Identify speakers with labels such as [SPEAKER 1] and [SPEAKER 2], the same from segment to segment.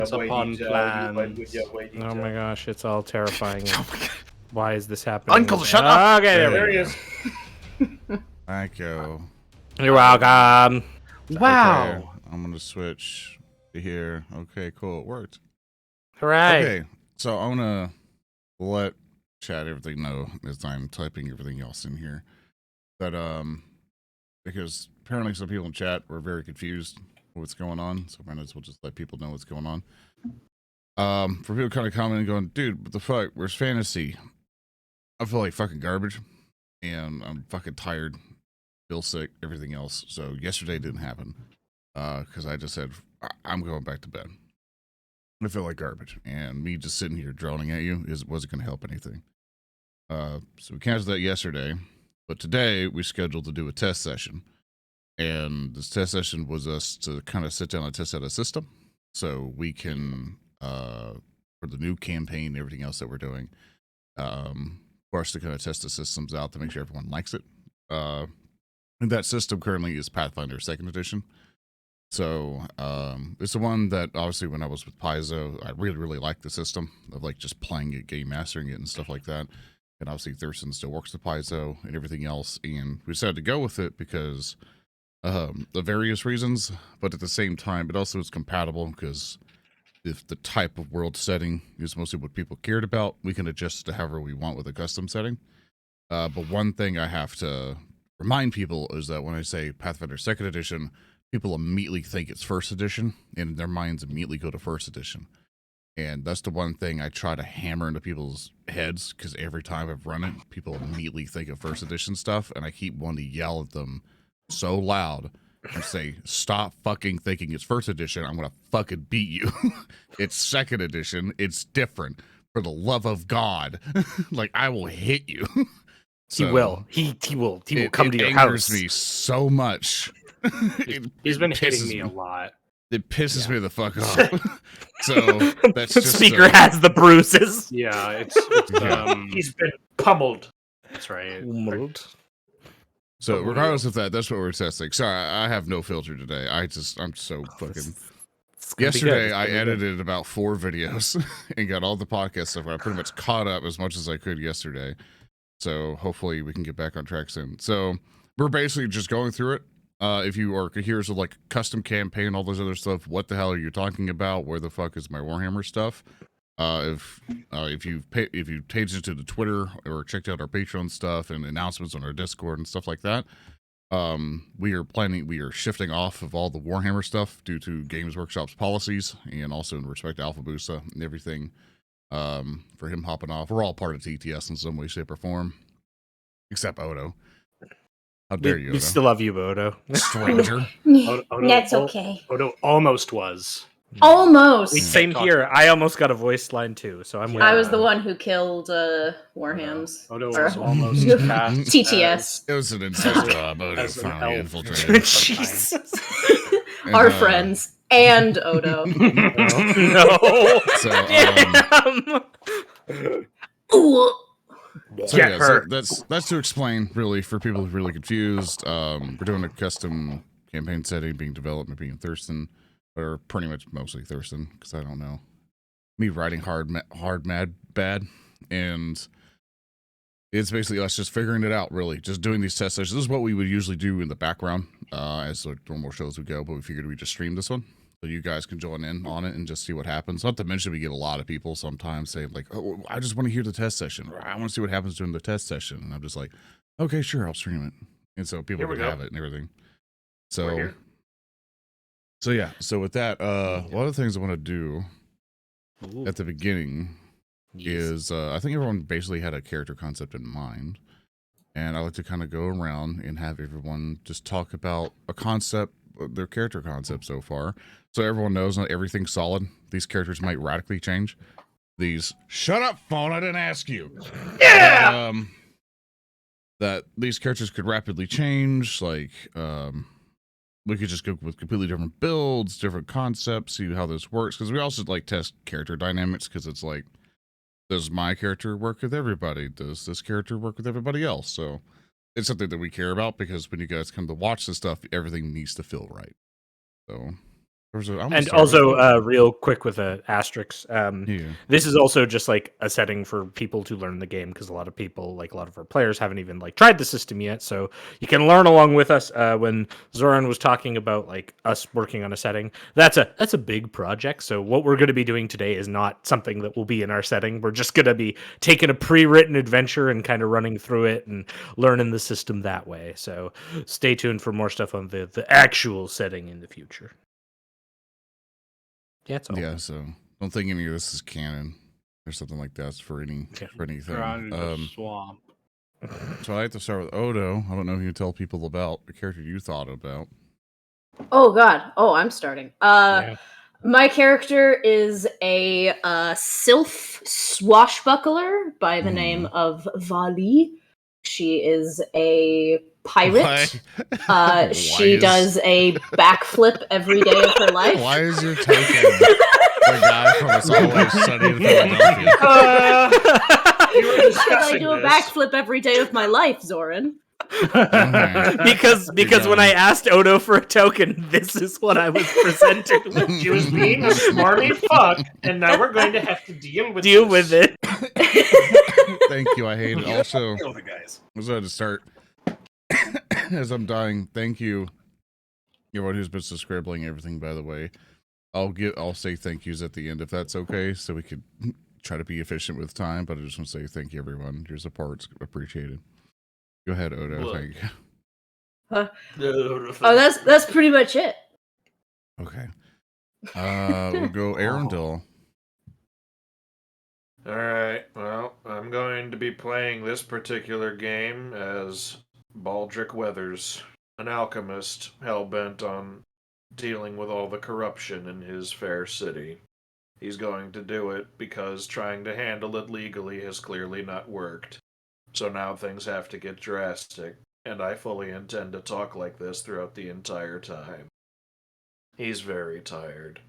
[SPEAKER 1] upon plans.
[SPEAKER 2] Oh my gosh, it's all terrifying. Why is this happening?
[SPEAKER 3] Uncle, shut up!
[SPEAKER 2] Okay,
[SPEAKER 1] There he is.
[SPEAKER 4] Thank you.
[SPEAKER 2] You're welcome.
[SPEAKER 3] Wow.
[SPEAKER 4] Okay, I'm gonna switch to here. Okay, cool. It worked.
[SPEAKER 2] Hooray.
[SPEAKER 4] Okay, so I'm gonna let chat everything know as I'm typing everything else in here. But because apparently some people in chat were very confused with what's going on, so might as well just let people know what's going on. For people kind of commenting, going, dude, what the fuck? Where's fantasy? I feel like fucking garbage, and I'm fucking tired, feel sick, everything else. So yesterday didn't happen because I just said I'm going back to bed. I feel like garbage, and me just sitting here droning at you wasn't going to help anything. So we canceled that yesterday, but today we scheduled to do a test session, and this test session was us to kind of sit down and test out a system, so we can for the new campaign, everything else that we're doing. For us to kind of test the systems out to make sure everyone likes it. And that system currently is Pathfinder 2nd edition. So it's the one that obviously when I was with Paizo, I really liked the system of like just playing it, game mastering it and stuff like that. And obviously Thurston still works with Paizo and everything else. And we decided to go with it because of various reasons, but at the same time, it also is compatible because if the type of world setting is mostly what people cared about, we can adjust to however we want with a custom setting. But one thing I have to remind people is that when I say Pathfinder 2nd edition, people immediately think it's 1st edition, and their minds immediately go to 1st edition. And that's the one thing I try to hammer into people's heads, because every time I've run it, people immediately think of 1st edition stuff, and I keep wanting to yell at them so loud and say, stop fucking thinking it's 1st edition. I'm gonna fucking beat you. It's 2nd edition. It's different. For the love of God. Like, I will hit you.
[SPEAKER 2] So, he will. He will come to your house. It
[SPEAKER 4] angers me so much.
[SPEAKER 1] He's been hitting me a lot.
[SPEAKER 4] It pisses me the fuck off. So that's
[SPEAKER 2] the
[SPEAKER 4] just,
[SPEAKER 2] speaker has the bruises.
[SPEAKER 1] Yeah, it's he's been pummeled. That's right. Pummeled.
[SPEAKER 4] So regardless of that, that's what we're testing. Sorry, I have no filter today. I'm so fucking. Yesterday, I edited about 4 videos and got all the podcast stuff. I pretty much caught up as much as I could yesterday. So hopefully we can get back on track soon. So we're basically just going through it. If you are here's of like custom campaign, all those other stuff, what the hell are you talking about? Where the fuck is my Warhammer stuff? If you've paged into the Twitter or checked out our Patreon stuff and announcements on our Discord and stuff like that, we are shifting off of all the Warhammer stuff due to Games Workshop's policies and also in respect to Alpha Busa and everything. For him hopping off, we're all part of TTS in some way, shape, or form, except Odo. How dare you?
[SPEAKER 2] We
[SPEAKER 4] Odo?
[SPEAKER 2] still love you, Odo.
[SPEAKER 4] Stranger.
[SPEAKER 5] That's okay.
[SPEAKER 1] Odo almost was.
[SPEAKER 5] Almost.
[SPEAKER 2] Same here. I almost got a voice line too, so I'm.
[SPEAKER 5] I was the one who killed WarHams.
[SPEAKER 1] Odo was almost
[SPEAKER 5] TTS.
[SPEAKER 4] It was an inside job. Odo finally infiltrated.
[SPEAKER 2] Jesus.
[SPEAKER 5] Our friends and Odo.
[SPEAKER 2] No.
[SPEAKER 4] So yeah, so that's to explain really for people who are really confused. We're doing a custom campaign setting being developed by being Thurston. Or pretty much mostly Thurston, because I don't know. Me writing hard, mad, bad. And it's basically us just figuring it out, really. Just doing these test sessions. This is what we would usually do in the background as the normal shows would go, but we figured we'd just stream this one. So you guys can join in on it and just see what happens. Not to mention we get a lot of people sometimes saying like, oh, I just want to hear the test session. Or I want to see what happens during the test session. And I'm just like, okay, sure, I'll stream it. And so people can have it and everything. So yeah, so with that, one of the things I want to do at the beginning is, I think everyone basically had a character concept in mind, and I like to kind of go around and have everyone just talk about a concept, their character concept so far, so everyone knows not everything's solid. These characters might radically change. Shut up, phone, I didn't ask you. Yeah! That these characters could rapidly change, like, we could just go with completely different builds, different concepts, see how this works. Because we also like test character dynamics, because it's like, does my character work with everybody? Does this character work with everybody else? So it's something that we care about, because when you guys come to watch this stuff, everything needs to feel right. So
[SPEAKER 2] And also, real quick with an asterisk,
[SPEAKER 4] Yeah.
[SPEAKER 2] this is also just like a setting for people to learn the game because a lot of people, like a lot of our players, haven't even like tried the system yet. So you can learn along with us. When Zoran was talking about like us working on a setting, that's a big project. So what we're going to be doing today is not something that will be in our setting. We're just going to be taking a pre-written adventure and kind of running through it and learning the system that way. So stay tuned for more stuff on the actual setting in the future. Yeah, it's all.
[SPEAKER 4] Yeah, so don't think any of this is canon or something like that for anything.
[SPEAKER 1] Swamp.
[SPEAKER 4] So I have to start with Odo. I don't know if you can tell people about the character you thought about.
[SPEAKER 5] Oh God! Oh, I'm starting.
[SPEAKER 2] Yeah.
[SPEAKER 5] My character is a sylph swashbuckler by the name of Vali. She is a pirate. She does a backflip every day of her life.
[SPEAKER 4] Why is your token the guy from It's Always Sunny in Philadelphia?
[SPEAKER 5] Because I do a backflip every day of my life, Zoran.
[SPEAKER 4] Okay.
[SPEAKER 2] Because when I asked Odo for a token, this is what I was presented with.
[SPEAKER 1] She was being a smarmy fuck, and now we're going to have to deal with
[SPEAKER 2] it.
[SPEAKER 4] Thank you. I hate it. Also,
[SPEAKER 1] Kill the guys.
[SPEAKER 4] I was going to start as I'm dying. Thank you, everyone who's been subscribing everything. By the way, I'll say thank yous at the end if that's okay, so we could try to be efficient with time. But I just want to say thank you, everyone. Your support's appreciated. Go ahead, Odo.
[SPEAKER 1] Look.
[SPEAKER 4] Thank you.
[SPEAKER 5] Oh, that's pretty much it.
[SPEAKER 4] Okay. We'll go Arundel.
[SPEAKER 3] Alright, well, I'm going to be playing this particular game as Baldric Weathers, an alchemist hell-bent on dealing with all the corruption in his fair city. He's going to do it because trying to handle it legally has clearly not worked. So now things have to get drastic, and I fully intend to talk like this throughout the entire time. He's very tired.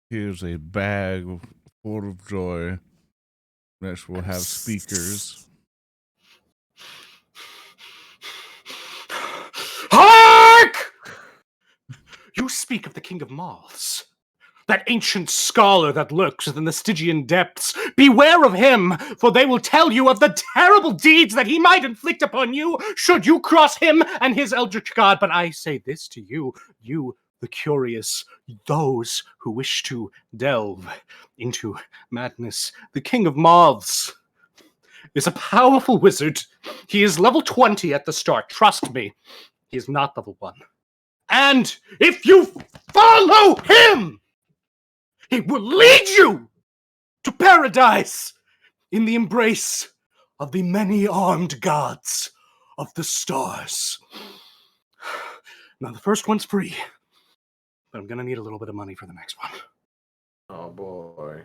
[SPEAKER 4] Here's a bag full of joy. Next we'll have speakers.
[SPEAKER 6] Hark! You speak of the King of Moths, that ancient scholar that lurks within the Stygian depths. Beware of him, for they will tell you of the terrible deeds that he might inflict upon you, should you cross him and his eldritch god. But I say this to you, the curious, those who wish to delve into madness. The King of Moths is a powerful wizard. He is level 20 at the start, trust me. He is not level 1. And if you follow him, he will lead you to paradise in the embrace of the many-armed gods of the stars. Now, the first one's free, but I'm going to need a little bit of money for the next one.
[SPEAKER 3] Oh boy.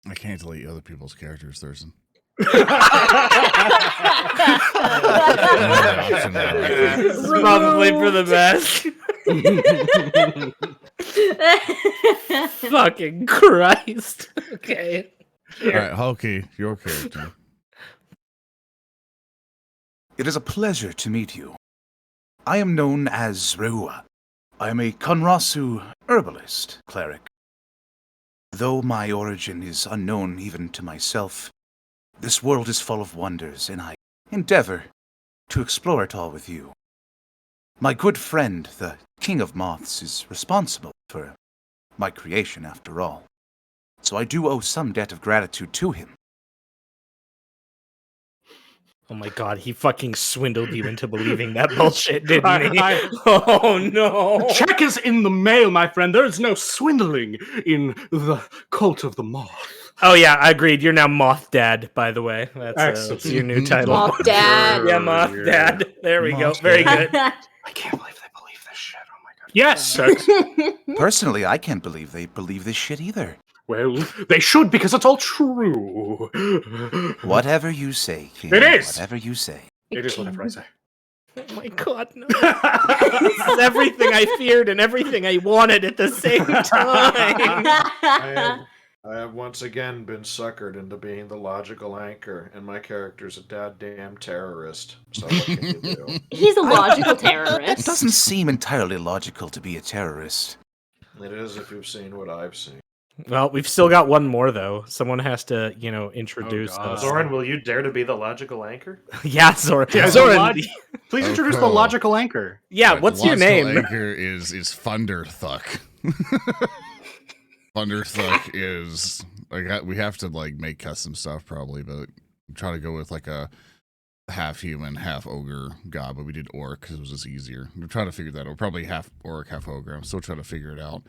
[SPEAKER 4] I can't delete other people's characters, Thurston.
[SPEAKER 2] Probably for the best. Fucking Christ. Okay.
[SPEAKER 4] All right, Hulky, your character.
[SPEAKER 7] It is a pleasure to meet you. I am known as Reua. I am a Konrasu Herbalist Cleric. Though my origin is unknown even to myself, this world is full of wonders, and I endeavor to explore it all with you. My good friend, the King of Moths, is responsible for my creation after all, so I do owe some debt of gratitude to him.
[SPEAKER 2] Oh my god, he fucking swindled you into believing that bullshit, didn't he? Oh no.
[SPEAKER 6] Check is in the mail, my friend. There is no swindling in the cult of the moth.
[SPEAKER 2] Oh yeah, I agreed. You're now Moth Dad, by the way. That's your new title.
[SPEAKER 5] Moth Dad.
[SPEAKER 2] Yeah, Moth Dad. There we go. Very good.
[SPEAKER 6] I can't believe they believe this shit. Oh my god. Yes.
[SPEAKER 7] Personally, I can't believe they believe this shit either.
[SPEAKER 6] Well, they should, because it's all true.
[SPEAKER 7] Whatever you say, King.
[SPEAKER 6] It is.
[SPEAKER 7] Whatever you say.
[SPEAKER 6] It is whatever I say.
[SPEAKER 2] Oh my god, no. This is everything I feared and everything I wanted at the same time.
[SPEAKER 3] I have once again been suckered into being the logical anchor, and my character's a goddamn terrorist. So what can you do?
[SPEAKER 5] He's a logical
[SPEAKER 7] It
[SPEAKER 5] terrorist.
[SPEAKER 7] doesn't seem entirely logical to be a terrorist.
[SPEAKER 3] It is if you've seen what I've seen.
[SPEAKER 2] Well, we've still got one more though. Someone has to, introduce
[SPEAKER 6] God.
[SPEAKER 2] us.
[SPEAKER 3] Zoran, will you dare to be the logical anchor?
[SPEAKER 2] Yeah, Zoran.
[SPEAKER 6] Yeah,
[SPEAKER 2] Zoran.
[SPEAKER 6] Please
[SPEAKER 4] Oh,
[SPEAKER 6] introduce the
[SPEAKER 4] cool.
[SPEAKER 6] logical anchor.
[SPEAKER 2] Yeah,
[SPEAKER 4] But
[SPEAKER 2] what's your
[SPEAKER 4] logical
[SPEAKER 2] name?
[SPEAKER 4] Anchor is Thunderthuck. Thunderthuck is we have to make custom stuff probably, but try to go with a half human, half ogre god. But we did orc because it was just easier. We're trying to figure that out. Probably half orc, half ogre. I'm still trying to figure it out.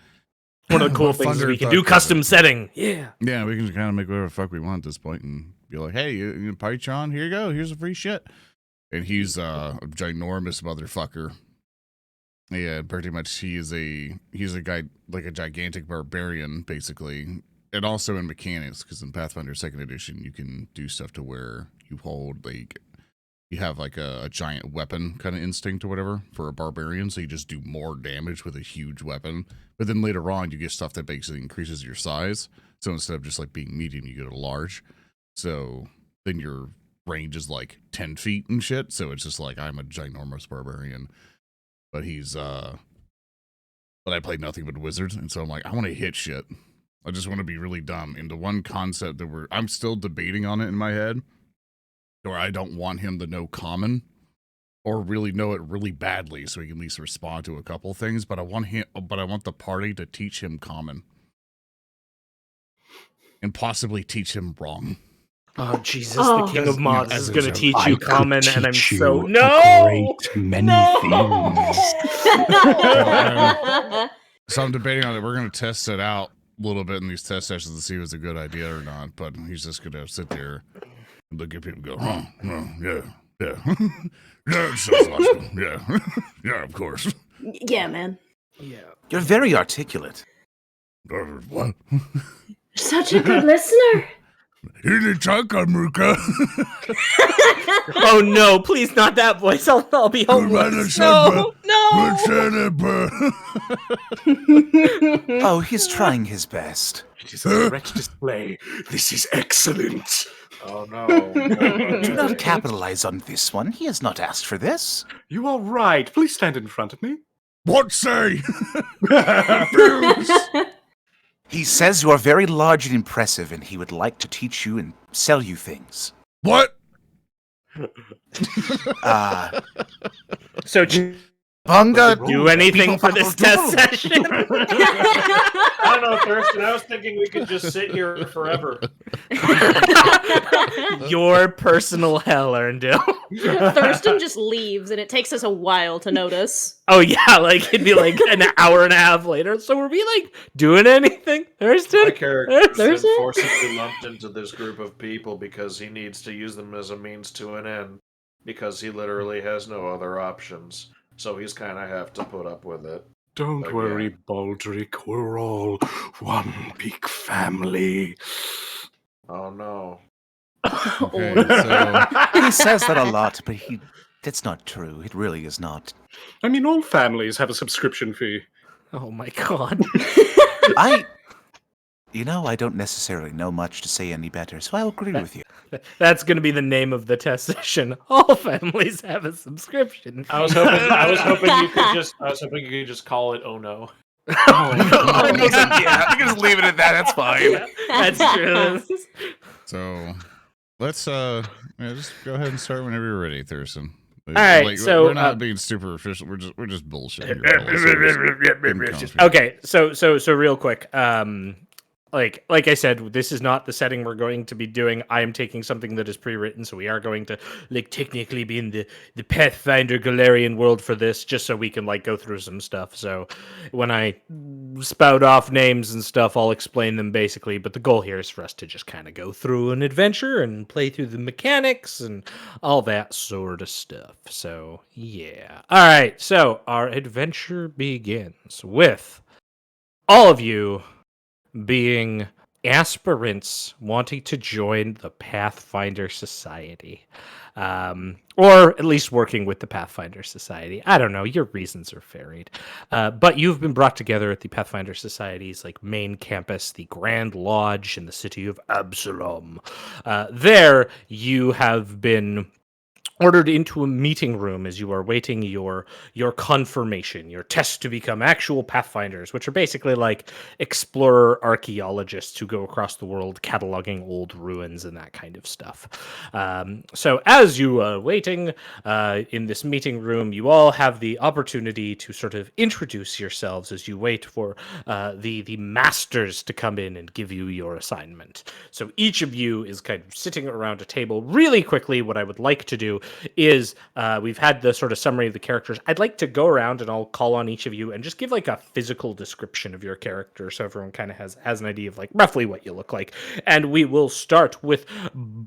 [SPEAKER 2] One of the cool things is we can do custom setting. Yeah.
[SPEAKER 4] Yeah, we can just kind of make whatever the fuck we want at this point and be like, hey, you Patreon, here you go. Here's the free shit. And he's a ginormous motherfucker. Yeah, pretty much he's a guy like a gigantic barbarian, basically. And also in mechanics, because in Pathfinder 2nd Edition, you can do stuff to where you hold, you have a giant weapon kind of instinct or whatever for a barbarian, so you just do more damage with a huge weapon. But then later on, you get stuff that basically increases your size. So instead of just being medium, you get a large. So then your range is 10 feet and shit. So it's just I'm a ginormous barbarian. But he's, but I played nothing but wizards. And so I'm I want to hit shit. I just want to be really dumb. And the one concept that I'm still debating on it in my head, or I don't want him to know common or really know it really badly so he can at least respond to a couple things, but I want the party to teach him common and possibly teach him wrong.
[SPEAKER 2] Oh Jesus!
[SPEAKER 5] Oh.
[SPEAKER 2] The King of Moths is going to teach
[SPEAKER 6] I
[SPEAKER 2] you
[SPEAKER 6] could
[SPEAKER 2] common, and I'm
[SPEAKER 6] teach
[SPEAKER 2] so
[SPEAKER 6] you a
[SPEAKER 2] no.
[SPEAKER 6] great many
[SPEAKER 2] No!
[SPEAKER 6] things.
[SPEAKER 4] So I'm debating on it. We're going to test it out a little bit in these test sessions to see if it's a good idea or not, but he's just going to sit there and look at people and go, yeah. Yeah, it sounds logical. Yeah. Yeah, of course.
[SPEAKER 5] Yeah, man.
[SPEAKER 2] Yeah.
[SPEAKER 7] You're very articulate.
[SPEAKER 4] What?
[SPEAKER 5] Such a good listener.
[SPEAKER 2] Oh no! Please, not that voice. I'll be homeless. No, no.
[SPEAKER 7] Oh, he's trying his best.
[SPEAKER 6] It is a correct display. This is excellent.
[SPEAKER 3] Oh no.
[SPEAKER 7] Do not capitalize on this one. He has not asked for this.
[SPEAKER 6] You are right. Please stand in front of me.
[SPEAKER 4] What say?
[SPEAKER 7] He says you are very large and impressive, and he would like to teach you and sell you things.
[SPEAKER 4] What?
[SPEAKER 2] So,
[SPEAKER 7] Bunga,
[SPEAKER 2] do anything for this test session?
[SPEAKER 3] I don't know, Thurston. I was thinking we could just sit here forever.
[SPEAKER 2] Your personal hell, Erndil.
[SPEAKER 5] Thurston just leaves, and it takes us a while to notice.
[SPEAKER 2] Oh yeah, it'd be an hour and a half later. So were we doing anything, Thurston?
[SPEAKER 3] My character's been
[SPEAKER 5] Thurston?
[SPEAKER 3] forcibly lumped into this group of people because he needs to use them as a means to an end, because he literally has no other options. So he's kind of have to put up with it.
[SPEAKER 6] Don't
[SPEAKER 3] Again.
[SPEAKER 6] worry, Baldric. We're all one big family.
[SPEAKER 3] Oh no.
[SPEAKER 4] Okay, so
[SPEAKER 7] he says that a lot, but that's not true. It really is not.
[SPEAKER 6] I mean, all families have a subscription fee.
[SPEAKER 2] Oh my god.
[SPEAKER 7] I don't necessarily know much to say any better, so I'll agree with you.
[SPEAKER 2] That's going to be the name of the test session. All families have a subscription.
[SPEAKER 1] I was hoping you could just call it "Oh no."
[SPEAKER 7] Yeah, you can just leave it at that. That's fine.
[SPEAKER 2] That's true.
[SPEAKER 4] So let's just go ahead and start whenever you're ready, Thurston.
[SPEAKER 2] All right, so
[SPEAKER 4] we're not being super official. We're just bullshitting.
[SPEAKER 2] Okay, so real quick, like I said, this is not the setting we're going to be doing. I am taking something that is pre-written, so we are going to technically be in the Pathfinder Galarian world for this, just so we can go through some stuff. So when I spout off names and stuff, I'll explain them basically. But the goal here is for us to just kind of go through an adventure and play through the mechanics and all that sort of stuff. So yeah. All right. So our adventure begins with all of you being aspirants wanting to join the Pathfinder Society. Or at least working with the Pathfinder Society. I don't know. Your reasons are varied. But you've been brought together at the Pathfinder Society's main campus, the Grand Lodge in the city of Absalom. There, you have been ordered into a meeting room as you are waiting your confirmation, your test to become actual Pathfinders, which are basically like explorer archaeologists who go across the world cataloging old ruins and that kind of stuff. So as you are waiting in this meeting room, you all have the opportunity to sort of introduce yourselves as you wait for the masters to come in and give you your assignment. So each of you is kind of sitting around a table. Really quickly, what I would like to do is we've had the sort of summary of the characters. I'd like to go around and I'll call on each of you and just give like a physical description of your character so everyone kind of has an idea of like roughly what you look like. And we will start with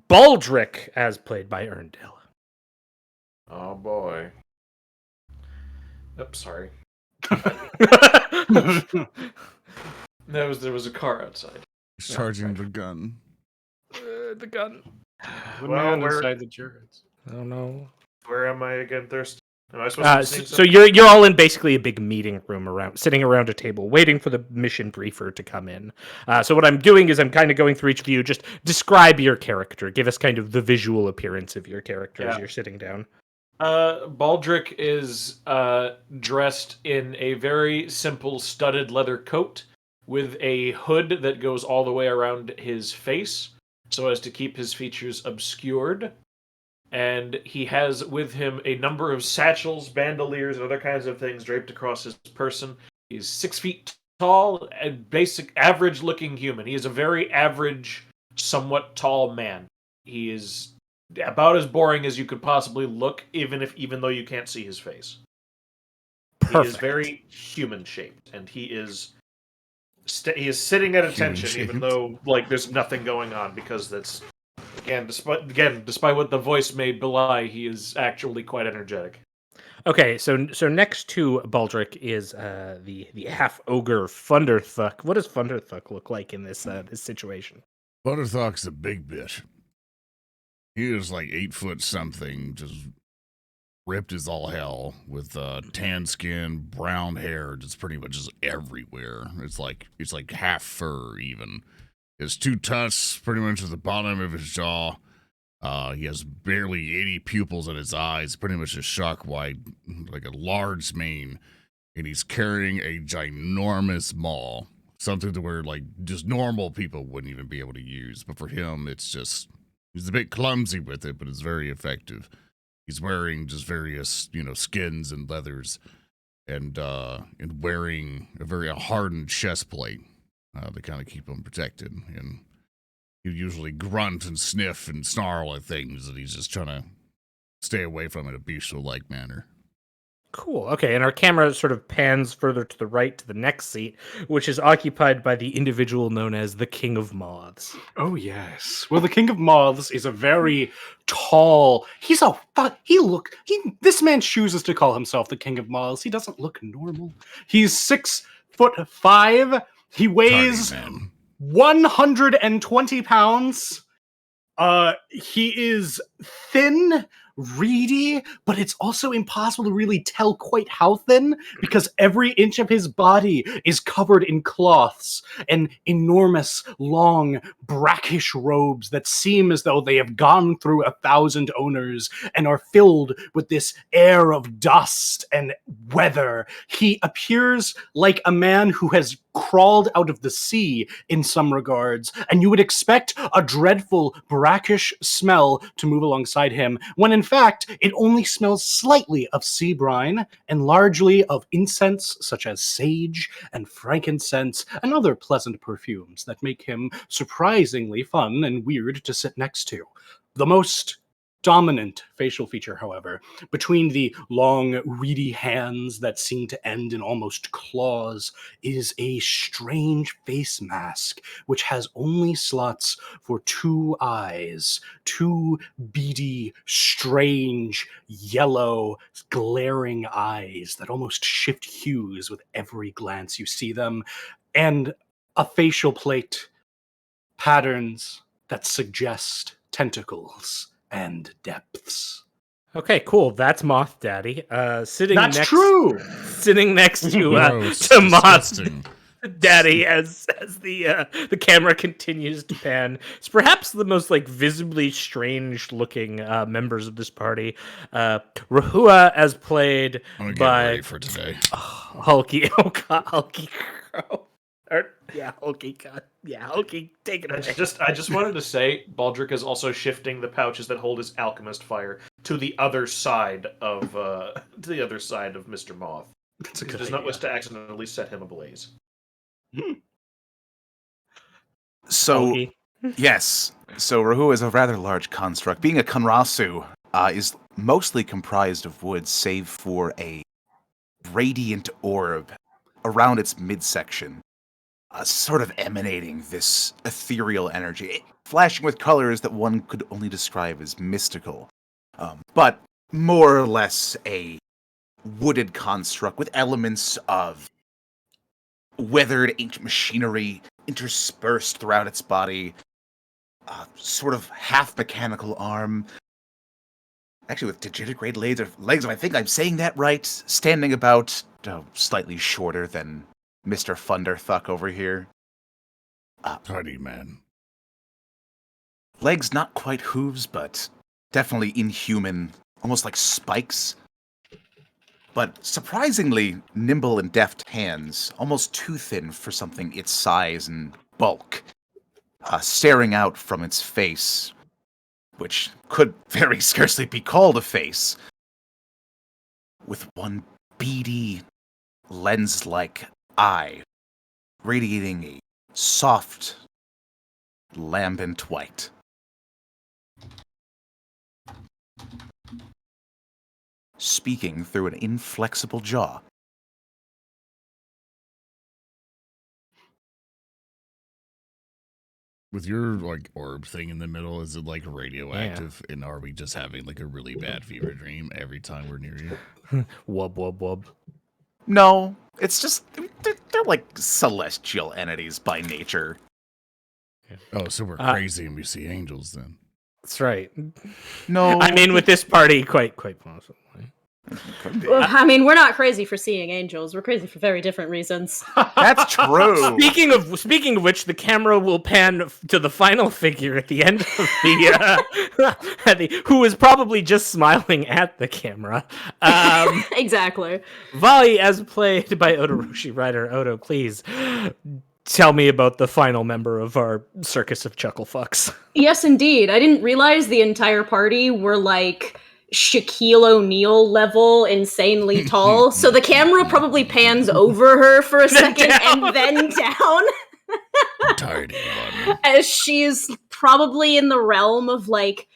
[SPEAKER 2] Baldric, as played by Erndale.
[SPEAKER 3] Oh boy. Oops, sorry. There was a car outside.
[SPEAKER 4] He's charging the gun.
[SPEAKER 2] The gun.
[SPEAKER 6] The
[SPEAKER 3] Well,
[SPEAKER 6] man
[SPEAKER 3] we're-
[SPEAKER 6] inside the turrets.
[SPEAKER 2] I don't know.
[SPEAKER 3] Where am I again, Thirst? Am I supposed to be seeing
[SPEAKER 2] So
[SPEAKER 3] something?
[SPEAKER 2] you're all in basically a big meeting room sitting around a table, waiting for the mission briefer to come in. So what I'm doing is I'm kind of going through each of you. Just describe your character. Give us kind of the visual appearance of your character as you're sitting down.
[SPEAKER 3] Baldric is dressed in a very simple studded leather coat with a hood that goes all the way around his face so as to keep his features obscured. And he has with him a number of satchels, bandoliers, and other kinds of things draped across his person. He's 6 feet tall and basic, average-looking human. He is a very average, somewhat tall man. He is about as boring as you could possibly look, even though you can't see his face.
[SPEAKER 2] Perfect.
[SPEAKER 3] He is very human-shaped, and he is sitting at attention, even though there's nothing going on, because that's. Despite what the voice may belie, he is actually quite energetic.
[SPEAKER 2] Okay, so next to Baldric is the half ogre Thunderthuck. What does Thunderthuck look like in this situation?
[SPEAKER 4] Butterthuck's a big bitch. He is like 8 foot something, just ripped as all hell, with tan skin, brown hair, just pretty much just everywhere. It's like half fur even. His 2 tusks pretty much at the bottom of his jaw. He has barely any pupils in his eyes, pretty much a shark white, like a large mane. And he's carrying a ginormous maul, something to where just normal people wouldn't even be able to use. But for him, it's just, he's a bit clumsy with it, but it's very effective. He's wearing just various, skins and leathers, and wearing a very hardened chest plate. To kind of keep him protected, and he'd usually grunt and sniff and snarl at things that he's just trying to stay away from in a bestial-like manner.
[SPEAKER 2] Cool. Okay, and our camera sort of pans further to the right to the next seat, which is occupied by the individual known as the King of Moths.
[SPEAKER 6] Oh yes. Well, the King of Moths is a very tall. This man chooses to call himself the King of Moths. He doesn't look normal. He's 6'5". He weighs 120 pounds. He is thin, reedy, but it's also impossible to really tell quite how thin because every inch of his body is covered in cloths and enormous, long, brackish robes that seem as though they have gone through 1,000 owners and are filled with this air of dust and weather. He appears like a man who has crawled out of the sea in some regards, and you would expect a dreadful brackish smell to move alongside him, when in fact it only smells slightly of sea brine and largely of incense such as sage and frankincense and other pleasant perfumes that make him surprisingly fun and weird to sit next to. The most dominant facial feature, however, between the long, reedy hands that seem to end in almost claws, is a strange face mask, which has only slots for 2 eyes, 2 beady, strange, yellow, glaring eyes that almost shift hues with every glance you see them, and a facial plate patterns that suggest tentacles and depths.
[SPEAKER 2] Okay, cool. That's Moth Daddy. Sitting
[SPEAKER 6] That's
[SPEAKER 2] next,
[SPEAKER 6] true.
[SPEAKER 2] Sitting next to
[SPEAKER 4] Gross,
[SPEAKER 2] to Moth
[SPEAKER 4] disgusting.
[SPEAKER 2] Daddy as the camera continues to pan. It's perhaps the most like visibly strange looking members of this party. Rahua as played
[SPEAKER 4] I'm gonna get
[SPEAKER 2] by
[SPEAKER 4] ready for today.
[SPEAKER 2] Hulky. Oh god, Hulky Crow. Hulky. God, yeah, Hulky. Take it away.
[SPEAKER 3] I just wanted to say, Baldric is also shifting the pouches that hold his alchemist fire to the other side of Mr. Moth.
[SPEAKER 6] That's a
[SPEAKER 3] He
[SPEAKER 6] good
[SPEAKER 3] does
[SPEAKER 6] idea.
[SPEAKER 3] not wish to accidentally set him ablaze.
[SPEAKER 7] So,
[SPEAKER 2] Hulky.
[SPEAKER 7] yes. So Rahu is a rather large construct. Being a Konrasu is mostly comprised of wood, save for a radiant orb around its midsection, sort of emanating this ethereal energy, flashing with colors that one could only describe as mystical, but more or less a wooded construct with elements of weathered ancient machinery interspersed throughout its body, sort of half mechanical arm, actually with digitigrade legs, if I think I'm saying that right, standing about slightly shorter than Mr. Thunderthuck over here.
[SPEAKER 4] Hardy man.
[SPEAKER 7] Legs not quite hooves, but definitely inhuman, almost like spikes. But surprisingly nimble and deft hands, almost too thin for something its size and bulk, staring out from its face, which could very scarcely be called a face, with one beady, lens-like eye, radiating a soft, lambent white. Speaking through an inflexible jaw.
[SPEAKER 4] With your like orb thing in the middle, is it like radioactive? And are we just having like a really bad fever dream every time we're near you?
[SPEAKER 2] Wub wub wub.
[SPEAKER 7] No, it's just, they're like celestial entities by nature.
[SPEAKER 4] Oh, so we're crazy and we see angels then.
[SPEAKER 2] That's right.
[SPEAKER 7] No.
[SPEAKER 2] I mean, with this party, quite possibly.
[SPEAKER 5] Well, I mean, we're not crazy for seeing angels. We're crazy for very different reasons.
[SPEAKER 7] That's true.
[SPEAKER 2] Speaking of which, the camera will pan to the final figure at the end of who is probably just smiling at the camera.
[SPEAKER 5] Exactly.
[SPEAKER 2] Vali, as played by Odoroshi writer Odo, please tell me about the final member of our circus of chuckle fucks.
[SPEAKER 5] Yes, indeed. I didn't realize the entire party were like Shaquille O'Neal level insanely tall. So the camera probably pans over her for a second and then down.
[SPEAKER 4] Tardy one.
[SPEAKER 5] As she's probably in the realm of like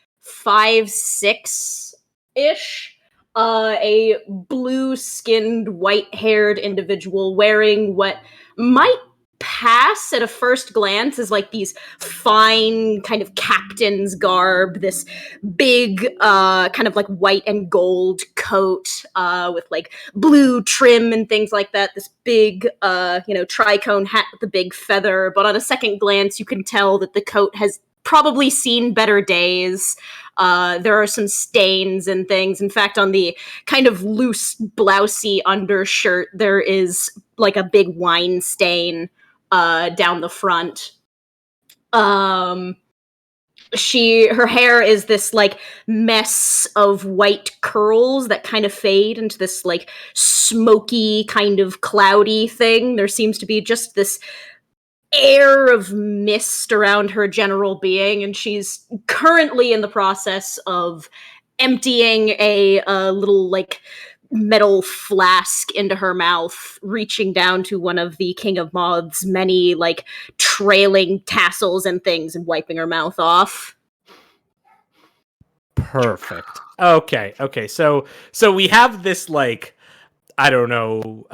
[SPEAKER 5] 5'6"-ish. A blue-skinned, white-haired individual wearing what might pass at a first glance as like these fine kind of captain's garb, this big kind of like white and gold coat with like blue trim and things like that, this big tricone hat with a big feather, but on a second glance you can tell that the coat has probably seen better days. There are some stains and things. In fact, on the kind of loose, blousey undershirt, there is like a big wine stain down the front. Her hair is this like mess of white curls that kind of fade into this like smoky kind of cloudy thing. There seems to be just this air of mist around her general being, and she's currently in the process of emptying a little like metal flask into her mouth, reaching down to one of the King of Moths' many like trailing tassels and things and wiping her mouth off.
[SPEAKER 2] Perfect. Okay. So we have this like, I don't know,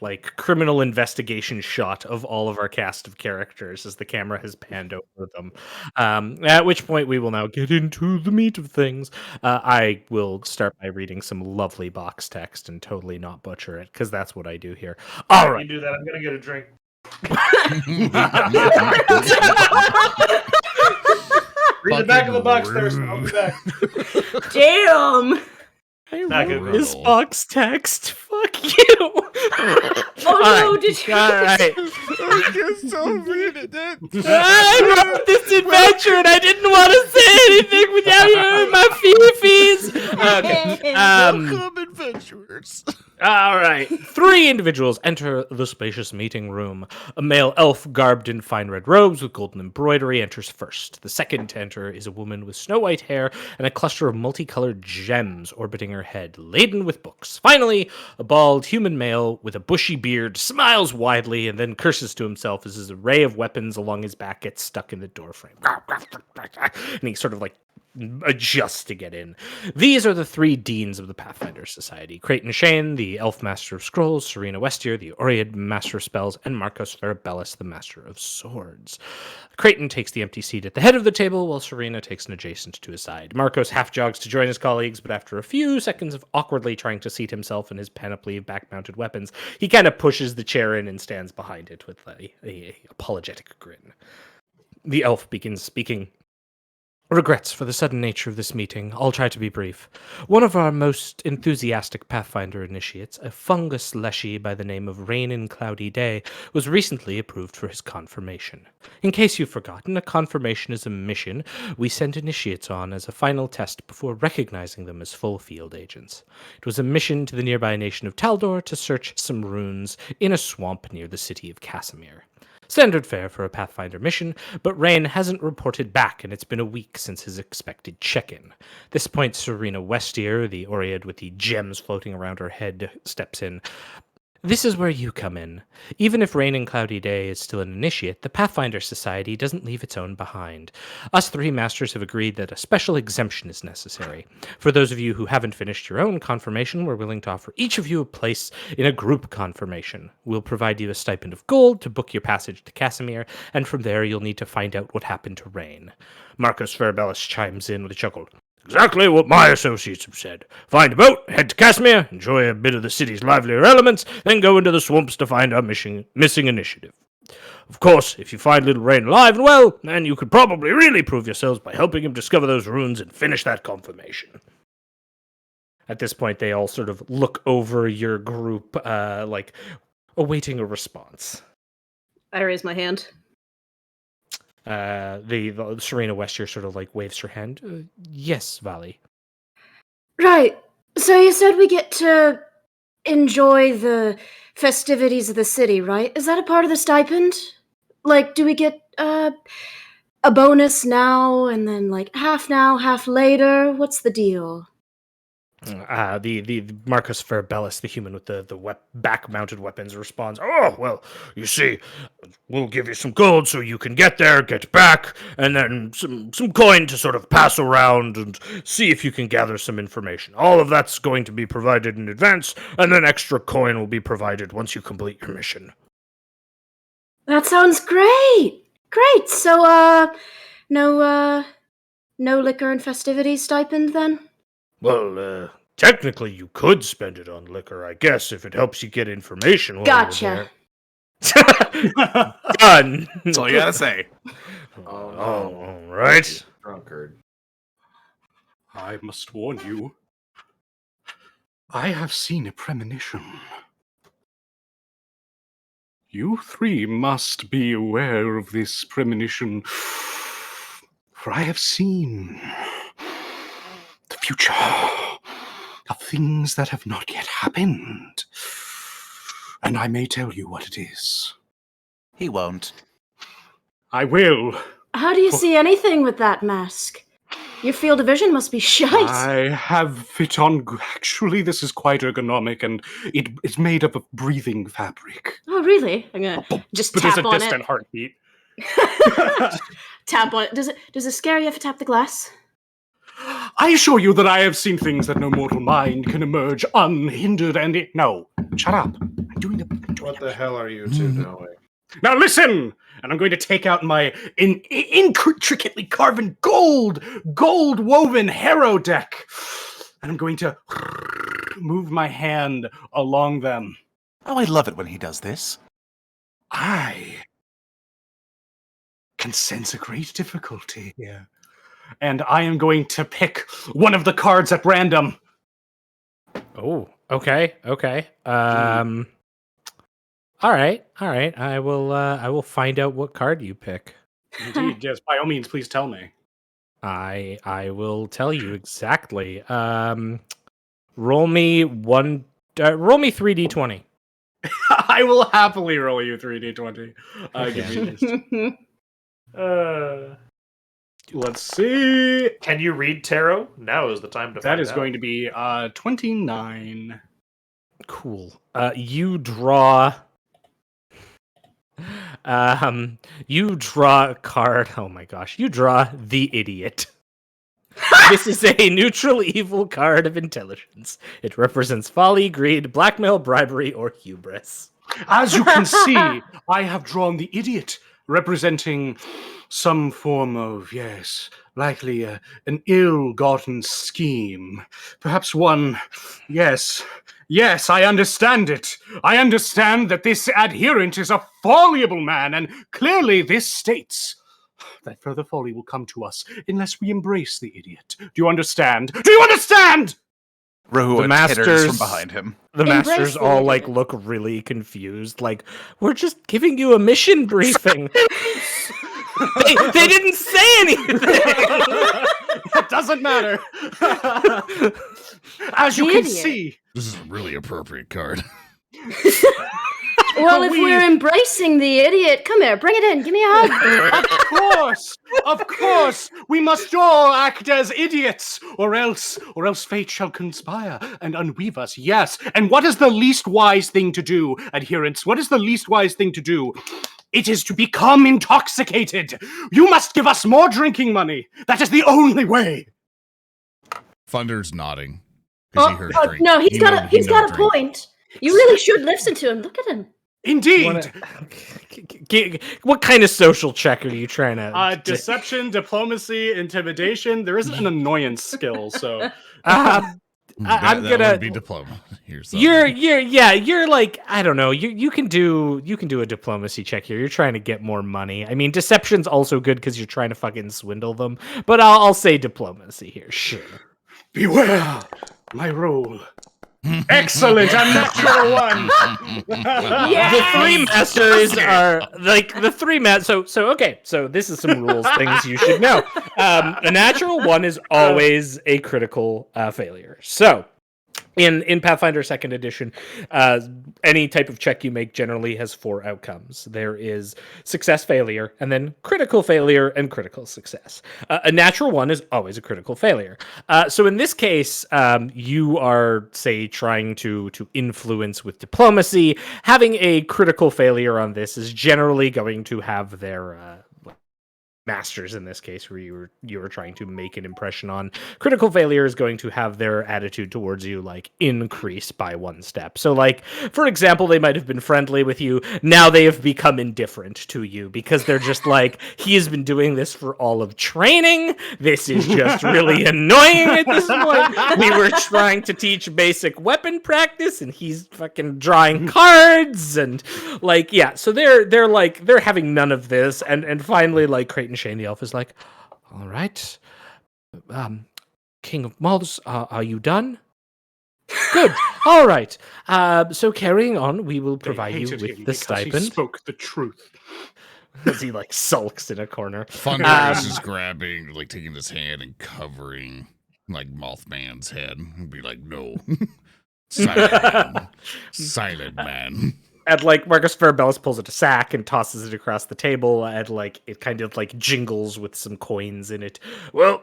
[SPEAKER 2] like criminal investigation shot of all of our cast of characters as the camera has panned over them. At which point we will now get into the meat of things. I will start by reading some lovely box text and totally not butcher it, because that's what I do here. All right.
[SPEAKER 3] You do that, I'm gonna get a drink. Read the back of the box there, so I'll be back.
[SPEAKER 5] Damn!
[SPEAKER 2] I
[SPEAKER 3] Not
[SPEAKER 2] wrote
[SPEAKER 3] good.
[SPEAKER 2] this box text. Fuck you.
[SPEAKER 5] Oh no, did you?
[SPEAKER 2] All right.
[SPEAKER 4] You're so mean at that.
[SPEAKER 2] I wrote this adventure and I didn't want to say anything without hearing my fees. Okay.
[SPEAKER 4] Welcome, adventurers.
[SPEAKER 2] All right. 3 individuals enter the spacious meeting room. A male elf garbed in fine red robes with golden embroidery enters first. The second to enter is a woman with snow white hair and a cluster of multicolored gems orbiting her head, laden with books. Finally, a bald human male with a bushy beard smiles widely and then curses to himself as his array of weapons along his back gets stuck in the doorframe. And he sort of like adjusts to get in. These are the 3 deans of the Pathfinder Society: Creighton Shane, the Elf Master of Scrolls; Serena Westier, the Oread Master of Spells; and Marcos Herbalist, the Master of Swords. Creighton takes the empty seat at the head of the table, while Serena takes an adjacent to his side. Marcos half jogs to join his colleagues, but after a few seconds of awkwardly trying to seat himself in his panoply of back-mounted weapons, he kind of pushes the chair in and stands behind it with a apologetic grin. The elf begins speaking. Regrets for the sudden nature of this meeting. I'll try to be brief. One of our most enthusiastic Pathfinder initiates, a fungus leshy by the name of Rain in Cloudy Day, was recently approved for his confirmation. In case you've forgotten, a confirmation is a mission we send initiates on as a final test before recognizing them as full field agents. It was a mission to the nearby nation of Taldor to search some runes in a swamp near the city of Casimir. Standard fare for a Pathfinder mission, but Rain hasn't reported back, and it's been a week since his expected check-in. At this point, Serena Westier, the Oread with the gems floating around her head, steps in. This is where you come in. Even if Rain and Cloudy Day is still an initiate, the Pathfinder Society doesn't leave its own behind. Us 3 masters have agreed that a special exemption is necessary. For those of you who haven't finished your own confirmation, we're willing to offer each of you a place in a group confirmation. We'll provide you a stipend of gold to book your passage to Casimir, and from there you'll need to find out what happened to Rain. Marcos Herbalist chimes in with a chuckle. Exactly what my associates have said. Find a boat, head to Casimir, enjoy a bit of the city's livelier elements, then go into the swamps to find our missing initiative. Of course, if you find little Rain alive and well, then you could probably really prove yourselves by helping him discover those runes and finish that confirmation. At this point, they all sort of look over your group, like awaiting a response.
[SPEAKER 5] I raise my hand.
[SPEAKER 2] The Serena Westier sort of like waves her hand. Yes, Vali.
[SPEAKER 5] Right. So you said we get to enjoy the festivities of the city, right? Is that a part of the stipend? Like, do we get a bonus now and then like half now, half later? What's the deal?
[SPEAKER 2] The Marcus Herbalist, the human with the back-mounted weapons, responds, "Oh, well, you see, we'll give you some gold so you can get there, get back, and then some coin to sort of pass around and see if you can gather some information. All of that's going to be provided in advance, and then extra coin will be provided once you complete your mission."
[SPEAKER 5] That sounds great. Great. So, no liquor and festivities stipend then?
[SPEAKER 2] Well, technically you could spend it on liquor, I guess, if it helps you get information.
[SPEAKER 5] Gotcha.
[SPEAKER 2] Done.
[SPEAKER 7] That's all you gotta say.
[SPEAKER 2] All right.
[SPEAKER 3] Drunkard.
[SPEAKER 6] I must warn you. I have seen a premonition. You 3 must be aware of this premonition, for I have seen the future of things that have not yet happened. And I may tell you what it is.
[SPEAKER 7] He won't.
[SPEAKER 6] I will.
[SPEAKER 5] How do you see anything with that mask? Your field of vision must be shite.
[SPEAKER 6] I have it on. Actually, this is quite ergonomic, and it's made up of breathing fabric.
[SPEAKER 5] Oh, really? I'm gonna just
[SPEAKER 6] But
[SPEAKER 5] tap
[SPEAKER 6] there's a
[SPEAKER 5] on
[SPEAKER 6] distant
[SPEAKER 5] it.
[SPEAKER 6] heartbeat.
[SPEAKER 5] Tap on it. Does it scare you if I tap the glass?
[SPEAKER 6] I assure you that I have seen things that no mortal mind can emerge unhindered and no. Shut up. I'm doing
[SPEAKER 3] What the hell are you two doing?
[SPEAKER 6] Now listen! And I'm going to take out my intricately carven gold woven harrow deck. And I'm going to move my hand along them.
[SPEAKER 7] Oh, I love it when he does this.
[SPEAKER 6] I can sense a great difficulty here. And I am going to pick one of the cards at random.
[SPEAKER 2] Oh, okay. All right. I will find out what card you pick.
[SPEAKER 6] Indeed, yes. By all means, please tell me.
[SPEAKER 2] I will tell you exactly. Roll me 3d20.
[SPEAKER 6] I will happily roll you 3d20. Give me this. Let's see.
[SPEAKER 3] Can you read tarot? Now is the time to find out.
[SPEAKER 6] That is going to be 29.
[SPEAKER 2] Cool. You draw you draw a card. Oh my gosh. You draw the Idiot. This is a neutral evil card of intelligence. It represents folly, greed, blackmail, bribery, or hubris.
[SPEAKER 6] As you can see, I have drawn the Idiot, representing some form of, yes, likely an ill-gotten scheme. Perhaps one, yes, I understand it. I understand that this adherent is a voluble man, and clearly this states that further folly will come to us unless we embrace the Idiot. Do you understand? Do you understand?
[SPEAKER 7] Rohua titters from behind him.
[SPEAKER 2] The masters all like look really confused. Like, we're just giving you a mission briefing. they didn't say anything.
[SPEAKER 6] It doesn't matter. As you can see,
[SPEAKER 4] this is a really appropriate card.
[SPEAKER 5] Well, if we're embracing the Idiot, come here, bring it in, give me a hug.
[SPEAKER 6] Of course, we must all act as idiots, or else fate shall conspire and unweave us. Yes, and what is the least wise thing to do, adherents? What is the least wise thing to do? It is to become intoxicated. You must give us more drinking money. That is the only way.
[SPEAKER 4] Thunder's nodding. He heard drink.
[SPEAKER 5] No, he's got a point. You really should listen to him. Look at him.
[SPEAKER 6] Indeed.
[SPEAKER 2] What kind of social check are you trying to?
[SPEAKER 6] Deception, diplomacy, intimidation. There isn't an annoyance skill, so.
[SPEAKER 2] I'm gonna
[SPEAKER 4] would be diploma.
[SPEAKER 2] You're like, I don't know. You can do a diplomacy check here. You're trying to get more money. I mean, deception's also good because you're trying to fucking swindle them. But I'll say diplomacy here. Sure.
[SPEAKER 6] Beware my role. Excellent, a natural one.
[SPEAKER 2] The three masters are like the three So this is some rules, things you should know. A natural one is always a critical failure. So in Pathfinder 2nd edition, any type of check you make generally has 4 outcomes. There is success, failure, and then critical failure and critical success. A natural one is always a critical failure. So in this case, you are, say, trying to influence with diplomacy. Having a critical failure on this is generally going to have their masters, in this case, where you were trying to make an impression on. Critical failure is going to have their attitude towards you like increase by 1 step. So like, for example, they might have been friendly with you. Now they have become indifferent to you because they're just like, he has been doing this for all of training. This is just really annoying at this point. We were trying to teach basic weapon practice and he's fucking drawing cards and like, yeah. So they're having none of this. And finally, like, Creighton Shane the Elf is like, all right, King of Moths, are you done? Good. All right. So carrying on, we will provide you with the stipend.
[SPEAKER 6] He spoke the truth.
[SPEAKER 2] As he like sulks in a corner.
[SPEAKER 4] Thunder is just grabbing, like taking his hand and covering like Mothman's head and be like, no. Silent man.
[SPEAKER 2] And like Marcus Fairballis pulls out a sack and tosses it across the table, and like it kind of like jingles with some coins in it. Well,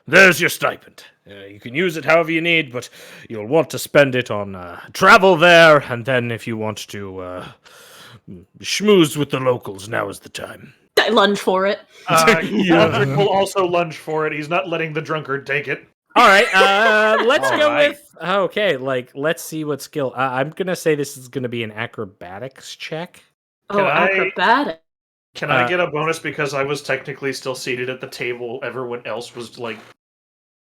[SPEAKER 2] there's your stipend. You can use it however you need, but you'll want to spend it on travel there, and then if you want to schmooze with the locals, now is the time.
[SPEAKER 5] I lunge for it.
[SPEAKER 3] Eldrick will also lunge for it. He's not letting the drunkard take it.
[SPEAKER 2] All right, let's go with... Okay, like, let's see what skill... I'm going to say this is going to be an acrobatics check.
[SPEAKER 5] Acrobatics.
[SPEAKER 3] Can I get a bonus because I was technically still seated at the table? Everyone else was, like,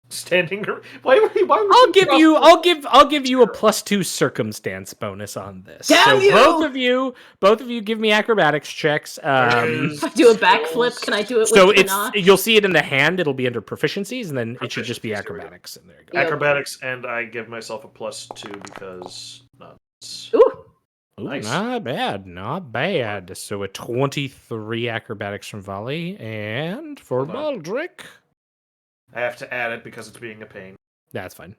[SPEAKER 3] standing. Why would
[SPEAKER 2] I'll give you a +2 circumstance bonus on this.
[SPEAKER 5] Damn you!
[SPEAKER 2] Both of you give me acrobatics checks.
[SPEAKER 5] If I do a backflip, can I do it with
[SPEAKER 2] So
[SPEAKER 5] panache?
[SPEAKER 2] you'll see it in the hand. It'll be under proficiencies, and then it should just be acrobatics. And there you go.
[SPEAKER 5] Yep.
[SPEAKER 3] Acrobatics, and I give myself a +2 because nuts.
[SPEAKER 5] Ooh.
[SPEAKER 2] Ooh,
[SPEAKER 3] Nice.
[SPEAKER 2] not bad. So a 23 acrobatics from Volley, and for
[SPEAKER 3] Hold on.
[SPEAKER 2] Baldric,
[SPEAKER 3] I have to add it because it's being a pain.
[SPEAKER 2] that's fine.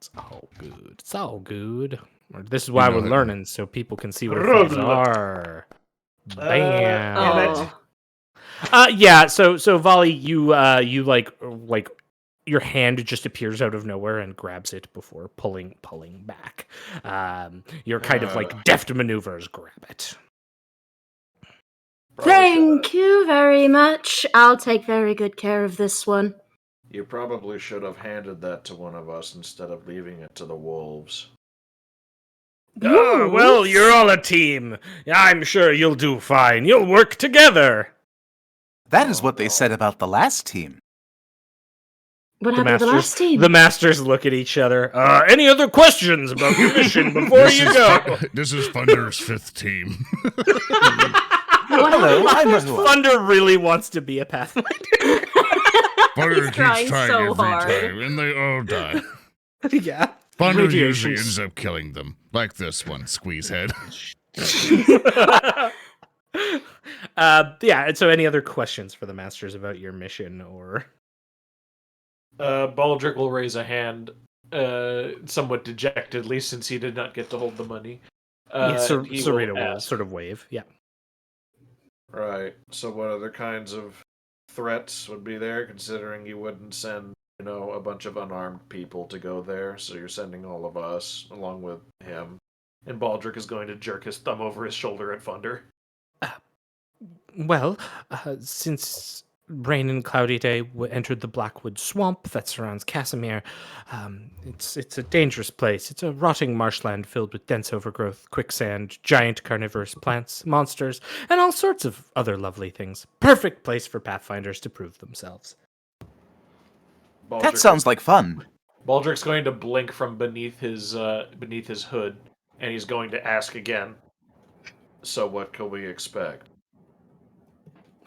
[SPEAKER 2] It's all good. This is why
[SPEAKER 4] You know
[SPEAKER 2] we're
[SPEAKER 4] it.
[SPEAKER 2] learning, so people can see what
[SPEAKER 3] Roll
[SPEAKER 2] things
[SPEAKER 3] it.
[SPEAKER 2] are. Bam.
[SPEAKER 5] Oh.
[SPEAKER 2] Yeah. So Volley, you like your hand just appears out of nowhere and grabs it before pulling back. Your kind of like deft maneuvers grab it.
[SPEAKER 5] Thank you very much. I'll take very good care of this one.
[SPEAKER 3] You probably should have handed that to one of us instead of leaving it to the wolves.
[SPEAKER 2] Oh, well, you're all a team. I'm sure you'll do fine. You'll work together.
[SPEAKER 7] That is what they said about the last team.
[SPEAKER 5] What happened to the last team?
[SPEAKER 2] The masters look at each other. Any other questions about your mission before you go?
[SPEAKER 4] This is Thunder's 5th team.
[SPEAKER 7] Hello, I'm Rahua.
[SPEAKER 2] Thunder really wants to be a Pathfinder.
[SPEAKER 4] Thunder
[SPEAKER 5] He's trying
[SPEAKER 4] keeps trying
[SPEAKER 5] so
[SPEAKER 4] every
[SPEAKER 5] hard.
[SPEAKER 4] time, and they all die.
[SPEAKER 2] Yeah.
[SPEAKER 4] Thunder usually
[SPEAKER 2] Radiations.
[SPEAKER 4] ends up killing them, like this one, Squeeze Head.
[SPEAKER 2] Yeah, and so any other questions for the masters about your mission or
[SPEAKER 3] Baldric will raise a hand, somewhat dejectedly, since he did not get to hold the money.
[SPEAKER 2] Sarita will
[SPEAKER 3] ask.
[SPEAKER 2] sort of wave. Yeah.
[SPEAKER 3] Right. So what other kinds of threats would be there, considering you wouldn't send, a bunch of unarmed people to go there, so you're sending all of us, along with him. And Baldric is going to jerk his thumb over his shoulder at Thunder.
[SPEAKER 2] Well, since Rain and Cloudy Day entered the Blackwood Swamp that surrounds Casimir, it's a dangerous place. It's a rotting marshland filled with dense overgrowth, quicksand, giant carnivorous plants, monsters, and all sorts of other lovely things. Perfect place for Pathfinders to prove themselves.
[SPEAKER 7] That sounds like fun.
[SPEAKER 3] Baldric's going to blink from beneath his hood, and he's going to ask again. So what can we expect?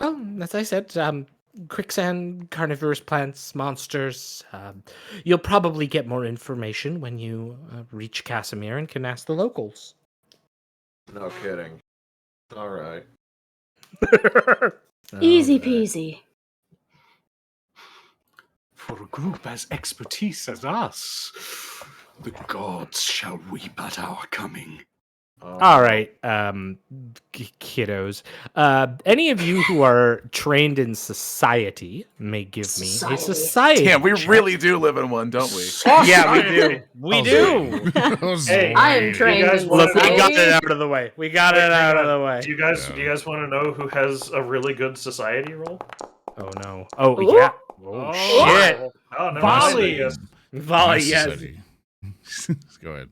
[SPEAKER 2] Well, as I said, quicksand, carnivorous plants, monsters. You'll probably get more information when you reach Casimir and can ask the locals.
[SPEAKER 3] No kidding. All right.
[SPEAKER 5] Easy peasy.
[SPEAKER 6] For a group as expertise as us, the gods shall weep at our coming.
[SPEAKER 2] All right, kiddos. Any of you who are trained in society may give me a society.
[SPEAKER 7] Damn, we
[SPEAKER 2] check.
[SPEAKER 7] really do live in one, don't we?
[SPEAKER 2] Yeah, we do. We do.
[SPEAKER 3] Hey,
[SPEAKER 5] I am trained in
[SPEAKER 2] Look, we got
[SPEAKER 5] society.
[SPEAKER 2] it out of the way. We got it out of the way.
[SPEAKER 3] Do you guys want to know who has a really good society roll?
[SPEAKER 2] Oh no. Oh
[SPEAKER 5] Ooh.
[SPEAKER 2] yeah. Oh shit.
[SPEAKER 3] Oh, never
[SPEAKER 6] Volley.
[SPEAKER 3] mind.
[SPEAKER 2] Volley,
[SPEAKER 4] My
[SPEAKER 2] yes.
[SPEAKER 4] society. Go ahead.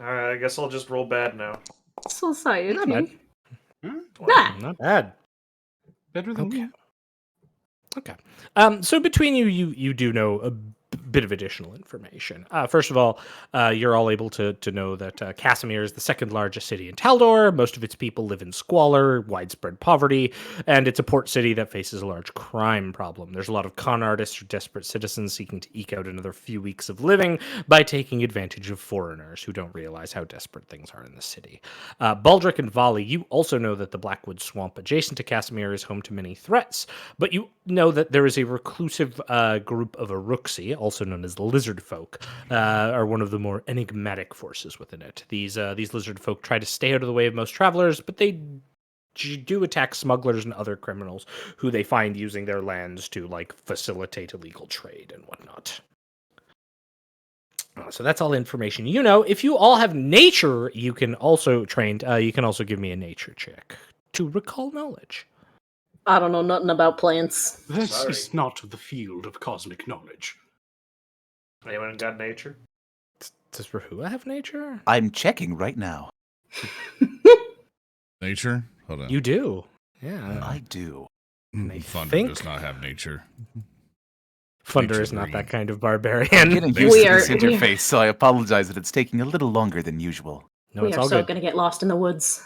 [SPEAKER 3] All right, I guess I'll just roll bad now.
[SPEAKER 5] Society.
[SPEAKER 2] Not bad.
[SPEAKER 5] Nah.
[SPEAKER 2] Not bad.
[SPEAKER 6] Better than
[SPEAKER 2] Okay.
[SPEAKER 6] you.
[SPEAKER 2] Okay. So between you do know a bit of additional information. First of all, you're all able to know that Casimir is the second largest city in Taldor. Most of its people live in squalor, widespread poverty, and it's a port city that faces a large crime problem. There's a lot of con artists or desperate citizens seeking to eke out another few weeks of living by taking advantage of foreigners who don't realize how desperate things are in the city. Baldric and Volley, you also know that the Blackwood Swamp adjacent to Casimir is home to many threats, but you know that there is a reclusive group of Uruxi, also known as the lizard folk, are one of the more enigmatic forces within it. These lizard folk try to stay out of the way of most travelers, but they do attack smugglers and other criminals who they find using their lands to facilitate illegal trade and whatnot. So that's all information you know. If you all have nature, you can also you can also give me a nature check to recall knowledge.
[SPEAKER 5] I don't know nothing about plants.
[SPEAKER 6] This
[SPEAKER 3] Sorry.
[SPEAKER 6] is not the field of cosmic knowledge.
[SPEAKER 3] Anyone got nature?
[SPEAKER 2] Does Rahua have nature?
[SPEAKER 7] I'm checking right now.
[SPEAKER 4] Nature? Hold on.
[SPEAKER 2] You do. Yeah.
[SPEAKER 7] I do.
[SPEAKER 2] I
[SPEAKER 4] Thunder
[SPEAKER 2] think-
[SPEAKER 4] does not have nature.
[SPEAKER 2] Thunder is not that kind of
[SPEAKER 7] I'm
[SPEAKER 2] barbarian.
[SPEAKER 7] getting
[SPEAKER 4] We
[SPEAKER 7] used to
[SPEAKER 5] are-
[SPEAKER 7] this interface, so I apologize that it's taking a little longer than usual.
[SPEAKER 2] No,
[SPEAKER 5] we
[SPEAKER 2] it's
[SPEAKER 5] are
[SPEAKER 2] all
[SPEAKER 5] so
[SPEAKER 2] good.
[SPEAKER 5] going to get lost in the woods.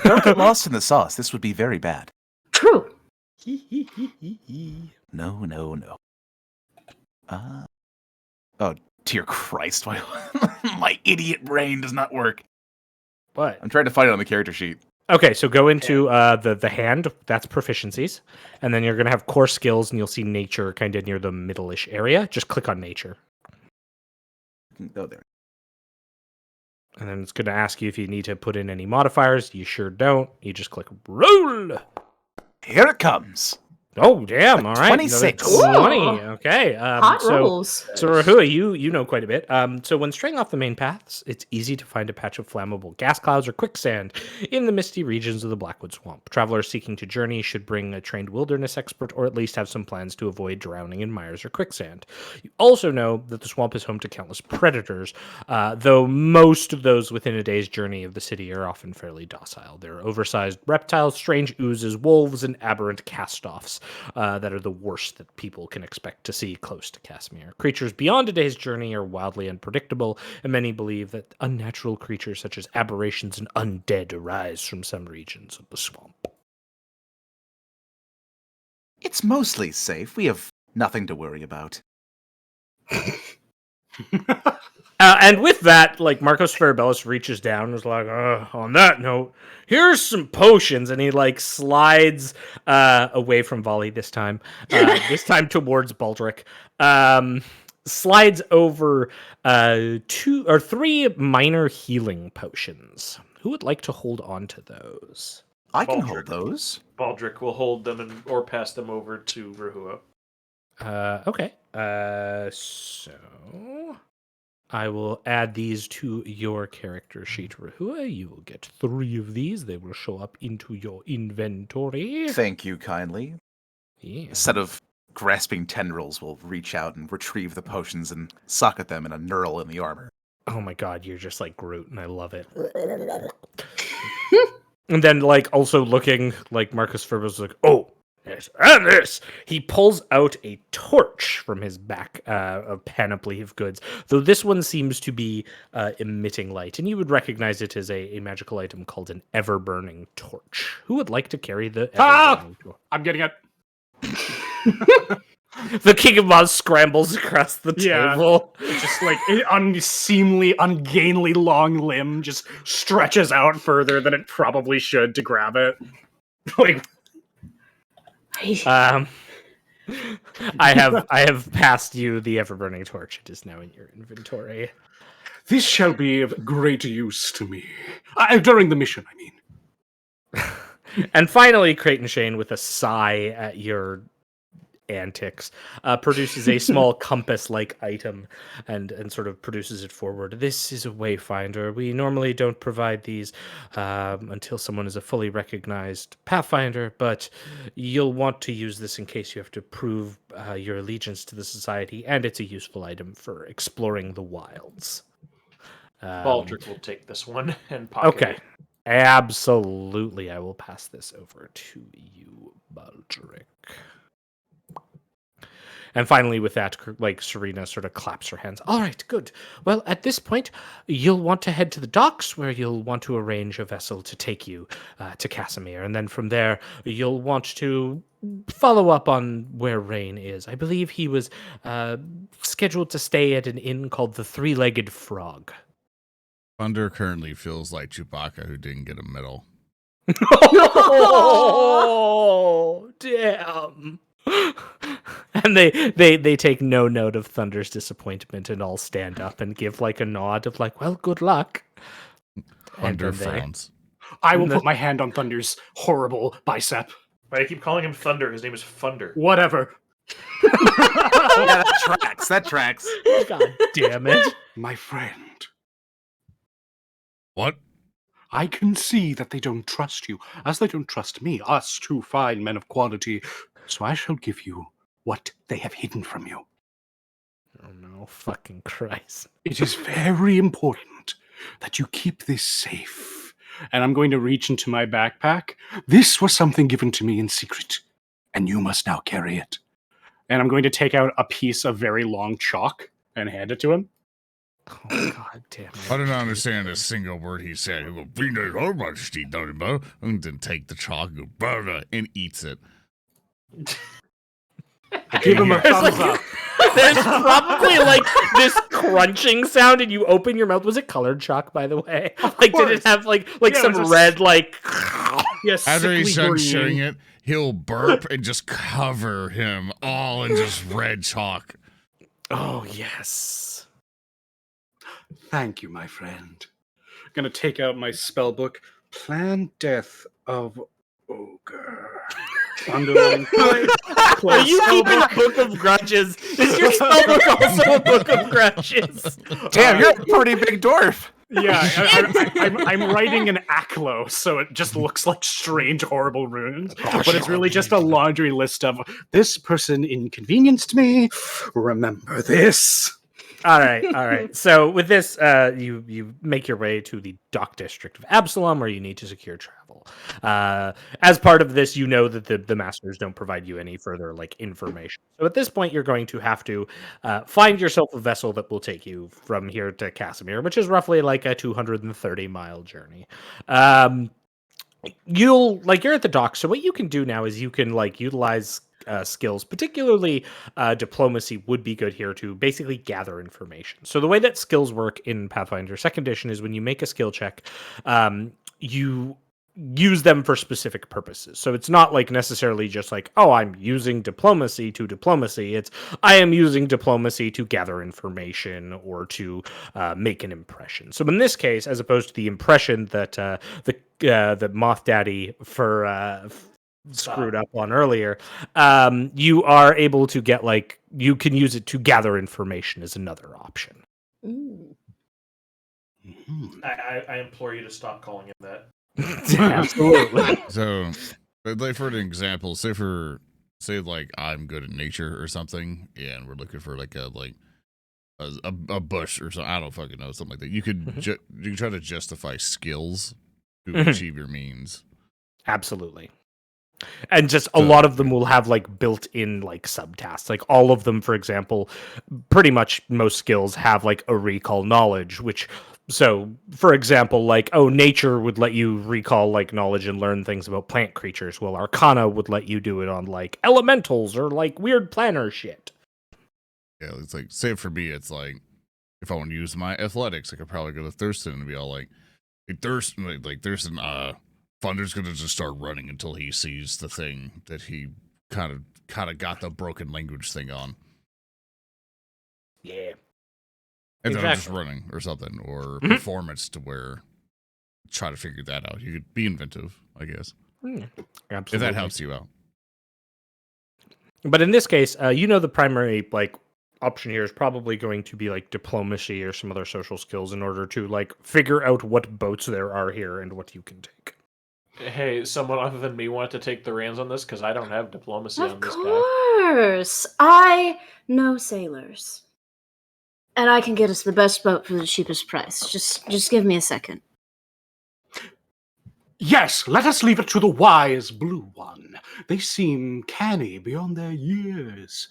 [SPEAKER 7] Don't get lost in the sauce. This would be very bad.
[SPEAKER 5] True.
[SPEAKER 7] No. Oh, dear Christ. My idiot brain does not work.
[SPEAKER 2] What?
[SPEAKER 7] I'm trying to find it on the character sheet.
[SPEAKER 2] Okay, so go into the hand. That's proficiencies, and then you're gonna have core skills, and you'll see nature kind of near the middle-ish area. Just click on nature,
[SPEAKER 7] Oh, there.
[SPEAKER 2] and then it's gonna ask you if you need to put in any modifiers. You sure don't. You just click roll.
[SPEAKER 7] Here it comes.
[SPEAKER 2] Oh damn! All right,
[SPEAKER 7] 26.
[SPEAKER 2] another 20.
[SPEAKER 5] Ooh.
[SPEAKER 2] Okay.
[SPEAKER 5] Hot rolls.
[SPEAKER 2] So Rahua, you know quite a bit. So when straying off the main paths, it's easy to find a patch of flammable gas clouds or quicksand in the misty regions of the Blackwood Swamp. Travelers seeking to journey should bring a trained wilderness expert, or at least have some plans to avoid drowning in mires or quicksand. You also know that the swamp is home to countless predators, though most of those within a day's journey of the city are often fairly docile. There are oversized reptiles, strange oozes, wolves, and aberrant cast-offs that are the worst that people can expect to see close to Casimir. Creatures beyond a day's journey are wildly unpredictable, and many believe that unnatural creatures such as aberrations and undead arise from some regions of the swamp.
[SPEAKER 7] It's mostly safe. We have nothing to worry about.
[SPEAKER 2] And with that, like, Marcos Herbalist reaches down and is like, on that note, here's some potions. And he, like, slides away from Volley this time. This time towards Baldric. Slides over 2 or 3 minor healing potions. Who would like to hold on to those?
[SPEAKER 7] I can
[SPEAKER 3] Baldric.
[SPEAKER 7] hold those.
[SPEAKER 3] Baldric will hold them or pass them over to Rahua.
[SPEAKER 2] Okay. So I will add these to your character sheet, Rahua. You will get 3 of these. They will show up into your inventory.
[SPEAKER 7] Thank you kindly.
[SPEAKER 2] Yeah.
[SPEAKER 7] A set of grasping tendrils will reach out and retrieve the potions and suck at them in a knurl in the armor.
[SPEAKER 2] Oh my god, you're just like Groot, and I love it. And then, like, also looking like Marcus Ferber's like, oh, yes, and this. He pulls out a torch from his back of panoply of goods, though this one seems to be emitting light, and you would recognize it as a magical item called an ever-burning torch. Who would like to carry the ever-burning torch?
[SPEAKER 6] I'm getting it.
[SPEAKER 2] The King of Moths scrambles across the
[SPEAKER 6] Yeah.
[SPEAKER 2] table.
[SPEAKER 6] It's just like an unseemly, ungainly long limb just stretches out further than it probably should to grab it. Like,
[SPEAKER 2] I have passed you the ever-burning torch. It is now in your inventory.
[SPEAKER 6] this shall be of great use to me. During the mission, I mean.
[SPEAKER 2] And finally, Creighton Shane, with a sigh at your antics, produces a small compass-like item and sort of produces it forward. This is a wayfinder. We normally don't provide these until someone is a fully recognized Pathfinder, but you'll want to use this in case you have to prove your allegiance to the society, and it's a useful item for exploring the wilds.
[SPEAKER 3] Baldric will take this one and pocket
[SPEAKER 2] Okay.
[SPEAKER 3] it.
[SPEAKER 2] Absolutely. I will pass this over to you, Baldric. And finally, with that, like, Serena sort of claps her hands. All right, good. Well, at this point, you'll want to head to the docks, where you'll want to arrange a vessel to take you to Casimir. And then from there, you'll want to follow up on where Rain is. I believe he was scheduled to stay at an inn called the Three-Legged Frog.
[SPEAKER 4] Thunder currently feels like Chewbacca who didn't get a medal.
[SPEAKER 2] Oh, damn. And they take no note of Thunder's disappointment and all stand up and give like a nod of like, well, good luck.
[SPEAKER 4] Thunder
[SPEAKER 2] then they-
[SPEAKER 4] frowns.
[SPEAKER 6] I will put my hand on Thunder's horrible bicep.
[SPEAKER 3] Why do you keep calling him Thunder? His name is Thunder.
[SPEAKER 6] Whatever.
[SPEAKER 7] Yeah, that tracks. That tracks.
[SPEAKER 2] God damn it.
[SPEAKER 6] My friend,
[SPEAKER 4] What?
[SPEAKER 6] I can see that they don't trust you, as they don't trust me, us 2 fine men of quality. So I shall give you what they have hidden from you.
[SPEAKER 2] Oh no, fucking Christ.
[SPEAKER 6] It is very important that you keep this safe. And I'm going to reach into my backpack. This was something given to me in secret, and you must now carry it. and I'm going to take out a piece of very long chalk and hand it to him.
[SPEAKER 2] Oh, God damn it.
[SPEAKER 4] I didn't understand a single word he said. He go, and then take the chalk and go, "Brother," and eats it.
[SPEAKER 6] Give him a thumbs up.
[SPEAKER 2] There's probably like this crunching sound, and you open your mouth. Was it colored chalk, by the way? Like, did it have like
[SPEAKER 6] Yeah,
[SPEAKER 2] some
[SPEAKER 6] it was
[SPEAKER 2] red like?
[SPEAKER 6] Yes.
[SPEAKER 4] After he's done chewing it, he'll burp and just cover him all in just red chalk.
[SPEAKER 2] Oh yes.
[SPEAKER 6] Thank you, my friend. I'm gonna take out my spell book. Plan death of ogre. Underline.
[SPEAKER 2] Are you keeping a book of grudges? Is your spellbook also a book of grudges?
[SPEAKER 7] Damn, you're a pretty big dwarf.
[SPEAKER 6] Yeah, I'm writing an Aklo, so it just looks like strange, horrible runes. But it's really just a laundry list of, this person inconvenienced me, remember this.
[SPEAKER 2] All right. So with this, you make your way to the dock district of Absalom, where you need to secure travel. As part of this, you know that the masters don't provide you any further like information. So at this point, you're going to have to find yourself a vessel that will take you from here to Casimir, which is roughly like a 230-mile journey. You're at the dock, so what you can do now is you can like utilize skills, particularly diplomacy would be good here to basically gather information. So the way that skills work in Pathfinder 2nd edition is when you make a skill check, you use them for specific purposes. So it's not like necessarily just like, oh, I'm using diplomacy to diplomacy. It's I am using diplomacy to gather information or to make an impression. So in this case, as opposed to the impression that the Moth Daddy screwed up on earlier, you are able to get like you can use it to gather information as another option.
[SPEAKER 5] Ooh.
[SPEAKER 3] I implore you to stop calling him that.
[SPEAKER 2] Absolutely.
[SPEAKER 4] So, like for an example, say like I'm good at nature or something, and we're looking for like a bush or something. I don't fucking know, something like that. You could you can try to justify skills to achieve your means.
[SPEAKER 2] Absolutely. And just a lot of them will have like built-in like subtasks. Like all of them, for example, pretty much most skills have like a recall knowledge, which so for example, like, oh, nature would let you recall like knowledge and learn things about plant creatures. Well, Arcana would let you do it on like elementals or like weird planner shit.
[SPEAKER 4] Yeah, it's like, say for me, it's like if I want to use my athletics, I could probably go to Thurston and be all like, hey, Thurston, Thunder's gonna just start running until he sees the thing that he kind of got the broken language thing on.
[SPEAKER 2] Yeah.
[SPEAKER 4] And then I'm just running or something, or performance to where try to figure that out. You could be inventive, I guess.
[SPEAKER 2] Absolutely.
[SPEAKER 4] If that helps you out.
[SPEAKER 2] But in this case, the primary like option here is probably going to be like diplomacy or some other social skills in order to like figure out what boats there are here and what you can take.
[SPEAKER 3] Hey, someone other than me wanted to take the reins on this because I don't have diplomacy on
[SPEAKER 5] Of
[SPEAKER 3] this guy.
[SPEAKER 5] course. I know sailors. And I can get us the best boat for the cheapest price. Just give me a second.
[SPEAKER 6] Yes, let us leave it to the wise blue one. They seem canny beyond their years.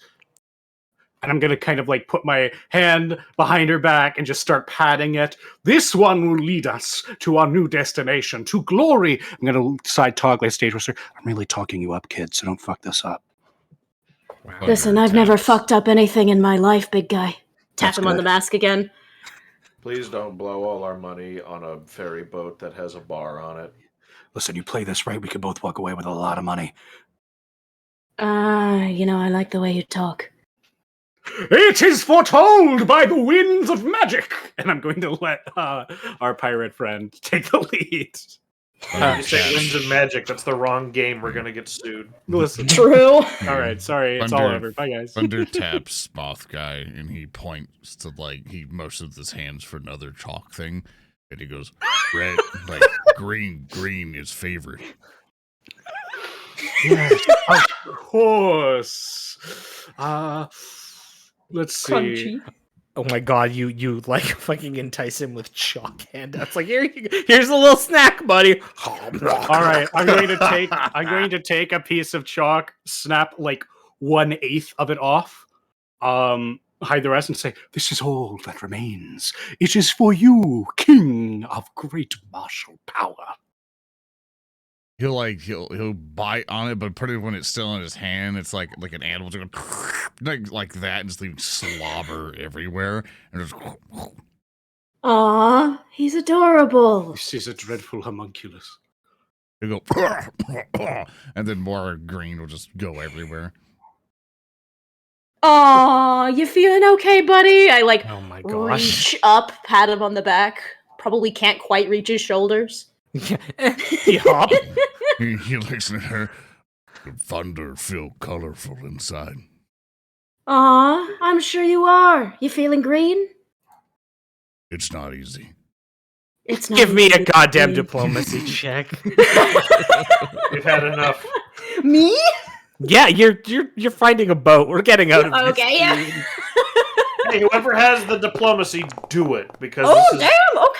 [SPEAKER 6] And I'm going to kind of like put my hand behind her back and just start patting it. This one will lead us to our new destination, to glory. I'm going to side talk like stage master. I'm really talking you up, kid, so don't fuck this up.
[SPEAKER 2] Wow.
[SPEAKER 5] Listen, I've never fucked up anything in my life, big guy. Tap
[SPEAKER 6] That's
[SPEAKER 5] him on the
[SPEAKER 6] good.
[SPEAKER 5] mask again.
[SPEAKER 3] Please don't blow all our money on a ferry boat that has a bar on it.
[SPEAKER 6] Listen, you play this right, we could both walk away with a lot of money.
[SPEAKER 5] I like the way you talk.
[SPEAKER 6] It is foretold by the winds of magic! And I'm going to let our pirate friend take the lead.
[SPEAKER 3] You say winds and magic, that's the wrong game. We're going to get sued.
[SPEAKER 6] Listen.
[SPEAKER 5] True.
[SPEAKER 6] All right, sorry, it's all over. Bye, guys.
[SPEAKER 4] Thunder taps Moth guy, and he points to he motions his hands for another chalk thing, and he goes, red, like green is favorite.
[SPEAKER 6] Yes, of course. Let's see.
[SPEAKER 5] Crunchy.
[SPEAKER 2] Oh my god, you like fucking entice him with chalk handouts. Like here's a little snack, buddy.
[SPEAKER 6] All right, I'm going to take a piece of chalk, snap like 1/8 of it off, hide the rest, and say, "This is all that remains. It is for you, king of great martial power."
[SPEAKER 4] He'll bite on it, but pretty when it's still in his hand, it's like an animal just like that, and just leaving slobber everywhere, and just.
[SPEAKER 5] Aw, he's adorable.
[SPEAKER 6] This is a dreadful homunculus.
[SPEAKER 4] He'll go, and then more green will just go everywhere.
[SPEAKER 5] Aw, you feeling okay, buddy? I
[SPEAKER 2] Oh my gosh.
[SPEAKER 5] reach up, pat him on the back. Probably can't quite reach his shoulders.
[SPEAKER 2] He hop.
[SPEAKER 4] He looks at her. The thunder feel colorful inside.
[SPEAKER 5] Aw, I'm sure you are. You feeling green?
[SPEAKER 4] It's not easy.
[SPEAKER 5] It's not
[SPEAKER 2] Give me a
[SPEAKER 5] easy,
[SPEAKER 2] goddamn
[SPEAKER 5] green.
[SPEAKER 2] diplomacy check.
[SPEAKER 3] We've had enough.
[SPEAKER 5] Me?
[SPEAKER 2] Yeah, you're finding a boat. We're getting out of this.
[SPEAKER 5] Okay, yeah.
[SPEAKER 3] Hey, whoever has the diplomacy, do it, because
[SPEAKER 5] Oh,
[SPEAKER 3] this is
[SPEAKER 5] damn, okay.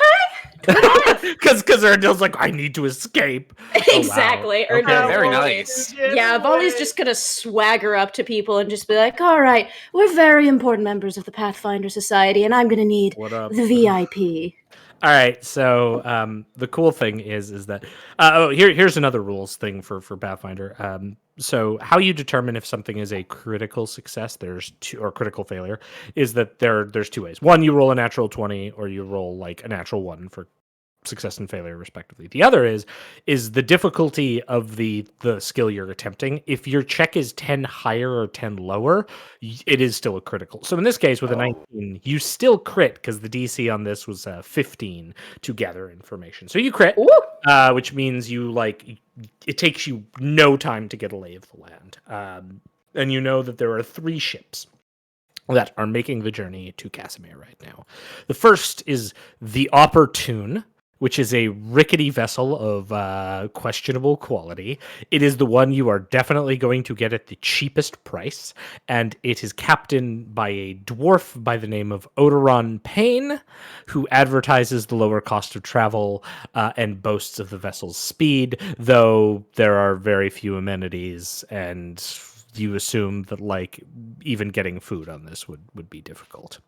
[SPEAKER 2] Because Erdil's like, I need to escape.
[SPEAKER 5] Exactly.
[SPEAKER 2] Oh, wow.
[SPEAKER 5] Erdil
[SPEAKER 1] very
[SPEAKER 5] will-
[SPEAKER 1] nice.
[SPEAKER 5] Yeah, Volley's just gonna swagger up to people and just be like, "All right, we're very important members of the Pathfinder Society, and I'm gonna need
[SPEAKER 2] What up?
[SPEAKER 5] the VIP."
[SPEAKER 2] All right, so the cool thing is that here's another rules thing for Pathfinder. So how you determine if something is a critical success, or critical failure, is that there's two ways. One, you roll a natural 20, or you roll like a natural 1 for success and failure respectively. The other is the difficulty of the skill you're attempting. If your check is 10 higher or 10 lower, it is still a critical. So in this case with a 19, you still crit because the DC on this was 15 to gather information. So you crit, which means it takes you no time to get a lay of the land. And you know that there are 3 ships that are making the journey to Casimir right now. The first is the Opportune, which is a rickety vessel of questionable quality. It is the one you are definitely going to get at the cheapest price, and it is captained by a dwarf by the name of Odoron Payne, who advertises the lower cost of travel and boasts of the vessel's speed, though there are very few amenities, and you assume that even getting food on this would be difficult.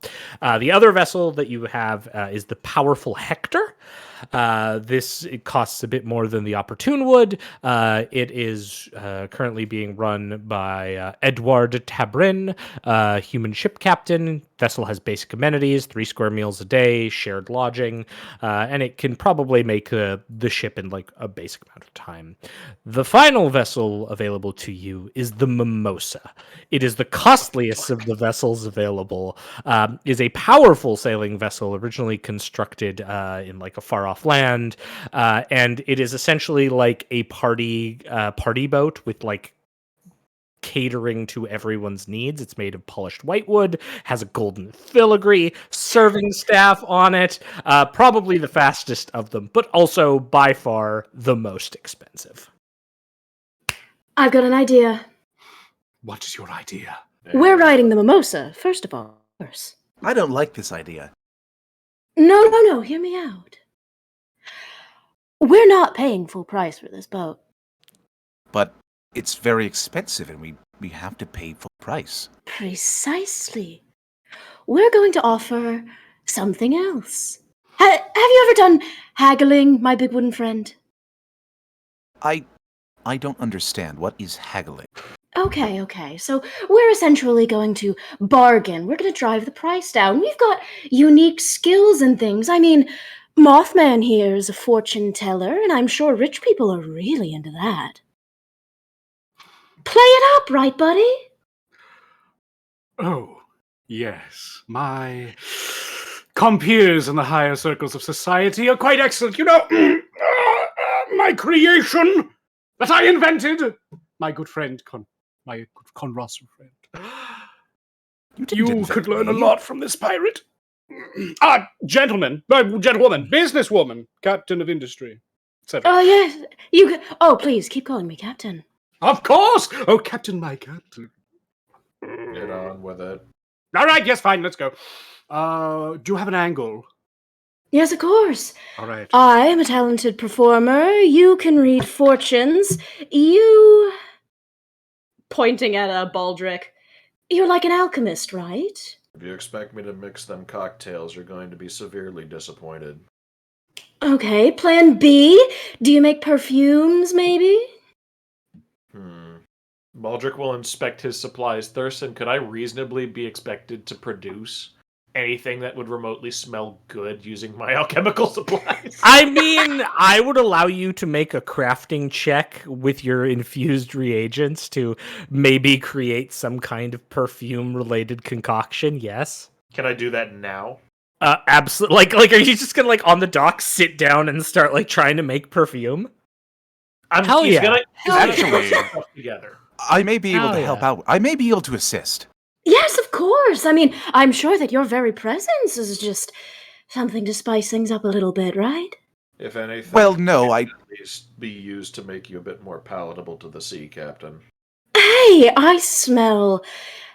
[SPEAKER 2] The other vessel that you have is the powerful Hector. It costs a bit more than the Opportune would. It is currently being run by Edouard Tabrin, human ship captain. Vessel has basic amenities, 3 square meals a day, shared lodging, and it can probably make the ship in a basic amount of time. The final vessel available to you is the Mimosa. It is the costliest of the vessels available. Is a powerful sailing vessel originally constructed in a far-off land, and it is essentially like a party boat with catering to everyone's needs. It's made of polished whitewood, has a golden filigree, serving staff on it, probably the fastest of them, but also by far the most expensive.
[SPEAKER 5] I've got an idea.
[SPEAKER 6] What is your idea?
[SPEAKER 5] We're riding the Mimosa, first of all.
[SPEAKER 7] I don't like this idea.
[SPEAKER 5] No, hear me out. We're not paying full price for this boat.
[SPEAKER 7] But it's very expensive, and we have to pay full price.
[SPEAKER 5] Precisely. We're going to offer something else. Have you ever done haggling, my big wooden friend?
[SPEAKER 7] I don't understand. What is haggling?
[SPEAKER 5] Okay. So we're essentially going to bargain. We're going to drive the price down. We've got unique skills and things. I mean, Mothman here is a fortune teller, and I'm sure rich people are really into that. Play it up, right, buddy?
[SPEAKER 6] Oh, yes. My compeers in the higher circles of society are quite excellent. You know, my creation that I invented. My good friend, my good Konrasu friend. You could learn a lot from this pirate. Gentlewoman, businesswoman, captain of industry, etc.
[SPEAKER 5] Oh, yes. You could... Oh, please, keep calling me captain.
[SPEAKER 6] Of course! Oh, captain, my captain.
[SPEAKER 3] Get on with it.
[SPEAKER 6] All right, yes, fine, let's go. Do you have an angle?
[SPEAKER 5] Yes, of course.
[SPEAKER 6] All right.
[SPEAKER 5] I am a talented performer. You can read fortunes. You pointing at Baldric. You're like an alchemist, right?
[SPEAKER 3] If you expect me to mix them cocktails, you're going to be severely disappointed.
[SPEAKER 5] Okay, plan B? Do you make perfumes, maybe?
[SPEAKER 3] Baldric will inspect his supplies. Thurston, could I reasonably be expected to produce anything that would remotely smell good using my alchemical supplies?
[SPEAKER 2] I mean, I would allow you to make a crafting check with your infused reagents to maybe create some kind of perfume-related concoction, yes?
[SPEAKER 3] Can I do that now?
[SPEAKER 2] Absolutely. Like, are you just gonna, like, on the dock, sit down and start, like, trying to make perfume? Hell yeah.
[SPEAKER 7] Actually,
[SPEAKER 3] Stuff together.
[SPEAKER 7] I may be able to help out. I may be able to assist.
[SPEAKER 5] Yes, of course. I mean, I'm sure that your very presence is just something to spice things up a little bit, right?
[SPEAKER 3] If anything,
[SPEAKER 7] Well, no,
[SPEAKER 3] it can at least be used to make you a bit more palatable to the sea, Captain.
[SPEAKER 5] Hey, I smell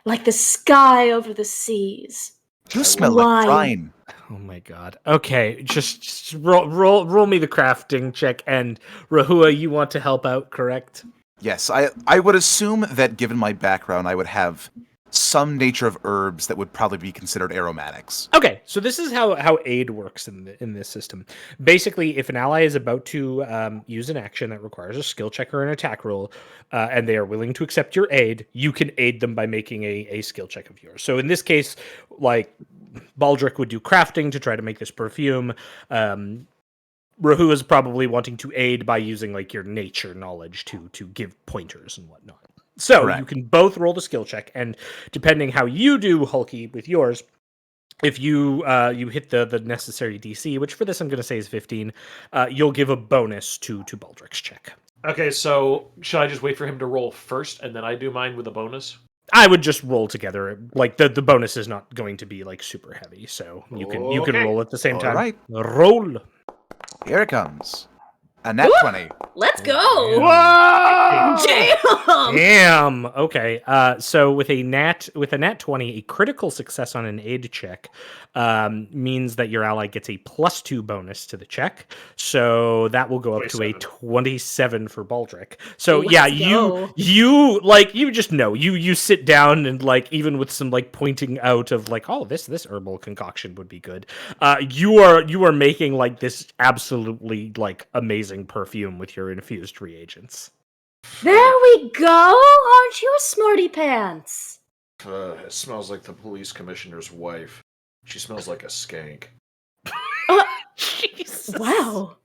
[SPEAKER 5] like the sky over the seas.
[SPEAKER 7] You smell
[SPEAKER 5] Wine.
[SPEAKER 7] like brine.
[SPEAKER 2] Oh my god. Okay, just roll me the crafting check, and Rahua, you want to help out, correct?
[SPEAKER 7] Yes, I would assume that given my background, I would have some nature of herbs that would probably be considered aromatics.
[SPEAKER 2] Okay, so this is how aid works in this system. Basically, if an ally is about to use an action that requires a skill check or an attack roll, and they are willing to accept your aid, you can aid them by making a skill check of yours. So in this case, like, Baldric would do crafting to try to make this perfume. Rahu is probably wanting to aid by using, like, your nature knowledge to give pointers and whatnot. So
[SPEAKER 7] Correct.
[SPEAKER 2] you can both roll the skill check, and depending how you do, Hulky, with yours, if you you hit the necessary DC, which for this I'm going to say is 15, you'll give a bonus to Baldric's check.
[SPEAKER 3] Okay, so should I just wait for him to roll first, and then I do mine with a bonus?
[SPEAKER 2] I would just roll together. Like, the bonus is not going to be, like, super heavy, so you can
[SPEAKER 3] Okay.
[SPEAKER 2] roll at the same
[SPEAKER 7] All
[SPEAKER 2] time.
[SPEAKER 7] right.
[SPEAKER 2] Roll.
[SPEAKER 7] Here it comes. A nat 20.
[SPEAKER 5] Let's go!
[SPEAKER 2] Whoa!
[SPEAKER 5] Damn!
[SPEAKER 2] Damn. Okay. So with a nat 20, a critical success on an aid check means that your ally gets a +2 bonus to the check. So that will go up to a 27 for Baldric. So
[SPEAKER 5] Let's
[SPEAKER 2] yeah,
[SPEAKER 5] go.
[SPEAKER 2] you just know. You sit down and, like, even with some, like, pointing out of, like, oh, this herbal concoction would be good. You are making, like, this absolutely, like, amazing perfume with your infused reagents.
[SPEAKER 5] There we go! Aren't you a smarty pants?
[SPEAKER 3] It smells like the police commissioner's wife. She smells like a skank.
[SPEAKER 2] Jesus.
[SPEAKER 5] Wow.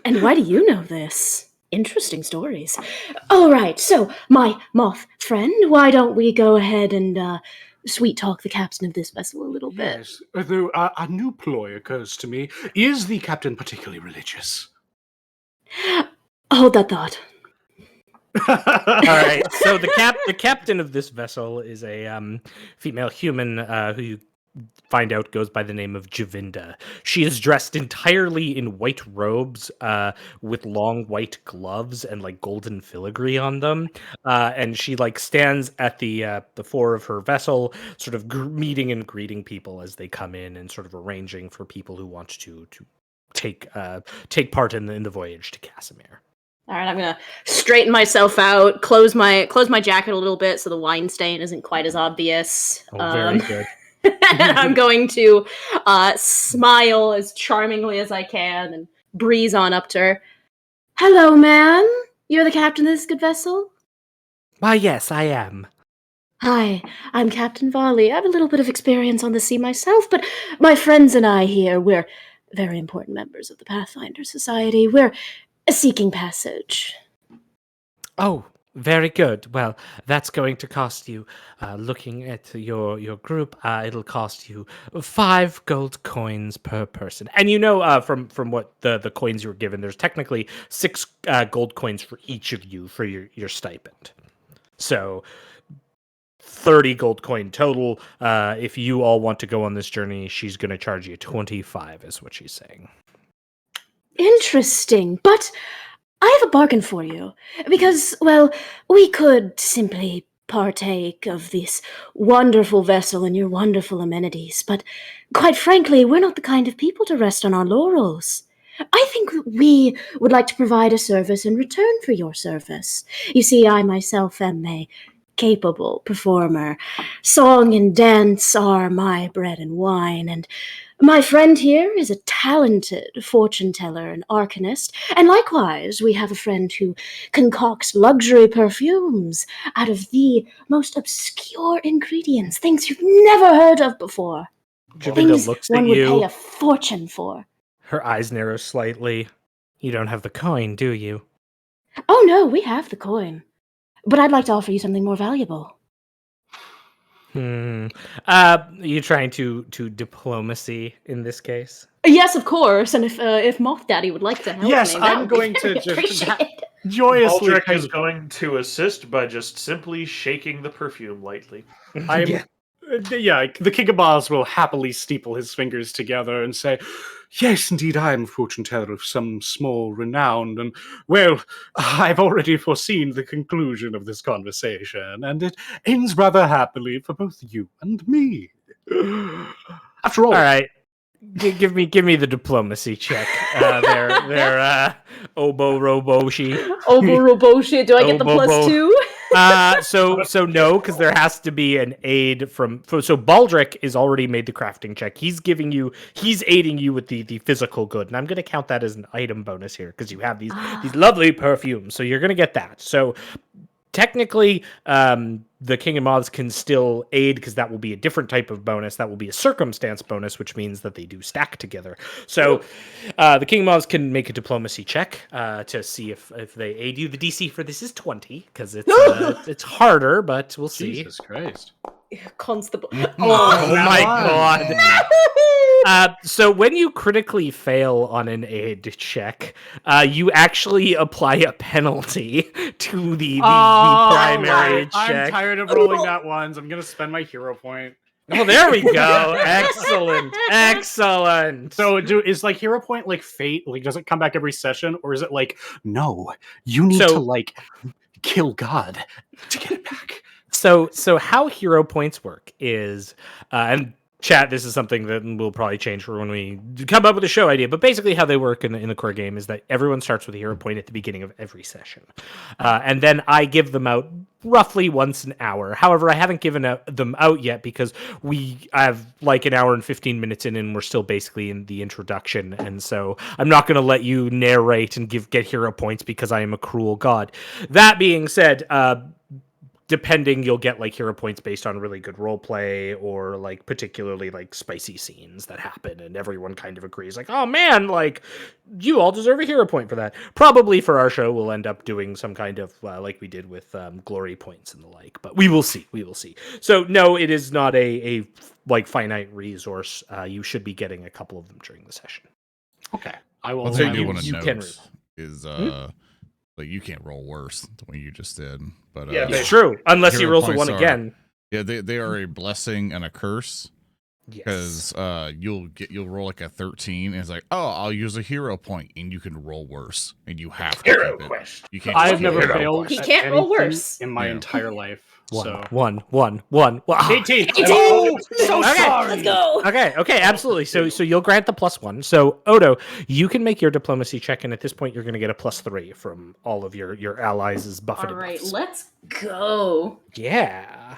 [SPEAKER 5] And why do you know this? Interesting stories. All right, so, my moth friend, why don't we go ahead and sweet talk the captain of this vessel a little bit?
[SPEAKER 6] Yes, although a new ploy occurs to me. Is the captain particularly religious?
[SPEAKER 5] Hold that thought.
[SPEAKER 2] All right. So the captain of this vessel is a female human who you find out goes by the name of Javinda. She is dressed entirely in white robes with long white gloves and, like, golden filigree on them. And she, like, stands at the fore of her vessel, sort of meeting and greeting people as they come in, and sort of arranging for people who want to take part in the voyage to Casimir.
[SPEAKER 5] All right, I'm gonna straighten myself out, close my jacket a little bit so the wine stain isn't quite as obvious.
[SPEAKER 2] Oh, very good.
[SPEAKER 5] And I'm going to smile as charmingly as I can and breeze on up to her. Hello, ma'am. You're the captain of this good vessel?
[SPEAKER 2] Why, yes, I am.
[SPEAKER 5] Hi, I'm Captain Volley. I have a little bit of experience on the sea myself, but my friends and I here, we're very important members of the Pathfinder Society. We're seeking passage.
[SPEAKER 2] Oh, very good. Well, that's going to cost you, looking at your group, it'll cost you 5 gold coins per person. And you know, from what the coins you were given, there's technically 6 gold coins for each of you for your stipend. So 30 gold coin total. If you all want to go on this journey, she's going to charge you 25, is what she's saying.
[SPEAKER 5] Interesting, but I have a bargain for you, because, well, we could simply partake of this wonderful vessel and your wonderful amenities, but quite frankly, we're not the kind of people to rest on our laurels. I think we would like to provide a service in return for your service. You see, I myself am a capable performer. Song and dance are my bread and wine, and my friend here is a talented fortune teller and arcanist, and likewise we have a friend who concocts luxury perfumes out of the most obscure ingredients, things you've never heard of before.
[SPEAKER 2] Javinda
[SPEAKER 5] Things
[SPEAKER 2] looks
[SPEAKER 5] one
[SPEAKER 2] at
[SPEAKER 5] would
[SPEAKER 2] you.
[SPEAKER 5] pay a fortune for.
[SPEAKER 2] Her eyes narrow slightly. You don't have the coin, do you?
[SPEAKER 5] Oh no, we have the coin. But I'd like to offer you something more valuable.
[SPEAKER 2] You trying to diplomacy in this case?
[SPEAKER 5] Yes, of course. And if Moth Daddy would like to help
[SPEAKER 6] Yes,
[SPEAKER 5] me, that
[SPEAKER 6] I'm
[SPEAKER 5] would be
[SPEAKER 6] going to
[SPEAKER 5] very
[SPEAKER 6] just
[SPEAKER 5] appreciated.
[SPEAKER 6] joyously
[SPEAKER 3] Baldric
[SPEAKER 6] kind
[SPEAKER 3] is
[SPEAKER 6] of-
[SPEAKER 3] going to assist by just simply shaking the perfume lightly.
[SPEAKER 6] I'm,
[SPEAKER 2] Yeah.
[SPEAKER 6] yeah, the King of Moths will happily steeple his fingers together and say, "Yes, indeed, I am a fortune teller of some small renown, and, well, I've already foreseen the conclusion of this conversation, and it ends rather happily for both you and me. After all,
[SPEAKER 2] All right. Give me the diplomacy check. There, Obo Roboshi.
[SPEAKER 5] Roboshi, do I get the
[SPEAKER 2] Obobo.
[SPEAKER 5] plus 2?
[SPEAKER 2] So no, because there has to be an aid from. So Baldric is already made the crafting check. He's aiding you with the physical good, and I'm going to count that as an item bonus here because you have these lovely perfumes. So you're going to get that. So technically, the King of Moths can still aid because that will be a different type of bonus. That will be a circumstance bonus, which means that they do stack together. So the King of Moths can make a diplomacy check to see if they aid you. The DC for this is 20 because it's harder, but we'll see.
[SPEAKER 6] Jesus Christ.
[SPEAKER 5] Constable.
[SPEAKER 2] Oh my god. So when you critically fail on an aid check, you actually apply a penalty to the primary check.
[SPEAKER 6] I'm tired of rolling that ones. I'm going to spend my hero point.
[SPEAKER 2] Oh, there we go. Excellent. Excellent.
[SPEAKER 6] So is like hero point like fate? Like does it come back every session? Or is it like, no, you need to like kill God to get it back?
[SPEAKER 2] So how hero points work is, and chat, this is something that will probably change for when we come up with a show idea, but basically how they work in the core game is that everyone starts with a hero point at the beginning of every session. And then I give them out roughly once an hour. However, I haven't given them out yet because I have like an hour and 15 minutes in and we're still basically in the introduction. And so I'm not going to let you narrate and get hero points because I am a cruel god. That being said, depending, you'll get like hero points based on really good role play or like particularly like spicy scenes that happen and everyone kind of agrees like, oh man, like you all deserve a hero point for that. Probably for our show we'll end up doing some kind of like we did with glory points and the like, but we will see. So no, it is not a like finite resource. You should be getting a couple of them during the session.
[SPEAKER 6] Okay, I will.
[SPEAKER 4] I'll tell
[SPEAKER 2] you
[SPEAKER 4] you what
[SPEAKER 2] you
[SPEAKER 4] a
[SPEAKER 2] can
[SPEAKER 4] note is like you can't roll worse than what you just did. But
[SPEAKER 3] Yeah,
[SPEAKER 2] It's true, unless he
[SPEAKER 4] hero
[SPEAKER 2] rolls a
[SPEAKER 4] points
[SPEAKER 2] one
[SPEAKER 4] are-
[SPEAKER 2] again.
[SPEAKER 4] yeah, they are a blessing and a curse
[SPEAKER 2] Yes.
[SPEAKER 4] because you'll roll like a 13 and it's like, oh, I'll use a hero point and you can roll worse and you have to
[SPEAKER 3] Hero
[SPEAKER 4] keep it.
[SPEAKER 3] quest.
[SPEAKER 4] You can't.
[SPEAKER 6] I've
[SPEAKER 4] just
[SPEAKER 6] never
[SPEAKER 4] keep it.
[SPEAKER 6] failed.
[SPEAKER 5] He
[SPEAKER 6] at
[SPEAKER 5] can't roll
[SPEAKER 6] anything
[SPEAKER 5] worse.
[SPEAKER 6] in my
[SPEAKER 4] Yeah.
[SPEAKER 6] entire life. So
[SPEAKER 2] One.
[SPEAKER 6] 18.
[SPEAKER 5] Oh, so
[SPEAKER 2] Okay.
[SPEAKER 5] sorry. Let's go.
[SPEAKER 2] Okay, absolutely. So you'll grant the +1. So Odo, you can make your diplomacy check, and at this point, you're going to get a +3 from all of your allies' buffeted
[SPEAKER 5] All right,
[SPEAKER 2] buffs.
[SPEAKER 5] let's go.
[SPEAKER 2] Yeah.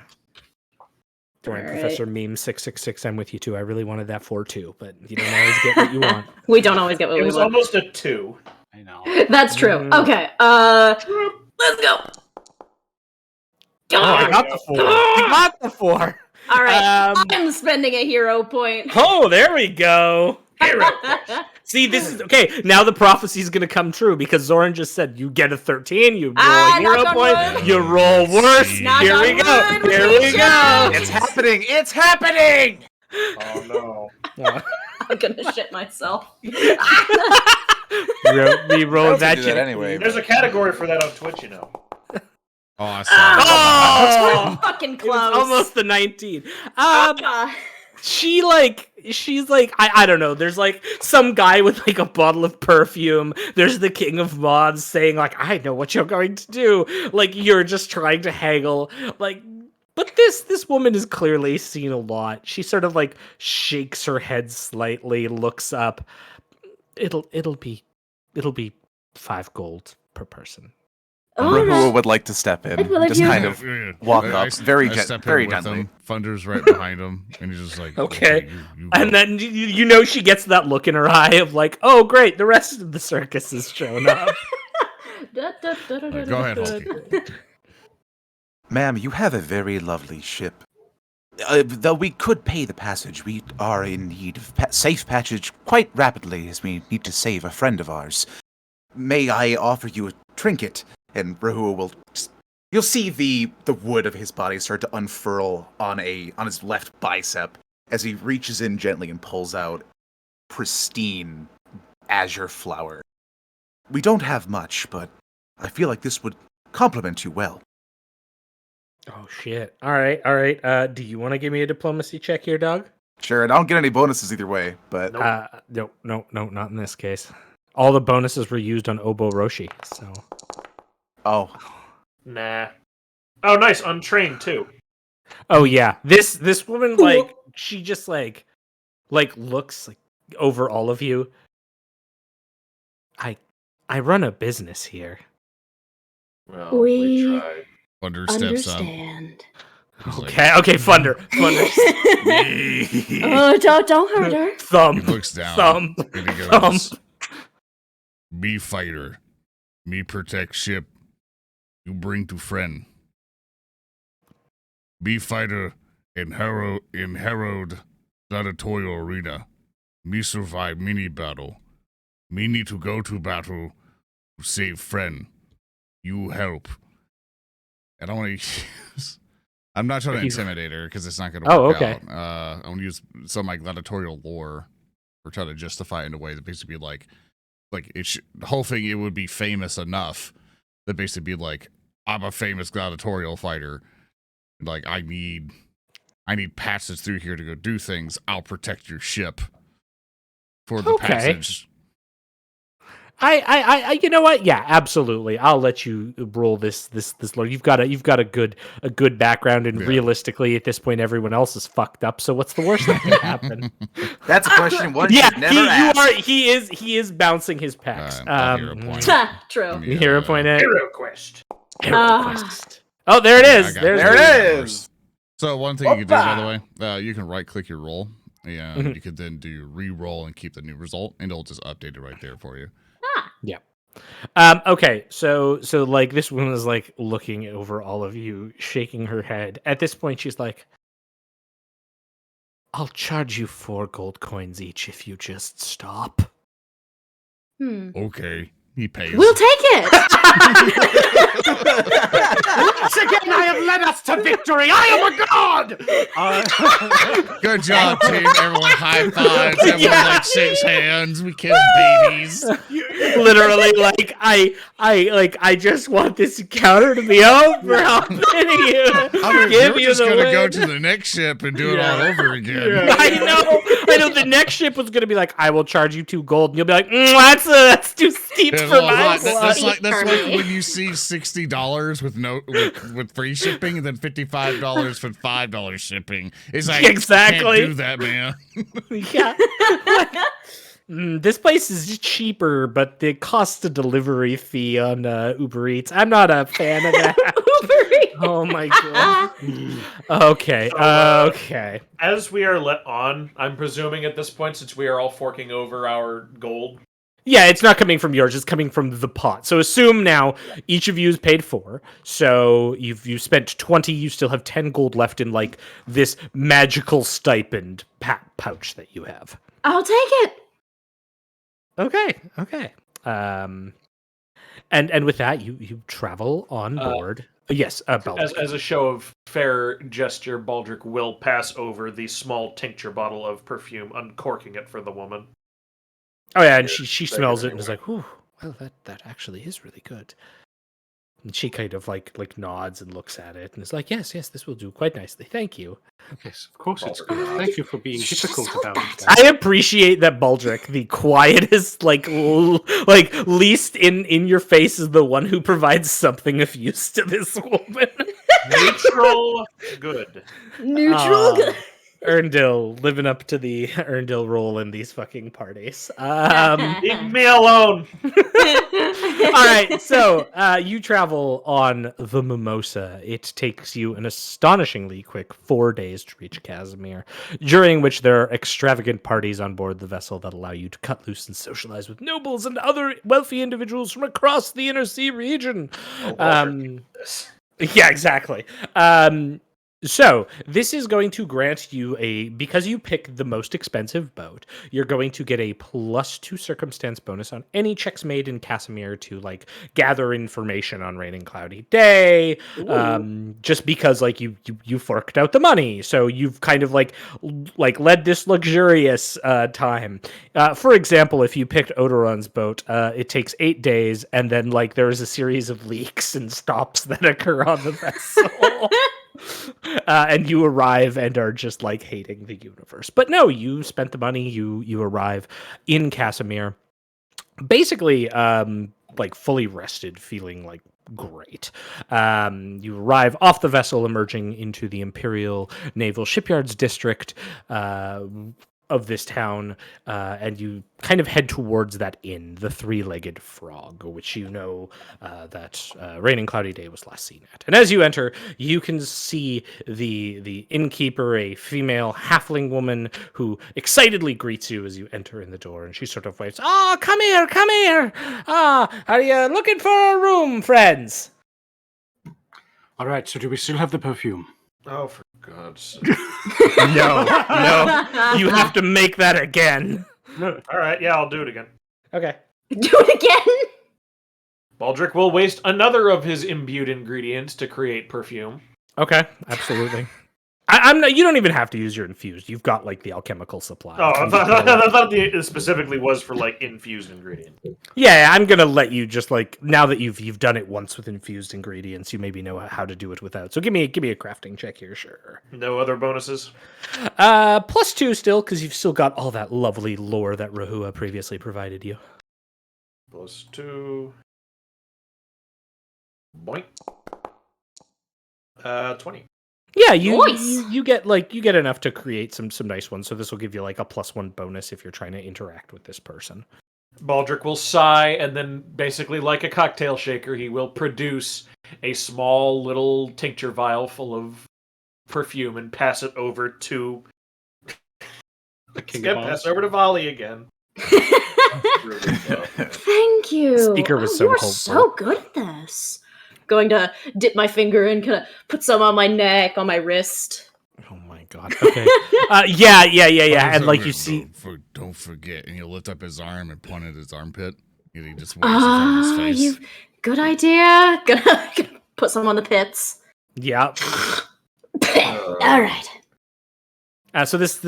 [SPEAKER 2] Dorian
[SPEAKER 5] All right.
[SPEAKER 2] Professor Meme 666. I'm with you too. I really wanted that 4 too, but you don't always get what you want.
[SPEAKER 5] We don't always get what
[SPEAKER 3] It
[SPEAKER 5] we
[SPEAKER 3] was
[SPEAKER 5] want.
[SPEAKER 3] almost a 2.
[SPEAKER 6] I know.
[SPEAKER 5] That's true.
[SPEAKER 2] Mhm.
[SPEAKER 5] Okay. Let's go.
[SPEAKER 2] Oh, I got the 4. You got the 4.
[SPEAKER 5] All right.
[SPEAKER 2] Um,
[SPEAKER 5] I'm spending a hero point.
[SPEAKER 2] Oh, there we go.
[SPEAKER 3] Hero quest.
[SPEAKER 2] See, this is okay. Now the prophecy is going to come true because Zoran just said you get a 13, you roll
[SPEAKER 5] Ah,
[SPEAKER 2] a hero
[SPEAKER 5] knock on
[SPEAKER 2] point,
[SPEAKER 5] wood.
[SPEAKER 2] you roll worse.
[SPEAKER 5] Knock
[SPEAKER 2] Here
[SPEAKER 5] on
[SPEAKER 2] we go.
[SPEAKER 5] wood.
[SPEAKER 2] Here we go.
[SPEAKER 5] Reach
[SPEAKER 7] It's happening! It's happening!
[SPEAKER 3] Oh no.
[SPEAKER 5] I'm gonna shit myself.
[SPEAKER 2] Reroll that
[SPEAKER 8] do that
[SPEAKER 2] shit.
[SPEAKER 8] anyway.
[SPEAKER 3] There's a category for that on Twitch, you know.
[SPEAKER 4] Oh, I saw.
[SPEAKER 2] Oh,
[SPEAKER 5] Fucking
[SPEAKER 2] it was
[SPEAKER 5] close.
[SPEAKER 2] almost the 19.
[SPEAKER 5] Ah.
[SPEAKER 2] She's like, I don't know. There's like some guy with like a bottle of perfume. There's the King of Moths saying like, I know what you're going to do. Like you're just trying to haggle. Like, but this woman has clearly seen a lot. She sort of like shakes her head slightly, looks up. It'll be 5 gold per person.
[SPEAKER 7] Rahua would like to step in,
[SPEAKER 5] Well, if
[SPEAKER 7] just
[SPEAKER 5] you-
[SPEAKER 7] kind of walk up, very
[SPEAKER 4] step in
[SPEAKER 7] very
[SPEAKER 4] with
[SPEAKER 7] gently.
[SPEAKER 4] him. Thunder's right behind him, and he's just like,
[SPEAKER 2] Okay.
[SPEAKER 4] you
[SPEAKER 2] And
[SPEAKER 4] go."
[SPEAKER 2] then you know she gets that look in her eye of like, oh great, the rest of the circus has shown up.
[SPEAKER 4] Go ahead, Hulky.
[SPEAKER 7] Ma'am, you have a very lovely ship. Though we could pay the passage, we are in need of safe passage quite rapidly, as we need to save a friend of ours. May I offer you a trinket? And Rahua will. You'll see the wood of his body start to unfurl on his left bicep as he reaches in gently and pulls out pristine azure flower. We don't have much, but I feel like this would complement you well.
[SPEAKER 2] Oh shit. All right. Do you want to give me a diplomacy check here, dog?
[SPEAKER 7] Sure, and I don't get any bonuses either way, but
[SPEAKER 2] No, not in this case. All the bonuses were used on Obo Roshi, so.
[SPEAKER 7] oh,
[SPEAKER 1] Nah. Oh, nice. Untrained, too.
[SPEAKER 2] Oh yeah, this woman like she just like looks like over all of you. I run a business here.
[SPEAKER 3] Well,
[SPEAKER 5] We-
[SPEAKER 3] we tried.
[SPEAKER 4] Thunder steps up.
[SPEAKER 5] Understand.
[SPEAKER 4] He's like-
[SPEAKER 2] Okay, Thunder.
[SPEAKER 5] Oh, don't hurt her.
[SPEAKER 4] He
[SPEAKER 2] Thump.
[SPEAKER 4] looks down
[SPEAKER 2] Thump.
[SPEAKER 4] and he
[SPEAKER 2] Thump.
[SPEAKER 4] goes, "Me fighter, me protect ship, you bring to friend. Me fighter in Herald gladiatorial arena. Me survive mini battle. Me need to go to battle to save friend. You help." I don't want to use. I'm not trying to intimidate her because it's not going to work
[SPEAKER 2] Oh, okay.
[SPEAKER 4] out. I want to use some of my gladiatorial lore or try to justify it in a way that basically be like the whole thing. It would be famous enough that basically be like, I'm a famous gladiatorial fighter. Like I need passage through here to go do things. I'll protect your ship for the
[SPEAKER 2] Okay.
[SPEAKER 4] passage.
[SPEAKER 2] I you know what? Yeah, absolutely. I'll let you roll this lore. You've got a good background, and
[SPEAKER 4] Yeah.
[SPEAKER 2] realistically, at this point, everyone else is fucked up. So what's the worst that can happen?
[SPEAKER 8] That's a question one
[SPEAKER 2] Yeah,
[SPEAKER 8] should never ask.
[SPEAKER 2] he is bouncing his pecs.
[SPEAKER 4] I'll hear a point.
[SPEAKER 5] True.
[SPEAKER 2] You hear a point at
[SPEAKER 1] Hero Quest.
[SPEAKER 2] Hero Quest. Oh, there it
[SPEAKER 4] Yeah,
[SPEAKER 2] is.
[SPEAKER 4] I got
[SPEAKER 2] There's
[SPEAKER 4] it.
[SPEAKER 8] There
[SPEAKER 2] the-
[SPEAKER 8] it is.
[SPEAKER 4] So one thing you can do, by the
[SPEAKER 8] Hoppa!
[SPEAKER 4] way, you can right click your roll, and
[SPEAKER 2] Mhm.
[SPEAKER 4] you could then do re-roll and keep the new result, and it'll just update it right there for you.
[SPEAKER 2] Okay, so like this woman is like looking over all of you, shaking her head. At this point, she's like, "I'll charge you 4 gold coins each if you just stop."
[SPEAKER 4] Okay, he pays.
[SPEAKER 5] We'll take it.
[SPEAKER 6] Once again, I have led us to victory. I am a god.
[SPEAKER 4] Good job, team! Everyone high fives. Everyone
[SPEAKER 2] Yeah.
[SPEAKER 4] like shakes hands. We kill babies.
[SPEAKER 2] Literally, like I just want this encounter to be over. How many you?
[SPEAKER 4] I mean,
[SPEAKER 2] Give
[SPEAKER 4] we're
[SPEAKER 2] you
[SPEAKER 4] just
[SPEAKER 2] the
[SPEAKER 4] gonna go
[SPEAKER 2] win.
[SPEAKER 4] to the next ship and do it all over again.
[SPEAKER 2] I know. The next ship was gonna be like, "I will charge you 2 gold," and you'll be like, "That's too steep
[SPEAKER 4] Yeah,
[SPEAKER 2] for
[SPEAKER 4] well,
[SPEAKER 2] my
[SPEAKER 4] that's
[SPEAKER 2] blood."
[SPEAKER 4] like when you see $60 with free shipping and then $55 for $5 shipping. It's like
[SPEAKER 2] Exactly.
[SPEAKER 4] can't do that, man.
[SPEAKER 2] Yeah. This place is cheaper, but the cost of delivery fee on Uber Eats, I'm not a fan of that.
[SPEAKER 5] Uber Eats.
[SPEAKER 2] Oh my god. Okay.
[SPEAKER 1] So,
[SPEAKER 2] Okay.
[SPEAKER 1] As we are let on, I'm presuming at this point, since we are all forking over our gold.
[SPEAKER 2] Yeah, it's not coming from yours, it's coming from the pot. So assume now each of you is paid 4. So you've spent 20, you still have 10 gold left in like this magical stipend pouch that you have.
[SPEAKER 5] I'll take it.
[SPEAKER 2] Okay. And with that you travel on board. Yes, Baldric.
[SPEAKER 1] As a show of fair gesture, Baldric will pass over the small tincture bottle of perfume, uncorking it for the woman.
[SPEAKER 2] Oh yeah, and she
[SPEAKER 1] Take
[SPEAKER 2] smells
[SPEAKER 1] it
[SPEAKER 2] it and is like, "Ooh, well that actually is really good." And she kind of like nods and looks at it and is like, "Yes, this will do quite nicely. Thank you."
[SPEAKER 6] Yes, of course it's good. Thank you for being
[SPEAKER 5] She's
[SPEAKER 6] difficult
[SPEAKER 5] so
[SPEAKER 6] about it.
[SPEAKER 5] bad.
[SPEAKER 6] guys.
[SPEAKER 2] I appreciate that Baldric, the quietest, like least in your face, is the one who provides something of use to this woman.
[SPEAKER 1] Neutral good.
[SPEAKER 5] Neutral.
[SPEAKER 2] Erndil living up to the Erndil role in these fucking parties.
[SPEAKER 1] Leave me alone.
[SPEAKER 2] All right, so you travel on the Mimosa. It takes you an astonishingly quick 4 days to reach Casimir, during which there are extravagant parties on board the vessel that allow you to cut loose and socialize with nobles and other wealthy individuals from across the Inner Sea region. Yeah, exactly. So this is going to grant you because you pick the most expensive boat, you're going to get a +2 circumstance bonus on any checks made in Casimir to like gather information on Rain and Cloudy Day. Just because like you forked out the money, so you've kind of like led this luxurious time. For example, if you picked Odoron's boat, it takes 8 days, and then like there is a series of leaks and stops that occur on the vessel. And you arrive and are just like hating the universe. But no, you spent the money, you arrive in Casimir, basically like fully rested, feeling like great. You arrive off the vessel, emerging into the Imperial Naval Shipyards district of this town, and you kind of head towards that inn, the Three-Legged Frog, which you know that Rain and Cloudy Day was last seen at. And as you enter, you can see the innkeeper, a female halfling woman, who excitedly greets you as you enter in the door, and she sort of waves, "Oh, come here, come here! Are you looking for a room, friends?"
[SPEAKER 6] All right, so do we still have the perfume?
[SPEAKER 3] Oh, for God's sake.
[SPEAKER 2] No, you have to make that again.
[SPEAKER 1] All right, yeah, I'll do it again.
[SPEAKER 2] Okay.
[SPEAKER 5] Do it again.
[SPEAKER 1] Baldric will waste another of his imbued ingredients to create perfume.
[SPEAKER 2] Okay, absolutely. I'm not. You don't even have to use your infused. You've got like the alchemical supply.
[SPEAKER 1] Oh, I thought it specifically was for like infused ingredient.
[SPEAKER 2] Yeah, I'm gonna let you just like now that you've done it once with infused ingredients, you maybe know how to do it without. So give me a crafting check here, sure.
[SPEAKER 1] No other bonuses.
[SPEAKER 2] +2 still, because you've still got all that lovely lore that Rahua previously provided you.
[SPEAKER 1] +2. Boink. 20.
[SPEAKER 2] Yeah, you
[SPEAKER 5] Nice.
[SPEAKER 2] you get enough to create some nice ones. So this will give you like a +1 bonus if you're trying to interact with this person.
[SPEAKER 1] Baldric will sigh, and then basically like a cocktail shaker, he will produce a small little tincture vial full of perfume and pass it over to
[SPEAKER 6] King of Moths.
[SPEAKER 1] pass it over to Volley again.
[SPEAKER 5] Thank you.
[SPEAKER 2] Speaker was so
[SPEAKER 5] You're
[SPEAKER 2] hopeful.
[SPEAKER 5] so good at this. Going to dip my finger in, kind of put some on my neck, on my wrist.
[SPEAKER 2] Oh my god. Okay. Yeah. And like you see,
[SPEAKER 4] Don't forget, and he'll lift up his arm and point at his armpit. And he just waves it from his face.
[SPEAKER 5] You good idea. Gonna put some on the pits.
[SPEAKER 2] yeah.
[SPEAKER 5] All right.
[SPEAKER 2] So this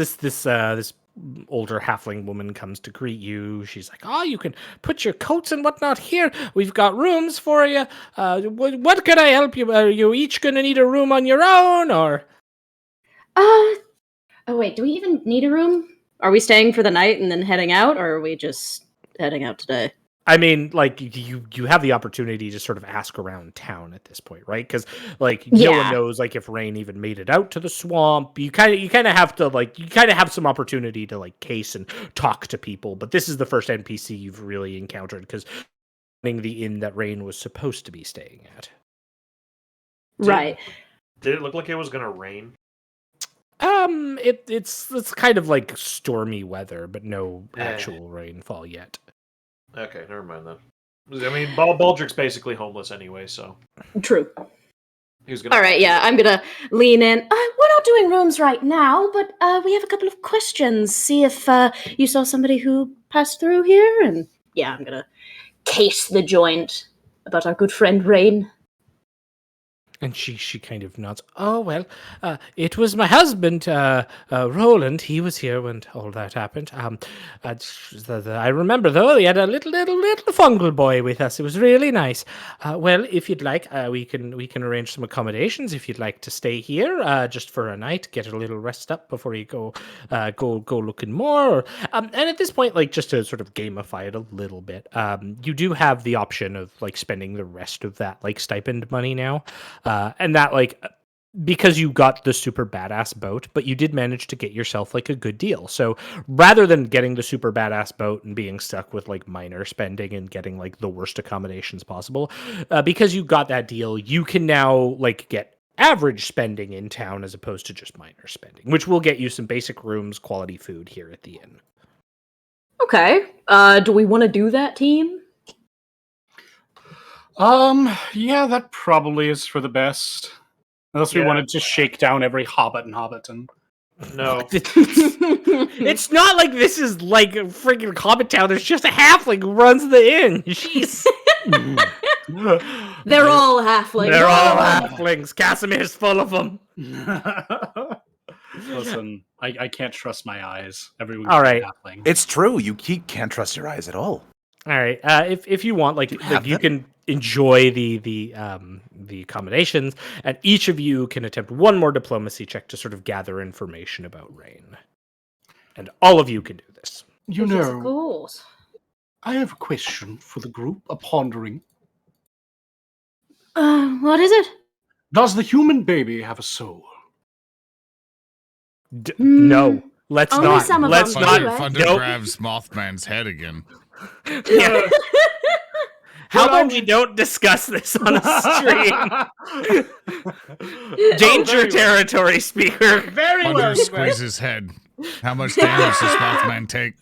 [SPEAKER 2] older halfling woman comes to greet you. She's like, "Oh, you can put your coats and whatnot here. We've got rooms for you. What can I help you? Are you each gonna need a room on your own, or?"
[SPEAKER 5] Oh wait, do we even need a room? Are we staying for the night and then heading out, or are we just heading out today?
[SPEAKER 2] I mean, like you have the opportunity to sort of ask around town at this point, right? Because like no one knows like if Rain even made it out to the swamp. You kind of have to like have some opportunity to like case and talk to people. But this is the first NPC you've really encountered because the inn that Rain was supposed to be staying at.
[SPEAKER 5] Right.
[SPEAKER 1] Did it look like it was gonna rain?
[SPEAKER 2] It's kind of like stormy weather, but no actual rainfall yet.
[SPEAKER 1] Okay, never mind then. I mean, Baldric's basically homeless anyway, so
[SPEAKER 5] True.
[SPEAKER 1] he was gonna.
[SPEAKER 5] All right, yeah, I'm gonna lean in. We're not doing rooms right now, but we have a couple of questions. See if you saw somebody who passed through here, and yeah, I'm gonna case the joint about our good friend Rain.
[SPEAKER 2] And she kind of nods. "Oh, well, it was my husband, Roland. He was here when all that happened. I remember, though, he had a little fungal boy with us. It was really nice. Well, if you'd like, we can arrange some accommodations if you'd like to stay here just for a night, get a little rest up before you go looking more. And at this point, like, just to sort of gamify it a little bit, you do have the option of, like, spending the rest of that, like, stipend money now. And that, like, because you got the super badass boat, but you did manage to get yourself like a good deal. So rather than getting the super badass boat and being stuck with like minor spending and getting like the worst accommodations possible, because you got that deal, you can now like get average spending in town as opposed to just minor spending, which will get you some basic rooms, quality food here at the inn.
[SPEAKER 5] Okay. Do we want to do that, team?
[SPEAKER 6] Yeah, that probably is for the best. Unless we
[SPEAKER 1] Yeah.
[SPEAKER 6] wanted to shake down every hobbit and hobbiton.
[SPEAKER 1] No.
[SPEAKER 2] It's not like this is like a freaking Hobbit town. There's just a halfling who runs the inn. Jeez.
[SPEAKER 5] They're all halflings.
[SPEAKER 2] They're all halflings. Casimir's full of them.
[SPEAKER 6] Listen, I can't trust my eyes. Everyone's
[SPEAKER 2] All right.
[SPEAKER 6] halfling.
[SPEAKER 7] It's true. You can't trust your eyes at all.
[SPEAKER 2] All right. If you want, like
[SPEAKER 7] have
[SPEAKER 2] you
[SPEAKER 7] them?
[SPEAKER 2] can enjoy the accommodations, and each of you can attempt one more diplomacy check to sort of gather information about Rain. And all of you can do this.
[SPEAKER 6] You
[SPEAKER 5] Yes, of
[SPEAKER 6] know,
[SPEAKER 5] course.
[SPEAKER 6] I have a question for the group, a pondering.
[SPEAKER 5] What is it?
[SPEAKER 6] Does the human baby have a soul?
[SPEAKER 2] No, let's
[SPEAKER 5] Only
[SPEAKER 2] not.
[SPEAKER 5] some of
[SPEAKER 2] Let's
[SPEAKER 5] them
[SPEAKER 2] not.
[SPEAKER 5] do, eh?
[SPEAKER 4] Thunder
[SPEAKER 2] Nope.
[SPEAKER 4] grabs Mothman's head again.
[SPEAKER 2] Yeah. How about we don't discuss this on a stream? Danger territory, speaker.
[SPEAKER 6] Very
[SPEAKER 4] Thunder
[SPEAKER 6] well.
[SPEAKER 4] squeezes head. How much damage does Mothman take?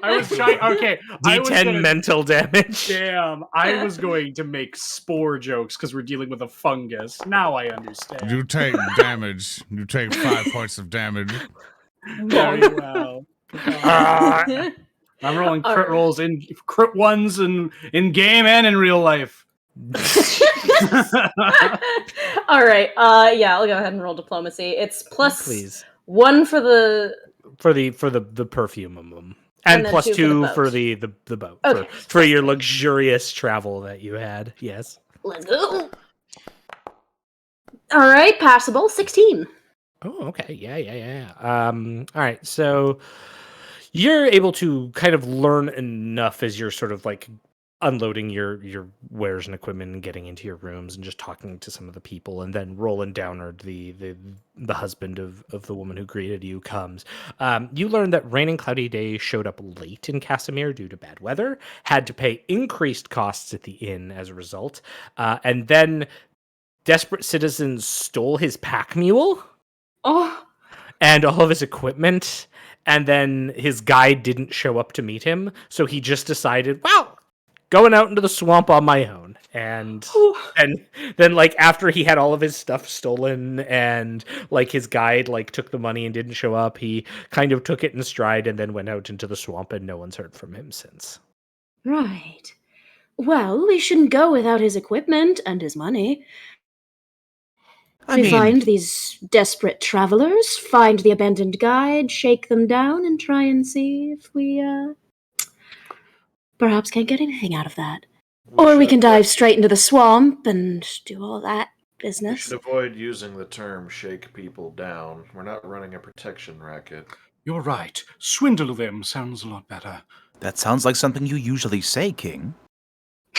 [SPEAKER 6] I was trying. Okay, I was
[SPEAKER 2] D10
[SPEAKER 6] gonna,
[SPEAKER 2] mental damage.
[SPEAKER 6] Damn, I was going to make spore jokes because we're dealing with a fungus. Now I understand.
[SPEAKER 4] You take damage. You take 5 points of damage.
[SPEAKER 6] Very well. I'm rolling crit rolls in crit ones in game and in real life.
[SPEAKER 5] All right. Yeah, I'll go ahead and roll diplomacy. It's plus
[SPEAKER 2] Please.
[SPEAKER 5] 1 for the.
[SPEAKER 2] For the perfume of them.
[SPEAKER 5] And
[SPEAKER 2] And
[SPEAKER 5] then
[SPEAKER 2] plus
[SPEAKER 5] 2
[SPEAKER 2] 2
[SPEAKER 5] for
[SPEAKER 2] for
[SPEAKER 5] the
[SPEAKER 2] the boat.
[SPEAKER 5] Okay.
[SPEAKER 2] For your luxurious travel that you had. Yes.
[SPEAKER 5] Let's go. All right, passable. 16.
[SPEAKER 2] Oh, okay. Yeah. All right. So you're able to kind of learn enough as you're sort of like unloading your wares and equipment and getting into your rooms and just talking to some of the people, and then Roland Downard, the husband of the woman who greeted you, comes. You learn that Rain and Cloudy Day showed up late in Casimir due to bad weather, had to pay increased costs at the inn as a result, and then desperate citizens stole his pack mule
[SPEAKER 5] Oh,
[SPEAKER 2] and all of his equipment, and then his guide didn't show up to meet him, so he just decided, well, going out into the swamp on my own. And then like after he had all of his stuff stolen and like his guide like took the money and didn't show up, he kind of took it in stride and then went out into the swamp, and no one's heard from him since.
[SPEAKER 5] right. Well, we shouldn't go without his equipment and his money. We find these desperate travelers, find the abandoned guide, shake them down, and try and see if we, perhaps can't get anything out of that. Or we can dive straight into the swamp and do all that
[SPEAKER 3] We
[SPEAKER 5] business.
[SPEAKER 3] should avoid using the term shake people down. We're not running a protection racket.
[SPEAKER 6] You're right. Swindle them sounds a lot better.
[SPEAKER 7] That sounds like something you usually say, King.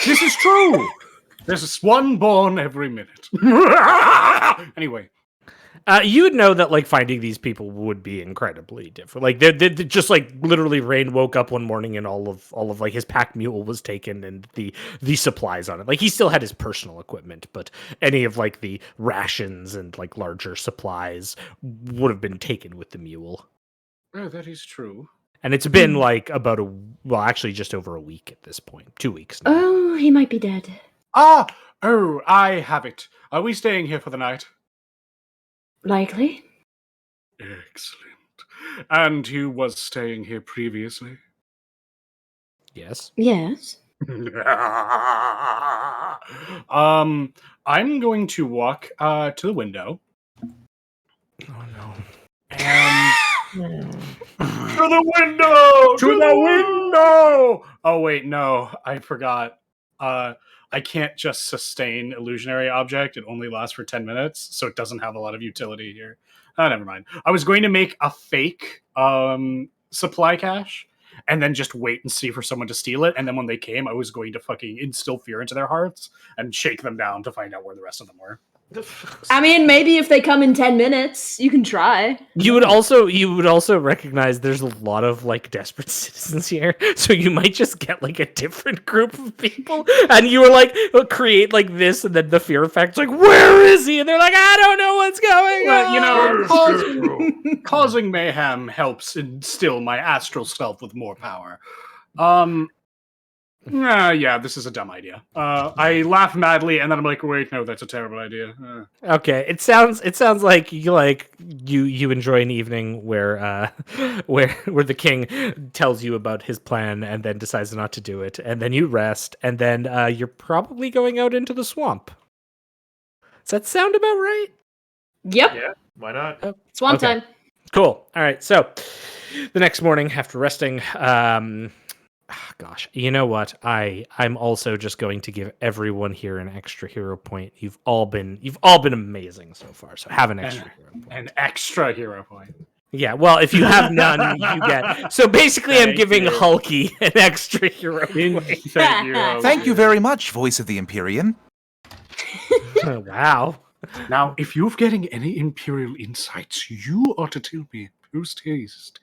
[SPEAKER 6] This is true. There's one born every minute. Anyway.
[SPEAKER 2] You would know that like finding these people would be incredibly different. Like they're just like literally Rain woke up one morning and all of like his pack mule was taken and the supplies on it. Like he still had his personal equipment, but any of like the rations and like larger supplies would have been taken with the mule.
[SPEAKER 6] Oh, that is true.
[SPEAKER 2] And it's been like about actually just over a week at this point. 2 weeks now.
[SPEAKER 5] Oh, he might be dead.
[SPEAKER 6] Oh, I have it. Are we staying here for the night?
[SPEAKER 5] Likely.
[SPEAKER 6] Excellent. And who was staying here previously?
[SPEAKER 2] Yes.
[SPEAKER 5] Yes.
[SPEAKER 6] I'm going to walk to the window.
[SPEAKER 2] Oh no.
[SPEAKER 6] And
[SPEAKER 3] To the window!
[SPEAKER 6] to the window! Oh wait, no, I forgot. I can't just sustain illusionary object. It only lasts for 10 minutes, so it doesn't have a lot of utility here. Oh, never mind. I was going to make a fake supply cache and then just wait and see for someone to steal it. And then when they came, I was going to fucking instill fear into their hearts and shake them down to find out where the rest of them were.
[SPEAKER 5] I mean, maybe if they come in 10 minutes, you can try.
[SPEAKER 2] You would also recognize there's a lot of like desperate citizens here, so you might just get like a different group of people, and you were like create like this, and then the fear effect's like, where is he? And they're like, I don't know what's going on.
[SPEAKER 6] You know, causing mayhem helps instill my astral self with more power. Yeah, this is a dumb idea. I laugh madly, and then I'm like, wait, no, that's a terrible idea.
[SPEAKER 2] Okay, it sounds like you enjoy an evening where where the king tells you about his plan and then decides not to do it, and then you rest, and then you're probably going out into the swamp. Does that sound about right?
[SPEAKER 5] Yep.
[SPEAKER 3] Yeah, why not?
[SPEAKER 5] Swamp
[SPEAKER 2] Okay.
[SPEAKER 5] time.
[SPEAKER 2] Cool. All right. So the next morning after resting, gosh, you know what? I'm also just going to give everyone here an extra hero point. You've all been amazing so far. So have an extra hero point.
[SPEAKER 6] An extra hero point.
[SPEAKER 2] Yeah, well, if you have none, you get. So basically, I'm
[SPEAKER 6] Thank
[SPEAKER 2] giving
[SPEAKER 6] you.
[SPEAKER 2] Hulky an extra hero point.
[SPEAKER 6] Thank you.
[SPEAKER 7] Thank you very much, voice of the Empyrean.
[SPEAKER 2] Oh, wow.
[SPEAKER 6] Now, if you're getting any Imperial insights, you ought to tell me post haste.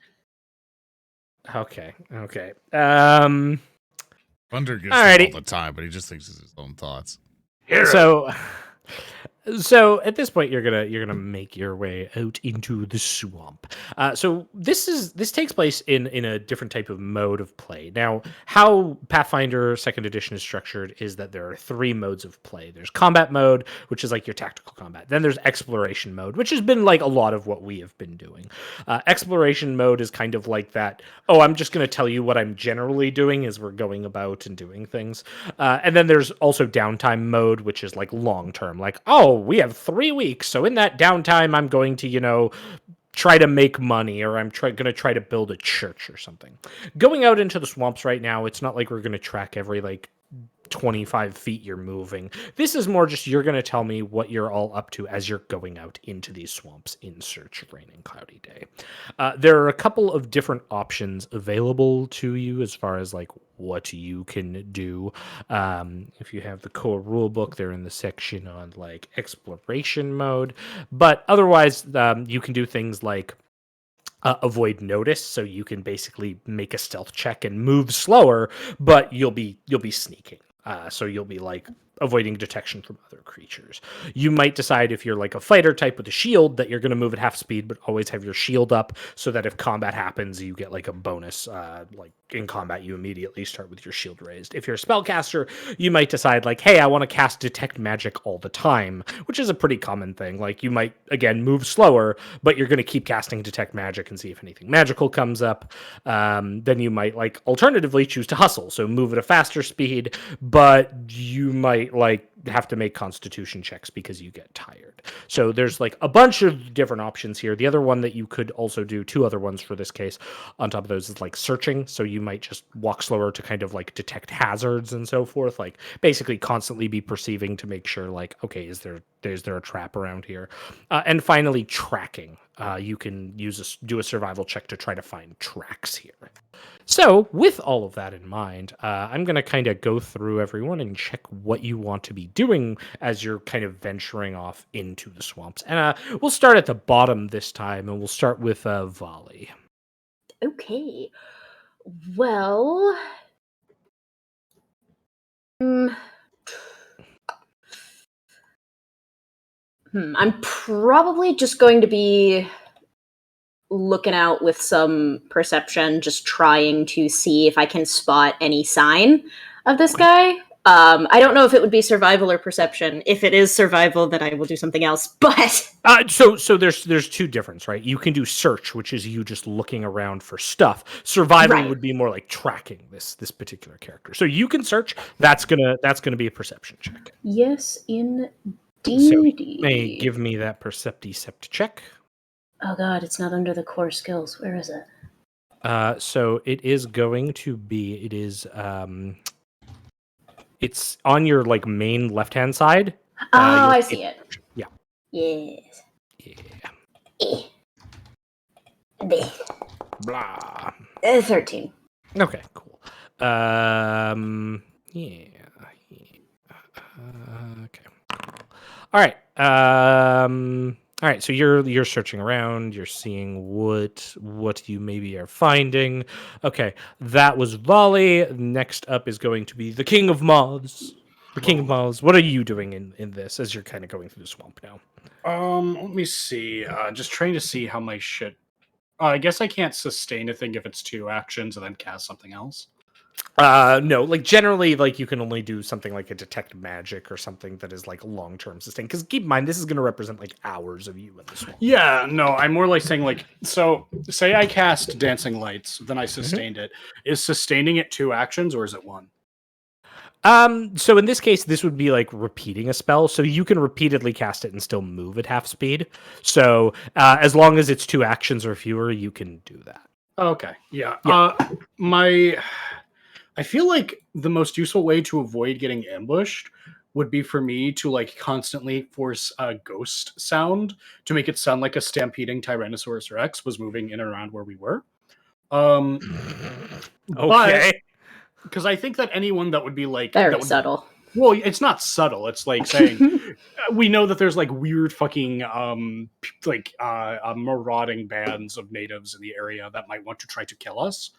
[SPEAKER 2] Okay.
[SPEAKER 4] Thunder gives him
[SPEAKER 2] Alrighty.
[SPEAKER 4] all the time, but he just thinks it's his own thoughts.
[SPEAKER 2] So at this point, you're gonna make your way out into the swamp. So this takes place in a different type of mode of play. Now, how Pathfinder Second Edition is structured is that there are 3 modes of play. There's combat mode, which is like your tactical combat. Then there's exploration mode, which has been like a lot of what we have been doing. Exploration mode is kind of like that. Oh, I'm just gonna tell you what I'm generally doing as we're going about and doing things. And then there's also downtime mode, which is like long term. Like, oh, we have 3 weeks, so in that downtime, I'm going to, try to make money, or I'm going to try to build a church or something. Going out into the swamps right now, it's not like we're going to track every, 25 feet you're moving. This is more just you're going to tell me what you're all up to as you're going out into these swamps in search of Rain and Cloudy Day. There are a couple of different options available to you as far as what you can do. If you have the core rulebook, they're in the section on exploration mode, but otherwise you can do things like avoid notice, so you can basically make a stealth check and move slower, but you'll be sneaking. So you'll be avoiding detection from other creatures. You might decide if you're a fighter type with a shield that you're going to move at half speed, but always have your shield up so that if combat happens, you get a bonus. In combat, you immediately start with your shield raised. If you're a spellcaster, you might decide hey, I want to cast detect magic all the time, which is a pretty common thing. You might again move slower, but you're going to keep casting detect magic and see if anything magical comes up. Then you might alternatively choose to hustle, so move at a faster speed, but you might have to make constitution checks because you get tired. So there's a bunch of different options here. The other one that you could also do, 2 other ones for this case on top of those, is searching. So you might just walk slower to kind of detect hazards and so forth, basically constantly be perceiving to make sure okay, is there a trap around here? And finally, tracking. You can do a survival check to try to find tracks here. So, with all of that in mind, I'm going to kind of go through everyone and check what you want to be doing as you're kind of venturing off into the swamps. And we'll start at the bottom this time, and we'll start with Volley.
[SPEAKER 5] Okay. Well, I'm probably just going to be looking out with some perception, just trying to see if I can spot any sign of this guy. I don't know if it would be survival or perception. If it is survival, then I will do something else. But
[SPEAKER 2] so there's 2 differences, right? You can do search, which is you just looking around for stuff. Survival
[SPEAKER 5] Right.
[SPEAKER 2] would be more tracking this particular character. So you can search. That's gonna be a perception check.
[SPEAKER 5] yes, indeed.
[SPEAKER 2] So you may give me that percepti-cept check.
[SPEAKER 5] Oh god, it's not under the core skills. Where is it?
[SPEAKER 2] So it is going to be. It's on your main left-hand side.
[SPEAKER 5] Oh,
[SPEAKER 2] you'll
[SPEAKER 5] I see it.
[SPEAKER 2] Yeah.
[SPEAKER 5] Yes.
[SPEAKER 2] Yeah. Blah.
[SPEAKER 5] 13.
[SPEAKER 2] Okay, cool. Yeah. Okay. All right. All right. So you're searching around. You're seeing what you maybe are finding. Okay, that was Volley. Next up is going to be the King of Moths. The King of Moths. What are you doing in this as you're kind of going through the swamp now?
[SPEAKER 6] Let me see. Just trying to see how my shit. I guess I can't sustain a thing if it's 2 actions and then cast something else.
[SPEAKER 2] No, like generally, like you can only do something like a detect magic or something that is like long-term sustain. Because keep in mind, this is going to represent like hours of you in the swamp.
[SPEAKER 6] Yeah, no, I'm more like saying like, so say I cast Dancing Lights, then I sustained it. Is sustaining it 2 actions or is it 1?
[SPEAKER 2] So in this case, this would be like repeating a spell. So you can repeatedly cast it and still move at half speed. So as long as it's 2 actions or fewer, you can do that.
[SPEAKER 6] Okay, yeah.
[SPEAKER 2] Yeah.
[SPEAKER 6] I feel like the most useful way to avoid getting ambushed would be for me to like constantly force a ghost sound to make it sound like a stampeding Tyrannosaurus Rex was moving in and around where we were.
[SPEAKER 2] Okay.
[SPEAKER 6] Because I think that anyone that would be like
[SPEAKER 5] Very
[SPEAKER 6] that would,
[SPEAKER 5] subtle.
[SPEAKER 6] well, it's not subtle. It's like saying we know that there's like weird fucking marauding bands of natives in the area that might want to try to kill us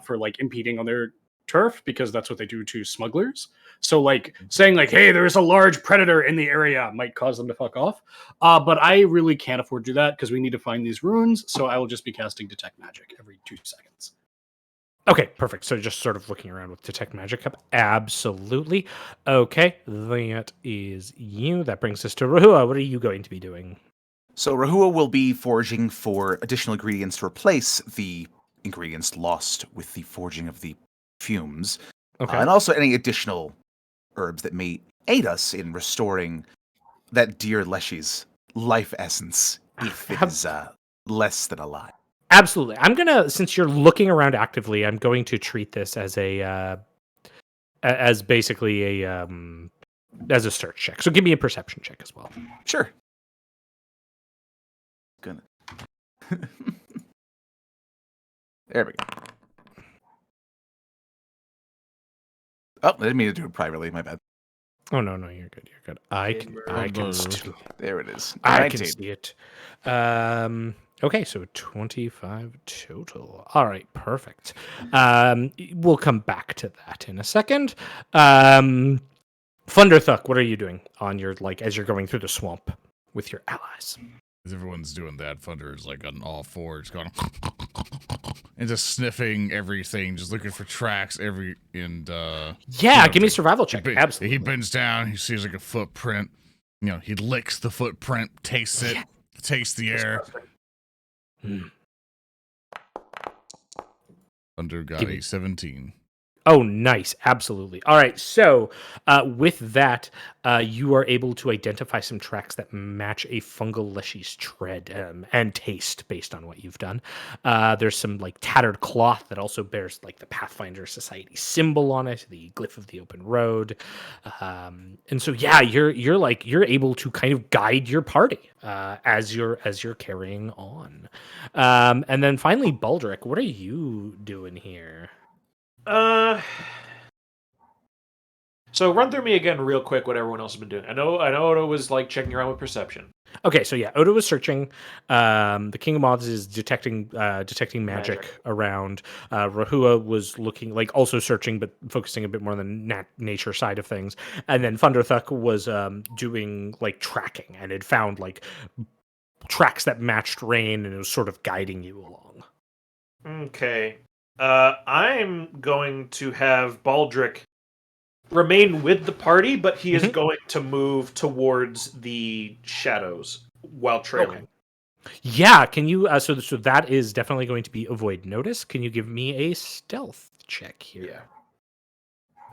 [SPEAKER 6] for like impeding on their turf because that's what they do to smugglers. So like saying like, hey, there is a large predator in the area might cause them to fuck off. But I really can't afford to do that because we need to find these runes. So I will just be casting Detect Magic every 2 seconds.
[SPEAKER 2] Okay, perfect. So just sort of looking around with Detect Magic up. Absolutely. Okay, that is you. That brings us to Rahua. What are you going to be doing?
[SPEAKER 7] So Rahua will be foraging for additional ingredients to replace the ingredients lost with the forging of the fumes.
[SPEAKER 2] Okay.
[SPEAKER 7] And also any additional herbs that may aid us in restoring that dear Leshy's life essence if it is less than a lot.
[SPEAKER 2] Absolutely. I'm gonna, since you're looking around actively, I'm going to treat this as as basically as a search check. So give me a perception check as well.
[SPEAKER 7] Sure. Gonna. There we go. Oh, I didn't mean to do it privately. My bad.
[SPEAKER 2] Oh no, you're good. You're good. I can still,
[SPEAKER 7] There it is.
[SPEAKER 2] I
[SPEAKER 7] 19.
[SPEAKER 2] can see it. Okay, so 25 total. All right, perfect. We'll come back to that in a second. Thunderthuck, what are you doing on your as you're going through the swamp with your allies?
[SPEAKER 4] As everyone's doing that, Thunder is like on all fours, going and just sniffing everything, just looking for tracks.
[SPEAKER 2] Yeah,
[SPEAKER 4] give
[SPEAKER 2] me a survival check. Absolutely.
[SPEAKER 4] He bends down, he sees like a footprint. You know, he licks the footprint, tastes it, tastes the air. Thunder got a 17.
[SPEAKER 2] Oh, nice. Absolutely. All right. So with that, you are able to identify some tracks that match a fungal leshy's tread and taste based on what you've done. There's some tattered cloth that also bears the Pathfinder Society symbol on it, the glyph of the open road. And so, yeah, you're able to kind of guide your party as you're carrying on. And then finally, Baldric, what are you doing here?
[SPEAKER 1] So run through me again real quick what everyone else has been doing. I know Odo was checking around with perception.
[SPEAKER 2] Okay, so yeah, Odo was searching. The King of Moths is detecting magic around. Rahua was looking, also searching, but focusing a bit more on the nature side of things. And then Thunderthuck was doing tracking and had found tracks that matched rain, and it was sort of guiding you along.
[SPEAKER 1] Okay. I'm going to have Baldric remain with the party, but he is going to move towards the shadows while trailing.
[SPEAKER 2] Okay. Yeah, can you? So that is definitely going to be avoid notice. Can you give me a stealth check here?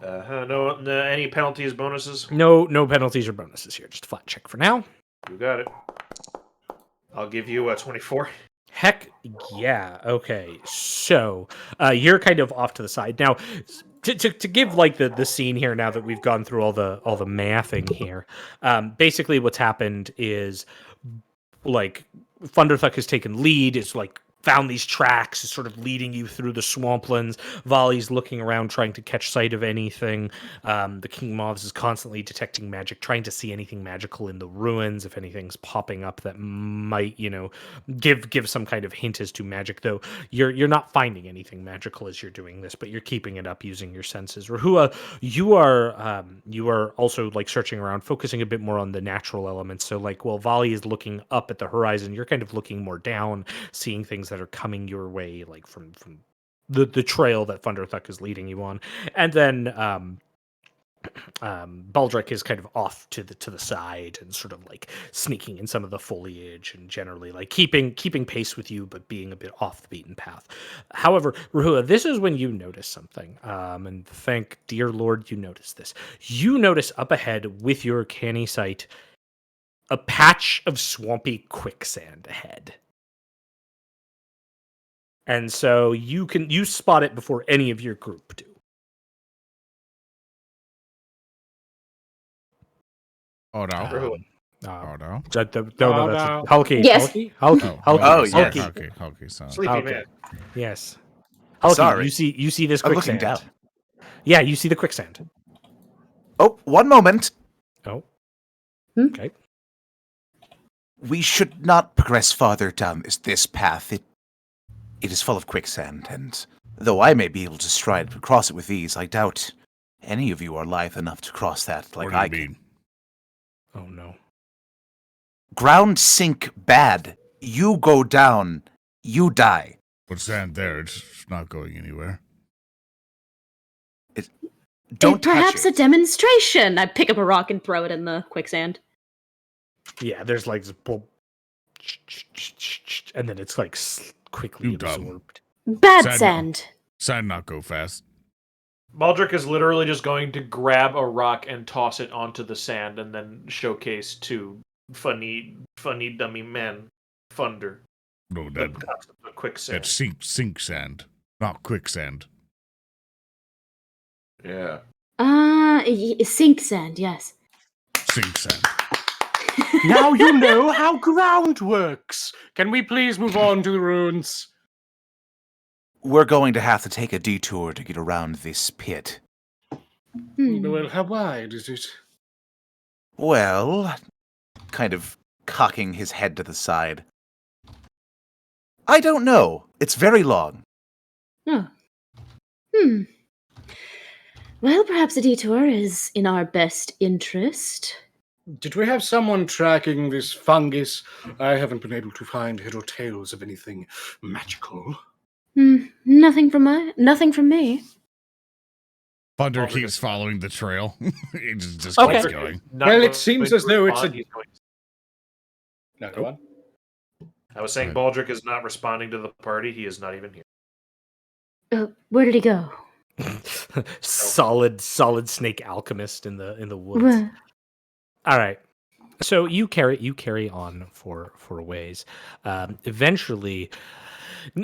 [SPEAKER 1] Yeah. No, any penalties, bonuses?
[SPEAKER 2] No penalties or bonuses here. Just a flat check for now.
[SPEAKER 1] You got it. I'll give you a 24.
[SPEAKER 2] Heck yeah. Okay. So you're kind of off to the side now. To give the scene here, now that we've gone through all the mathing here, basically what's happened is Thunderthuck has taken lead. It's found these tracks, is sort of leading you through the swamplands. Volley's looking around, trying to catch sight of anything. The King of Moths is constantly detecting magic, trying to see anything magical in the ruins, if anything's popping up that might, give some kind of hint as to magic. Though you're not finding anything magical as you're doing this, but you're keeping it up using your senses. Rahua, you are also like searching around, focusing a bit more on the natural elements. So like, while Volley is looking up at the horizon, you're kind of looking more down, seeing things that are coming your way, like from the trail that Thunderthuck is leading you on. And then Baldric is kind of off to the side and sort of like sneaking in some of the foliage and generally like keeping pace with you, but being a bit off the beaten path. However, Rahua, this is when you notice something, and thank dear Lord you notice this. You notice up ahead with your canny sight a patch of swampy quicksand ahead. And so you spot it before any of your group do.
[SPEAKER 4] Oh no.
[SPEAKER 1] Rahua.
[SPEAKER 4] Oh no.
[SPEAKER 2] That's
[SPEAKER 6] no.
[SPEAKER 2] Hulky.
[SPEAKER 5] Yes.
[SPEAKER 2] Hulky.
[SPEAKER 8] Oh,
[SPEAKER 4] sorry,
[SPEAKER 8] yes.
[SPEAKER 4] Hulky, sorry.
[SPEAKER 1] Sleepy
[SPEAKER 2] Okay.
[SPEAKER 1] man.
[SPEAKER 2] Yes. Hulky,
[SPEAKER 7] Sorry.
[SPEAKER 2] you see this
[SPEAKER 7] I'm looking
[SPEAKER 2] quicksand.
[SPEAKER 7] down.
[SPEAKER 2] Yeah, you see the quicksand.
[SPEAKER 7] Oh, one moment.
[SPEAKER 2] Oh.
[SPEAKER 5] Hmm?
[SPEAKER 2] Okay.
[SPEAKER 7] We should not progress farther down this path. It is full of quicksand, and though I may be able to stride across it with ease, I doubt any of you are lithe enough to cross that like
[SPEAKER 4] What do you
[SPEAKER 7] I can.
[SPEAKER 4] mean?
[SPEAKER 2] Oh no.
[SPEAKER 7] Ground sink bad. You go down, you die.
[SPEAKER 4] What's sand there? It's not going anywhere.
[SPEAKER 7] Don't touch
[SPEAKER 5] Perhaps
[SPEAKER 7] it.
[SPEAKER 5] a demonstration. I pick up a rock and throw it in the quicksand.
[SPEAKER 2] Yeah, there's like this and then it's like quickly
[SPEAKER 4] You dumb.
[SPEAKER 2] absorbed.
[SPEAKER 5] Bad
[SPEAKER 4] Sand-
[SPEAKER 5] sand.
[SPEAKER 4] Sand not go fast.
[SPEAKER 1] Baldric is literally just going to grab a rock and toss it onto the sand and then showcase to funny dummy man Thunder
[SPEAKER 4] No,
[SPEAKER 1] the concept of quicksand.
[SPEAKER 4] that's sink sand, not quicksand.
[SPEAKER 3] Yeah.
[SPEAKER 5] Sink sand, yes.
[SPEAKER 4] Sink sand.
[SPEAKER 6] Now you know how ground works. Can we please move on to the ruins?
[SPEAKER 7] We're going to have to take a detour to get around this pit.
[SPEAKER 6] Well, how wide is it?
[SPEAKER 7] Well, kind of cocking his head to the side. I don't know. It's very long.
[SPEAKER 5] Oh. Well, perhaps a detour is in our best interest.
[SPEAKER 6] Did we have someone tracking this fungus? I haven't been able to find head or tails of anything magical.
[SPEAKER 5] Nothing from me.
[SPEAKER 4] Thunder
[SPEAKER 1] Baldric
[SPEAKER 4] keeps
[SPEAKER 1] is-
[SPEAKER 4] following the trail. It just
[SPEAKER 2] Okay.
[SPEAKER 4] keeps going.
[SPEAKER 1] Not
[SPEAKER 6] Well, it
[SPEAKER 1] going
[SPEAKER 6] seems
[SPEAKER 1] to
[SPEAKER 6] as though it's
[SPEAKER 1] respond,
[SPEAKER 6] a-
[SPEAKER 1] he's going-
[SPEAKER 6] No, go on.
[SPEAKER 1] I was saying Baldric is not responding to the party. He is not even here.
[SPEAKER 5] Where did he go?
[SPEAKER 2] solid snake alchemist in the woods.
[SPEAKER 5] Well,
[SPEAKER 2] All right. So you carry on for a ways. Eventually,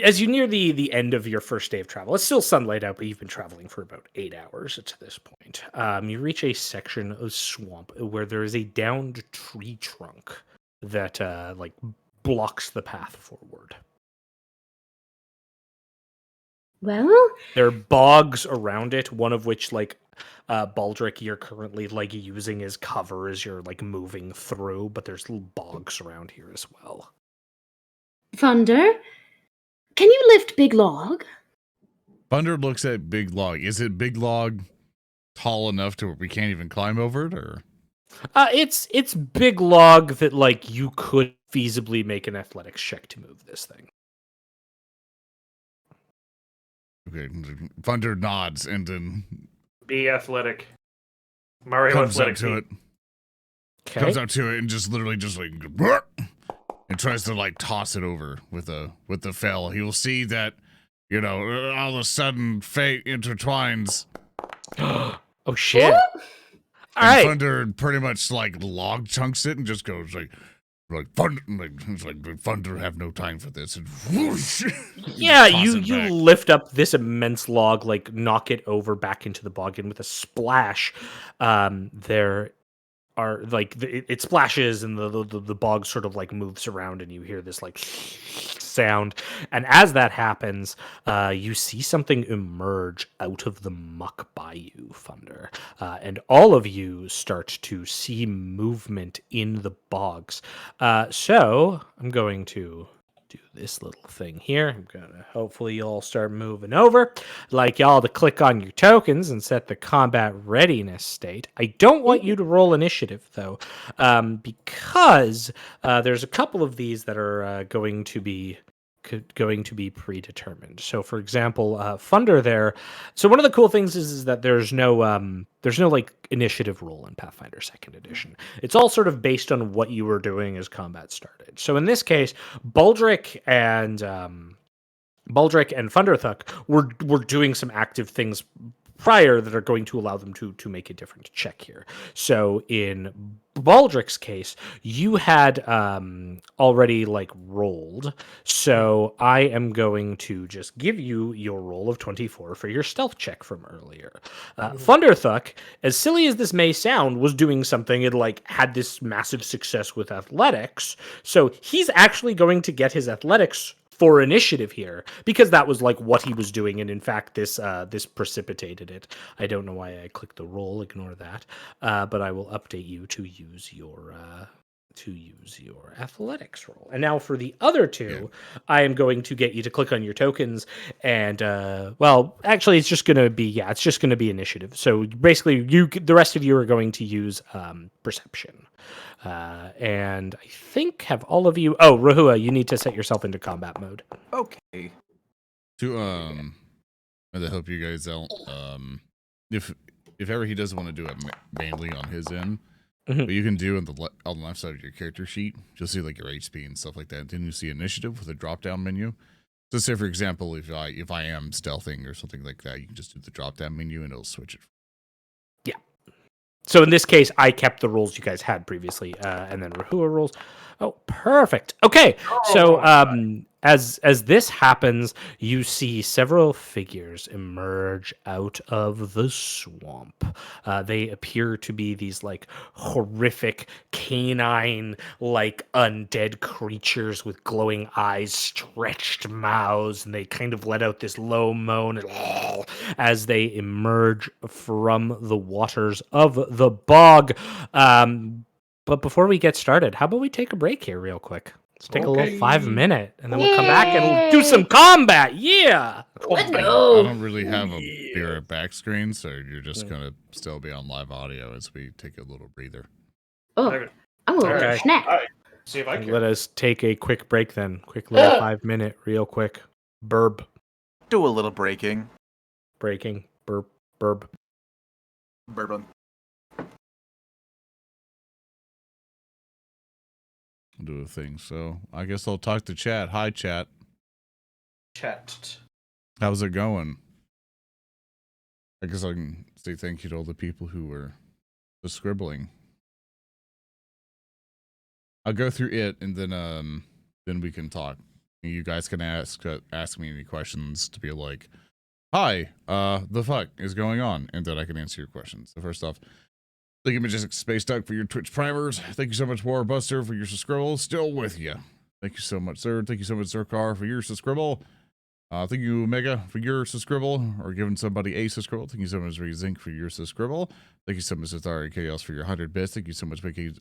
[SPEAKER 2] as you near the end of your first day of travel, it's still sunlight out, but you've been traveling for about 8 hours to this point. You reach a section of swamp where there is a downed tree trunk that like blocks the path forward.
[SPEAKER 5] well,
[SPEAKER 2] There are bogs around it, one of which, like, Baldric, you're currently, like, using as cover as you're, like, moving through, but there's little bogs around here as well.
[SPEAKER 5] Thunder, can you lift Big Log?
[SPEAKER 4] Thunder looks at Big Log. Is it Big Log tall enough to where we can't even climb over it, or?
[SPEAKER 2] It's big log that, like, you could feasibly make an athletics check to move this thing.
[SPEAKER 4] Okay, Thunder nods and then
[SPEAKER 1] Be athletic. Mario
[SPEAKER 4] comes up
[SPEAKER 1] athletic
[SPEAKER 4] to it.
[SPEAKER 1] feat.
[SPEAKER 2] Okay.
[SPEAKER 4] Comes up to it and just literally just like "Brr," and tries to like toss it over with the fell. He will see that, all of a sudden fate intertwines.
[SPEAKER 2] Oh shit!
[SPEAKER 5] What?
[SPEAKER 2] All
[SPEAKER 4] And
[SPEAKER 2] right.
[SPEAKER 4] Thunder pretty much like log chunks it and just goes like Thunder, it's like Thunder have no time for this. And whoosh,
[SPEAKER 2] Yeah,
[SPEAKER 4] toss
[SPEAKER 2] you
[SPEAKER 4] it
[SPEAKER 2] you
[SPEAKER 4] back.
[SPEAKER 2] lift up this immense log, like knock it over back into the bog, and with a splash, there are like it splashes, and the bog sort of like moves around, and you hear this like sound. And as that happens, you see something emerge out of the muck by you, Thunder. And all of you start to see movement in the bogs. So I'm going to do this little thing here. I'm gonna hopefully you'll start moving over. I'd like y'all to click on your tokens and set the combat readiness state. I don't want you to roll initiative though, because there's a couple of these that are going to be predetermined. So for example, Thunder there. So one of the cool things is that there's no like initiative rule in Pathfinder 2nd edition. It's all sort of based on what you were doing as combat started. So in this case, Baldric and Thunderthuck were doing some active things prior that are going to allow them to make a different check here. So in Baldric's case, you had already like rolled. So I am going to just give you your roll of 24 for your stealth check from earlier. Thunderthuck, as silly as this may sound, was doing something. It like had this massive success with athletics. So he's actually going to get his athletics for initiative here because that was like what he was doing, and in fact this precipitated it. I don't know why I clicked the roll, ignore that, but I will update you to use your athletics roll. And now for the other two, I am going to get you to click on your tokens, and well, actually it's just going to be initiative. So basically the rest of you are going to use perception. And I think have all of you. Oh, Rahua, you need to set yourself into combat mode.
[SPEAKER 8] Okay.
[SPEAKER 4] To and to help you guys out, if ever he doesn't want to do it mainly on his end, what you can do on the left side of your character sheet, you'll see like your HP and stuff like that. Then you see initiative with a drop down menu. So say for example, if I am stealthing or something like that, you can just do the drop down menu and it'll switch it.
[SPEAKER 2] Yeah. So in this case, I kept the rules you guys had previously, and then Rahua rules. Oh, perfect. Okay, so as this happens, you see several figures emerge out of the swamp. They appear to be these like horrific canine, like undead creatures with glowing eyes, stretched mouths, and they kind of let out this low moan as they emerge from the waters of the bog. But before we get started, how about we take a break here real quick? Let's take a little 5-minute, and then we'll come back and we'll do some combat. Yeah!
[SPEAKER 5] Let's
[SPEAKER 4] I
[SPEAKER 5] go.
[SPEAKER 4] don't really have a back screen, so you're just gonna still be on live audio as we take a little breather.
[SPEAKER 5] Oh, I'm gonna
[SPEAKER 2] Okay.
[SPEAKER 5] snack.
[SPEAKER 1] All right. See if I can.
[SPEAKER 2] Let us take a quick break then. Quick little 5-minute, real quick. Burb.
[SPEAKER 8] Do a little breaking.
[SPEAKER 2] Breaking. Burp. Burb.
[SPEAKER 8] Bourbon.
[SPEAKER 4] Do a thing. So I guess I'll talk to chat. Hi, chat.
[SPEAKER 1] Chat.
[SPEAKER 4] How's it going? I guess I can say thank you to all the people who were scribbling. I'll go through it, and then we can talk. You guys can ask me any questions to be like, "Hi, the fuck is going on?" And then I can answer your questions. So first off, thank you, Majestic Space Duck, for your Twitch primers. Thank you so much, Warbuster, for your subscribble. Still with you. Thank you so much, sir. Thank you so much, Zerkar, for your subscribble. Thank you, Omega, for your subscribble, or giving somebody a subscribble. Thank you so much, Zinc, for your subscribble. Thank you so much, Zethari Chaos, for your 100 bits. Thank you so much, Mickey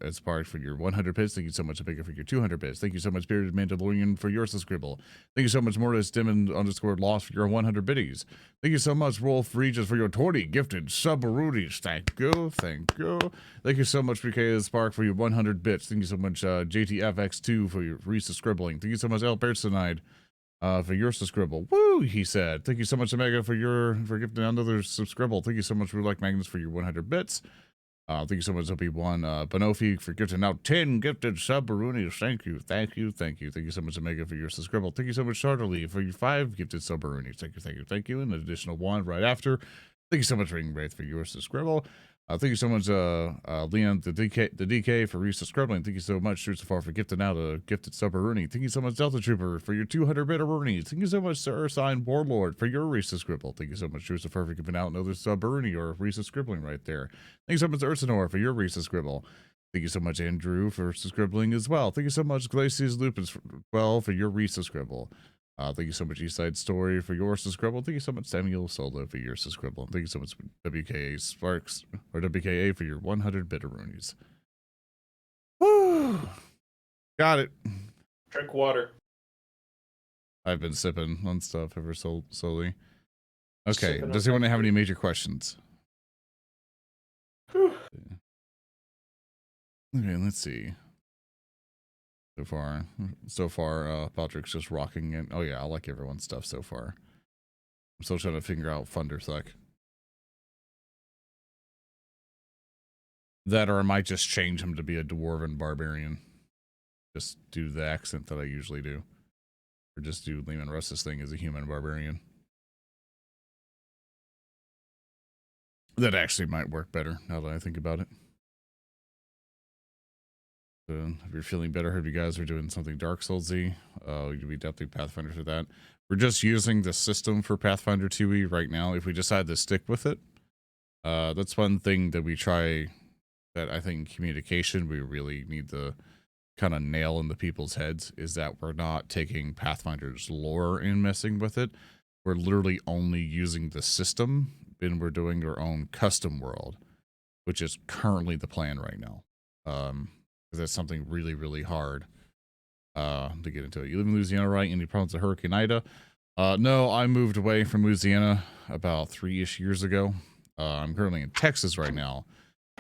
[SPEAKER 4] Aspire, for your 100 bits. Thank you so much, Omega, for your 200 bits. Thank you so much, Bearded Mandalorian, for your subscribble. Thank you so much, Mortis Demon _Lost, for your 100 biddies. Thank you so much, Wolf Regis, for your 20 gifted subarutis. Thank you, thank you. Thank you so much, PK Spark, for your 100 bits. Thank you so much, JTFX2, for your resubscribbling. Thank you so much, El Personide, for your subscribble. Woo, he said. Thank you so much, Omega, for gifting another subscribble. Thank you so much, Like Magnus, for your 100 bits. Thank you so much, OP1 Banofi, for gifting out 10 gifted subarunis. Thank you, thank you, thank you. Thank you so much, Omega, for your subscribble. Thank you so much, Charterly, for your 5 gifted subarunis. Thank you, thank you, thank you. And an additional 1 right after. Thank you so much, Ring Wraith, for your subscribble. Thank you so much, Leon, the DK, for resubscribing. Thank you so much, Trucifar, for gifting out a gifted subaruni. Thank you so much, Delta Trooper, for your 200 bit aruni. Thank you so much, Sir Ursine Warlord, for your resubscribble. Thank you so much, Trucifar, for giving out another subaruni or resubscribbling right there. Thank you so much, Ursinor, for your resubscribble. Thank you so much, Andrew, for scribbling as well. Thank you so much, Glacius Lupus, for your scribble. Thank you so much, Eastside Story, for your scribble. Thank you so much, Samuel Solo, for your scribble. Thank you so much, WKA Sparks, or WKA, for your 100 bitteroonies. Woo! Got it.
[SPEAKER 1] Drink water.
[SPEAKER 4] I've been sipping on stuff ever so slowly. Okay,
[SPEAKER 1] Sipping
[SPEAKER 4] does
[SPEAKER 1] on
[SPEAKER 4] anyone
[SPEAKER 1] that
[SPEAKER 4] have any
[SPEAKER 1] too.
[SPEAKER 4] major questions?
[SPEAKER 1] Whew.
[SPEAKER 4] Okay, let's see. So far, Patrick's just rocking it. Oh yeah, I like everyone's stuff so far. I'm still trying to figure out Thundersuck. That, or I might just change him to be a dwarven barbarian. Just do the accent that I usually do. Or just do Lehman Russ's thing as a human barbarian. That actually might work better, now that I think about it. If you're feeling better, hope you guys are doing something Dark Souls-y. You'd be definitely Pathfinder for that. We're just using the system for Pathfinder 2e right now. If we decide to stick with it, that's one thing that we try, that I think communication we really need to kind of nail into people's heads, is that we're not taking Pathfinder's lore and messing with it. We're literally only using the system, and we're doing our own custom world, which is currently the plan right now. Because that's something really, really hard to get into it. You live in Louisiana, right? Any problems with Hurricane Ida? No, I moved away from Louisiana about 3-ish years ago. I'm currently in Texas right now,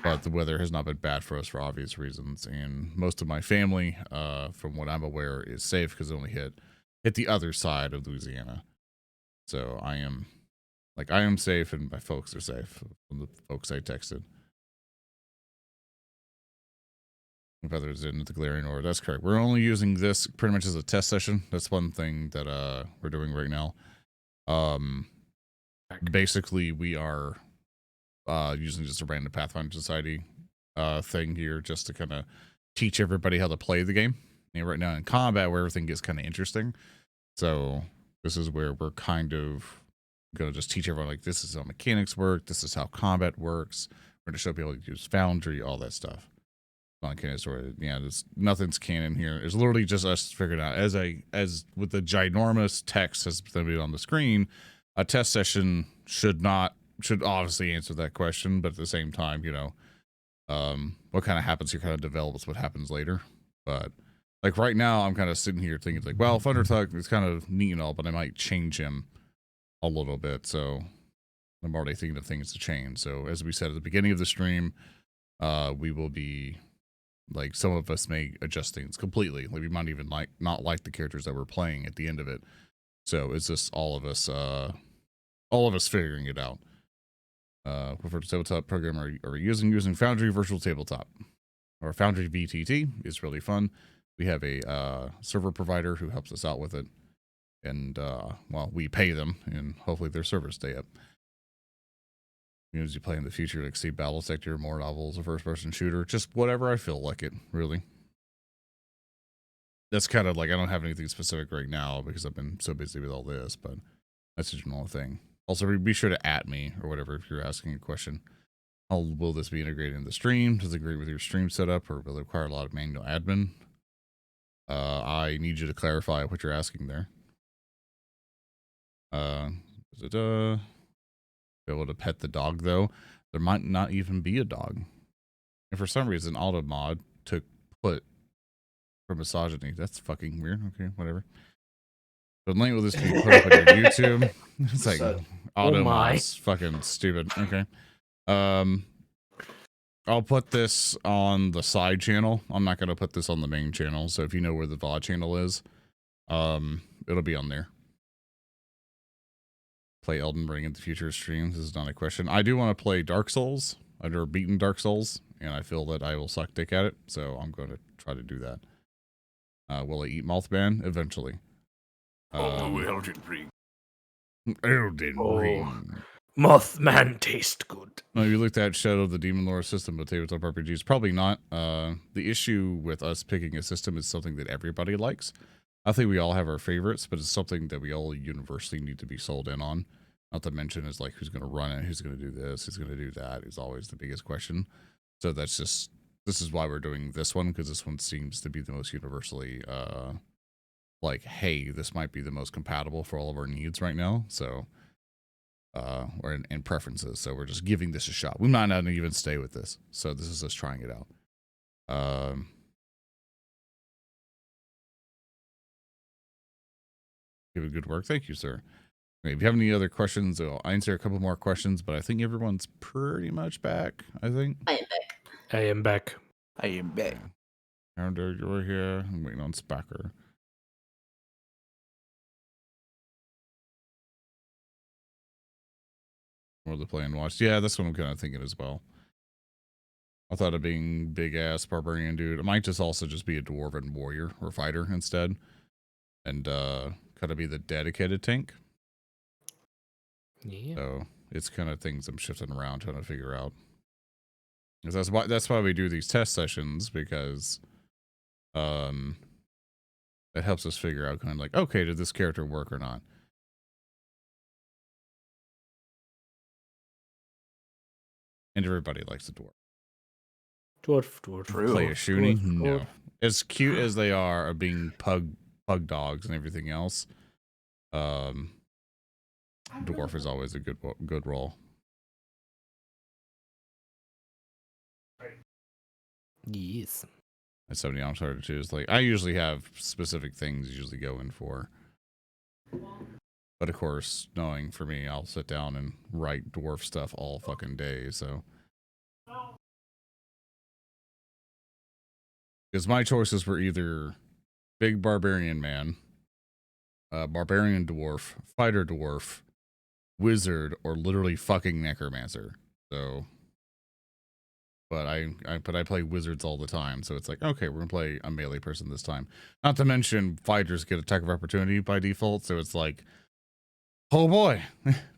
[SPEAKER 4] but the weather has not been bad for us for obvious reasons. And most of my family, from what I'm aware, is safe because it only hit the other side of Louisiana. So I am safe, and my folks are safe from the folks I texted. Feathers in the glaring order. That's correct. We're only using this pretty much as a test session. That's one thing that we're doing right now. Basically we are using just a random Pathfinder Society thing here just to kind of teach everybody how to play the game. And right now in combat, where everything gets kind of interesting. So this is where we're kind of gonna just teach everyone, like, this is how mechanics work, this is how combat works. We're gonna show people how to use Foundry, all that stuff. On canon story, yeah, there's nothing's canon here. It's literally just us figuring out, as with the ginormous text has been on the screen, a test session should obviously answer that question, but at the same time, you know, what kind of happens here kind of develops what happens later. But like right now, I'm kind of sitting here thinking, like, well, Thunderthug is kind of neat and all, but I might change him a little bit. So I'm already thinking of things to change. So as we said at the beginning of the stream, we will be, like, some of us may adjust things completely. Like, we might even not like the characters that we're playing at the end of it. So it's just all of us figuring it out. What virtual tabletop program are we using Foundry Virtual Tabletop, or Foundry VTT is really fun. We have a server provider who helps us out with it, and well, we pay them, and hopefully their servers stay up. As you play in the future, like, say, Battle Sector, more novels, a first-person shooter, just whatever I feel like it, really. That's kind of like, I don't have anything specific right now because I've been so busy with all this, but that's a general thing. Also, be sure to @ me or whatever if you're asking a question. Will this be integrated in the stream? Does it agree with your stream setup, or will it require a lot of manual admin? I need you to clarify what you're asking there. Be able to pet the dog, though. There might not even be a dog. And for some reason, Automod took put for misogyny. That's fucking weird. Okay, whatever. The link will just be put up on your YouTube. It's like, Automod's fucking stupid. Okay. I'll put this on the side channel. I'm not gonna put this on the main channel. So if you know where the VOD channel is, it'll be on there. Play Elden Ring in the future streams. This is not a question. I do want to play Dark Souls. I've never beaten Dark Souls, and I feel that I will suck dick at it, so I'm going to try to do that. Will I eat Mothman? Eventually.
[SPEAKER 6] Elden Ring.
[SPEAKER 4] Elden Ring.
[SPEAKER 2] Mothman taste good.
[SPEAKER 4] No, you looked at Shadow of the Demon Lore system with tabletop RPGs. Probably not. The issue with us picking a system is something that everybody likes. I think we all have our favorites, but it's something that we all universally need to be sold in on. Not to mention is, like, who's going to run it, who's going to do this, who's going to do that is always the biggest question. So that's just this is why we're doing this one, because this one seems to be the most universally like, hey, this might be the most compatible for all of our needs right now. So or in preferences. So we're just giving this a shot. We might not even stay with this. So this is us trying it out. Give it good work. Thank you, sir. Okay, if you have any other questions, I'll answer a couple more questions, but I think everyone's pretty much back, I think.
[SPEAKER 5] I am back.
[SPEAKER 2] I am back.
[SPEAKER 8] I am back.
[SPEAKER 4] Aaron, you're here. I'm waiting on Spacker. More the play and watch. Yeah, that's what I'm kind of thinking as well. I thought of being big ass barbarian dude. It might just also just be a dwarven warrior or fighter instead. And kind of be the dedicated tank.
[SPEAKER 2] Yeah.
[SPEAKER 4] So it's kind of things I'm shifting around trying to figure out. Because that's why we do these test sessions, because it helps us figure out kind of like, okay, did this character work or not? And everybody likes a dwarf.
[SPEAKER 2] Dwarf.
[SPEAKER 8] True.
[SPEAKER 4] Play a shooting?
[SPEAKER 2] Dwarf.
[SPEAKER 4] No. As cute as they are of being pug dogs and everything else, dwarf is always a good role.
[SPEAKER 2] Yes.
[SPEAKER 4] At 70, I'm sorry to choose. Like, I usually have specific things I usually go in for. But of course, knowing for me, I'll sit down and write dwarf stuff all fucking day, so. Because my choices were either big barbarian man, barbarian dwarf, fighter dwarf, wizard, or literally fucking necromancer. So, but I play wizards all the time, so it's like, okay, we're gonna play a melee person this time. Not to mention fighters get attack of opportunity by default, so it's like, oh boy,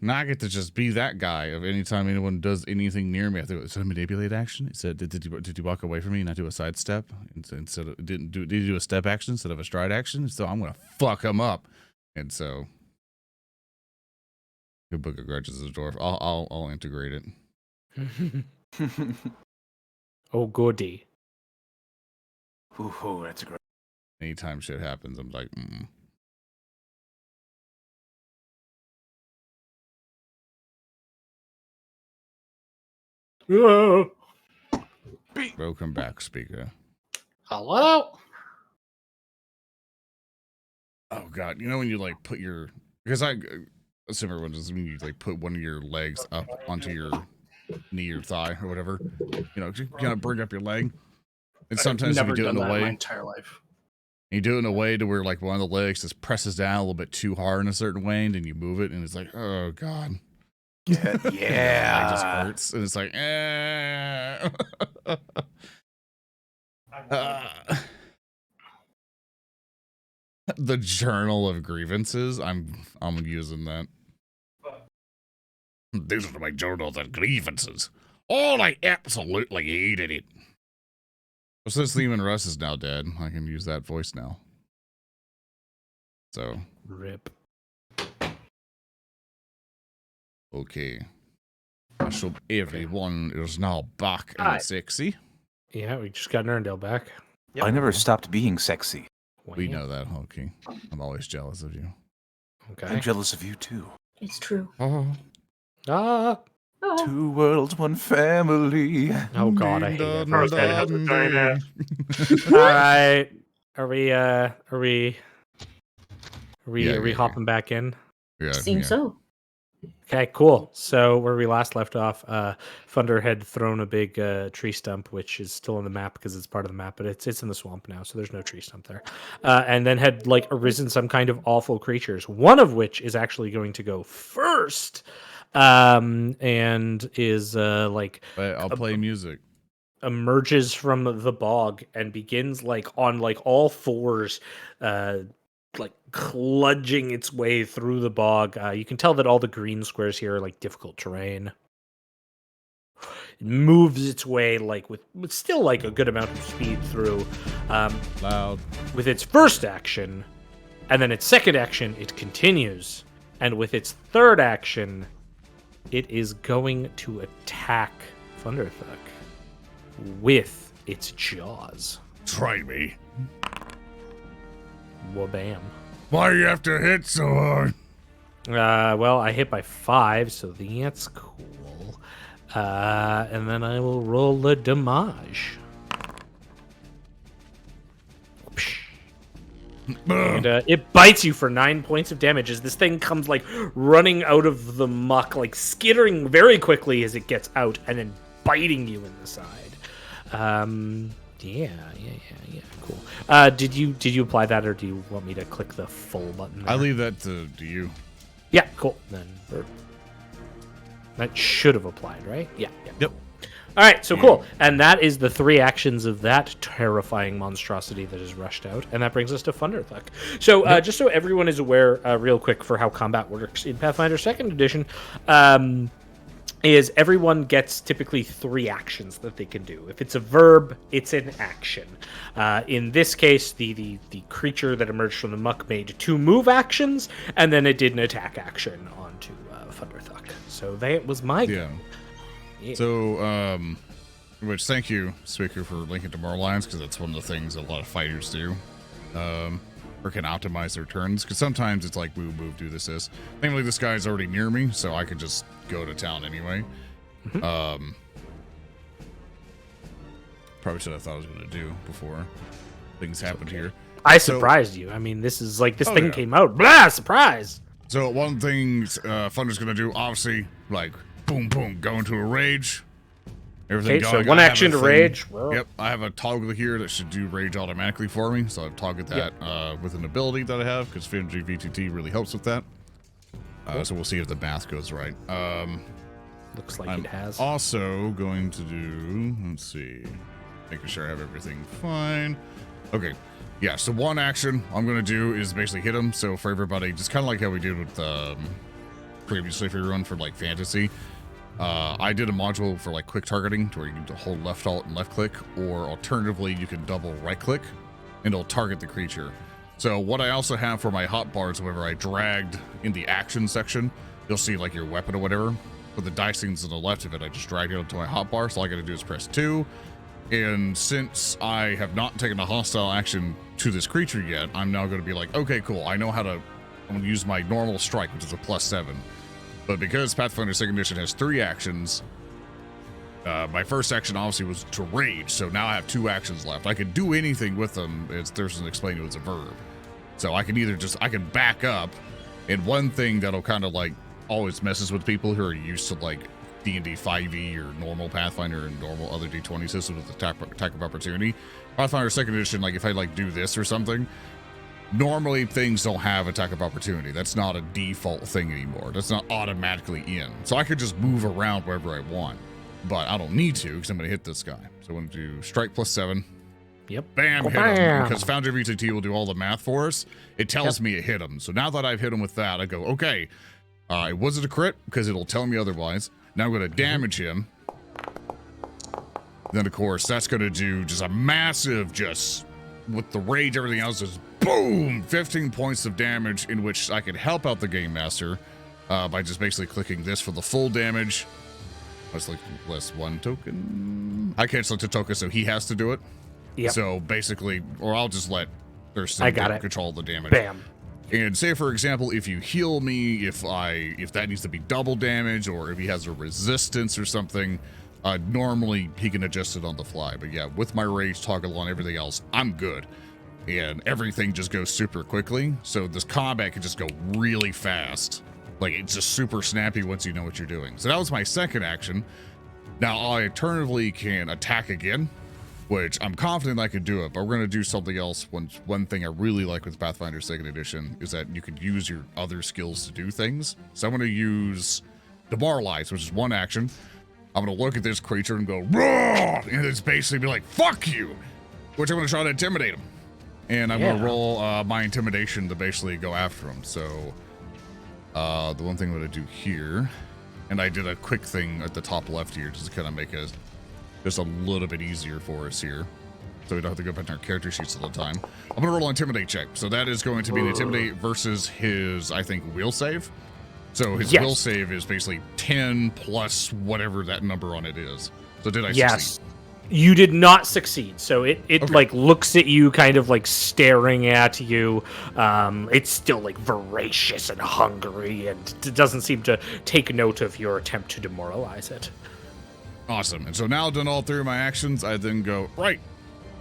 [SPEAKER 4] now I get to just be that guy of any time anyone does anything near me. I think it's a manipulate action. It said, did you walk away from me and not do a side step instead of did you do a step action instead of a stride action? So I'm gonna fuck him up, and so good book of grudges is a dwarf. I'll integrate it.
[SPEAKER 2] Oh, goody.
[SPEAKER 8] Ooh, that's a great.
[SPEAKER 4] Anytime shit happens, I'm like, Welcome back, speaker.
[SPEAKER 6] Hello?
[SPEAKER 4] Oh god, you know when you like put your, because I assume everyone does, when you like put one of your legs up onto your knee or thigh or whatever, you know, just kind of bring up your leg. And sometimes if you do it in a way,
[SPEAKER 6] my entire life.
[SPEAKER 4] you do it in a way to where like one of the legs just presses down a little bit too hard in a certain way, and then you move it, and it's like, oh god.
[SPEAKER 8] Yeah.
[SPEAKER 4] It just hurts, and it's like, the journal of grievances. I'm using that. These are my journals of grievances. Oh, I absolutely hated it. Well, since Lehman Russ is now dead, I can use that voice now. So
[SPEAKER 2] Rip.
[SPEAKER 4] okay. I hope everyone is now back and sexy.
[SPEAKER 2] Yeah, we just got Nerndale back.
[SPEAKER 7] I never stopped being sexy.
[SPEAKER 4] We know that, okay. I'm always jealous of you.
[SPEAKER 2] Okay.
[SPEAKER 7] I'm jealous of you too.
[SPEAKER 5] It's true.
[SPEAKER 4] Oh.
[SPEAKER 2] Ah.
[SPEAKER 5] Oh.
[SPEAKER 7] 2 worlds, 1 family.
[SPEAKER 2] Oh god, I hate it.
[SPEAKER 1] First, I have to join it.
[SPEAKER 2] All right. Are we
[SPEAKER 4] Yeah.
[SPEAKER 2] hopping back in?
[SPEAKER 4] Yeah,
[SPEAKER 5] Seems so.
[SPEAKER 2] Okay, cool. So where we last left off, Thunder had thrown a big tree stump, which is still on the map because it's part of the map, but it's in the swamp now, so there's no tree stump there. And then had like arisen some kind of awful creatures, one of which is actually going to go first, and is like
[SPEAKER 4] But I'll play music.
[SPEAKER 2] emerges from the bog and begins like on like all fours, like cludging its way through the bog. You can tell that all the green squares here are like difficult terrain. It moves its way like with still like a good amount of speed through.
[SPEAKER 4] Loud.
[SPEAKER 2] With its first action, and then its second action, it continues, and with its third action, it is going to attack Thunderthuk with its jaws.
[SPEAKER 4] Try me.
[SPEAKER 2] Wabam.
[SPEAKER 4] Why you have to hit so hard?
[SPEAKER 2] Well, I hit by 5, so that's cool. And then I will roll the damage. And it bites you for 9 points of damage as this thing comes like running out of the muck, like skittering very quickly as it gets out, and then biting you in the side. Yeah, cool. Did you apply that, or do you want me to click the full button there?
[SPEAKER 4] I leave that to you.
[SPEAKER 2] Yeah, cool. Then that should have applied, right? Yeah.
[SPEAKER 4] Yep.
[SPEAKER 2] All right, so cool. And that is the 3 actions of that terrifying monstrosity that has rushed out. And that brings us to Thunderthuck. So just so everyone is aware, real quick, for how combat works in Pathfinder 2nd Edition, is everyone gets typically 3 actions that they can do. If it's a verb, it's an action. In this case, the creature that emerged from the muck made 2 move actions, and then it did an attack action onto Thunderthuck. So that was my go.
[SPEAKER 4] Yeah. So, which thank you, Speaker, for linking to more lines, because that's one of the things a lot of fighters do, or can optimize their turns, because sometimes it's like, move, do this. Thankfully, this guy's already near me, so I could just go to town anyway. Probably should have thought I was going to do before things happened here.
[SPEAKER 2] I surprised you. I mean, this is like, this thing came out. Blah, surprise!
[SPEAKER 4] So one thing Thunder's going to do, obviously, like, boom, go into a rage. Everything
[SPEAKER 2] okay, so 1 action to rage. Well.
[SPEAKER 4] Yep, I have a toggle here that should do rage automatically for me, so I've toggled that with an ability that I have, because Findry VTT really helps with that. So we'll see if the math goes right.
[SPEAKER 2] Looks like it has.
[SPEAKER 4] Also going to do, let's see, making sure I have everything fine. Okay, yeah, so 1 action I'm going to do is basically hit him. So for everybody, just kind of like how we did with previously for everyone for like fantasy. I did a module for like quick targeting to where you can hold left alt and left click, or alternatively you can double right click and it'll target the creature. So what I also have for my hotbars, whenever I dragged in the action section, you'll see like your weapon or whatever. But the dice things to the left of it, I just dragged it onto my hotbar. So all I gotta do is press 2. And since I have not taken a hostile action to this creature yet, I'm now gonna be like, okay, cool. I know how to, I'm gonna use my normal strike, which is a +7. But because Pathfinder 2nd Edition has 3 actions, my first action obviously was to rage, so now I have 2 actions left. I could do anything with them, as Thurston explained, it was a verb. So I can either I can back up, and one thing that'll kind of like always messes with people who are used to like D&D 5e or normal Pathfinder and normal other D20 systems with attack of opportunity. Pathfinder 2nd Edition, like if I like do this or something, normally things don't have attack of opportunity. That's not a default thing anymore. That's not automatically in. So I could just move around wherever I want, but I don't need to because I'm going to hit this guy. So I'm going to do strike +7.
[SPEAKER 2] Yep.
[SPEAKER 4] Bam, hit him. Because Foundry VTT will do all the math for us. It tells me it hit him. So now that I've hit him with that, I go, okay, was it a crit? Because it'll tell me otherwise. Now I'm going to damage him. Then, of course, that's going to do just a massive, just with the rage, everything else, just boom, 15 points of damage, in which I can help out the Game Master by just basically clicking this for the full damage. Let's like less 1 token. I can't select a token, so he has to do it.
[SPEAKER 2] Yep.
[SPEAKER 4] So basically, or I'll just let Thurston control the damage.
[SPEAKER 2] Bam.
[SPEAKER 4] And say, for example, if you heal me, if that needs to be double damage, or if he has a resistance or something, normally he can adjust it on the fly. But yeah, with my rage toggle on everything else, I'm good. And everything just goes super quickly. So this combat can just go really fast. Like, it's just super snappy once you know what you're doing. So that was my second action. Now, I alternatively can attack again, which I'm confident I could do it, but we're going to do something else. One thing I really like with Pathfinder 2nd Edition is that you could use your other skills to do things. So I'm going to use Demoralize, which is 1 action. I'm going to look at this creature and go, "Roar!" And it's basically be like, fuck you, which I'm going to try to intimidate him. And I'm going to roll my intimidation to basically go after him. So the one thing I'm going to do here, and I did a quick thing at the top left here just to kind of make it just a little bit easier for us here, so we don't have to go back to our character sheets all the time. I'm going to roll an Intimidate check. So that is going to be an Intimidate versus his, I think, will save. So his will save is basically 10 plus whatever that number on it is. So did I succeed?
[SPEAKER 2] You did not succeed. So it
[SPEAKER 4] Okay.
[SPEAKER 2] like looks at you, kind of like staring at you. It's still like voracious and hungry, and it doesn't seem to take note of your attempt to demoralize it.
[SPEAKER 4] Awesome. And so now done all three of my actions, I then go, right.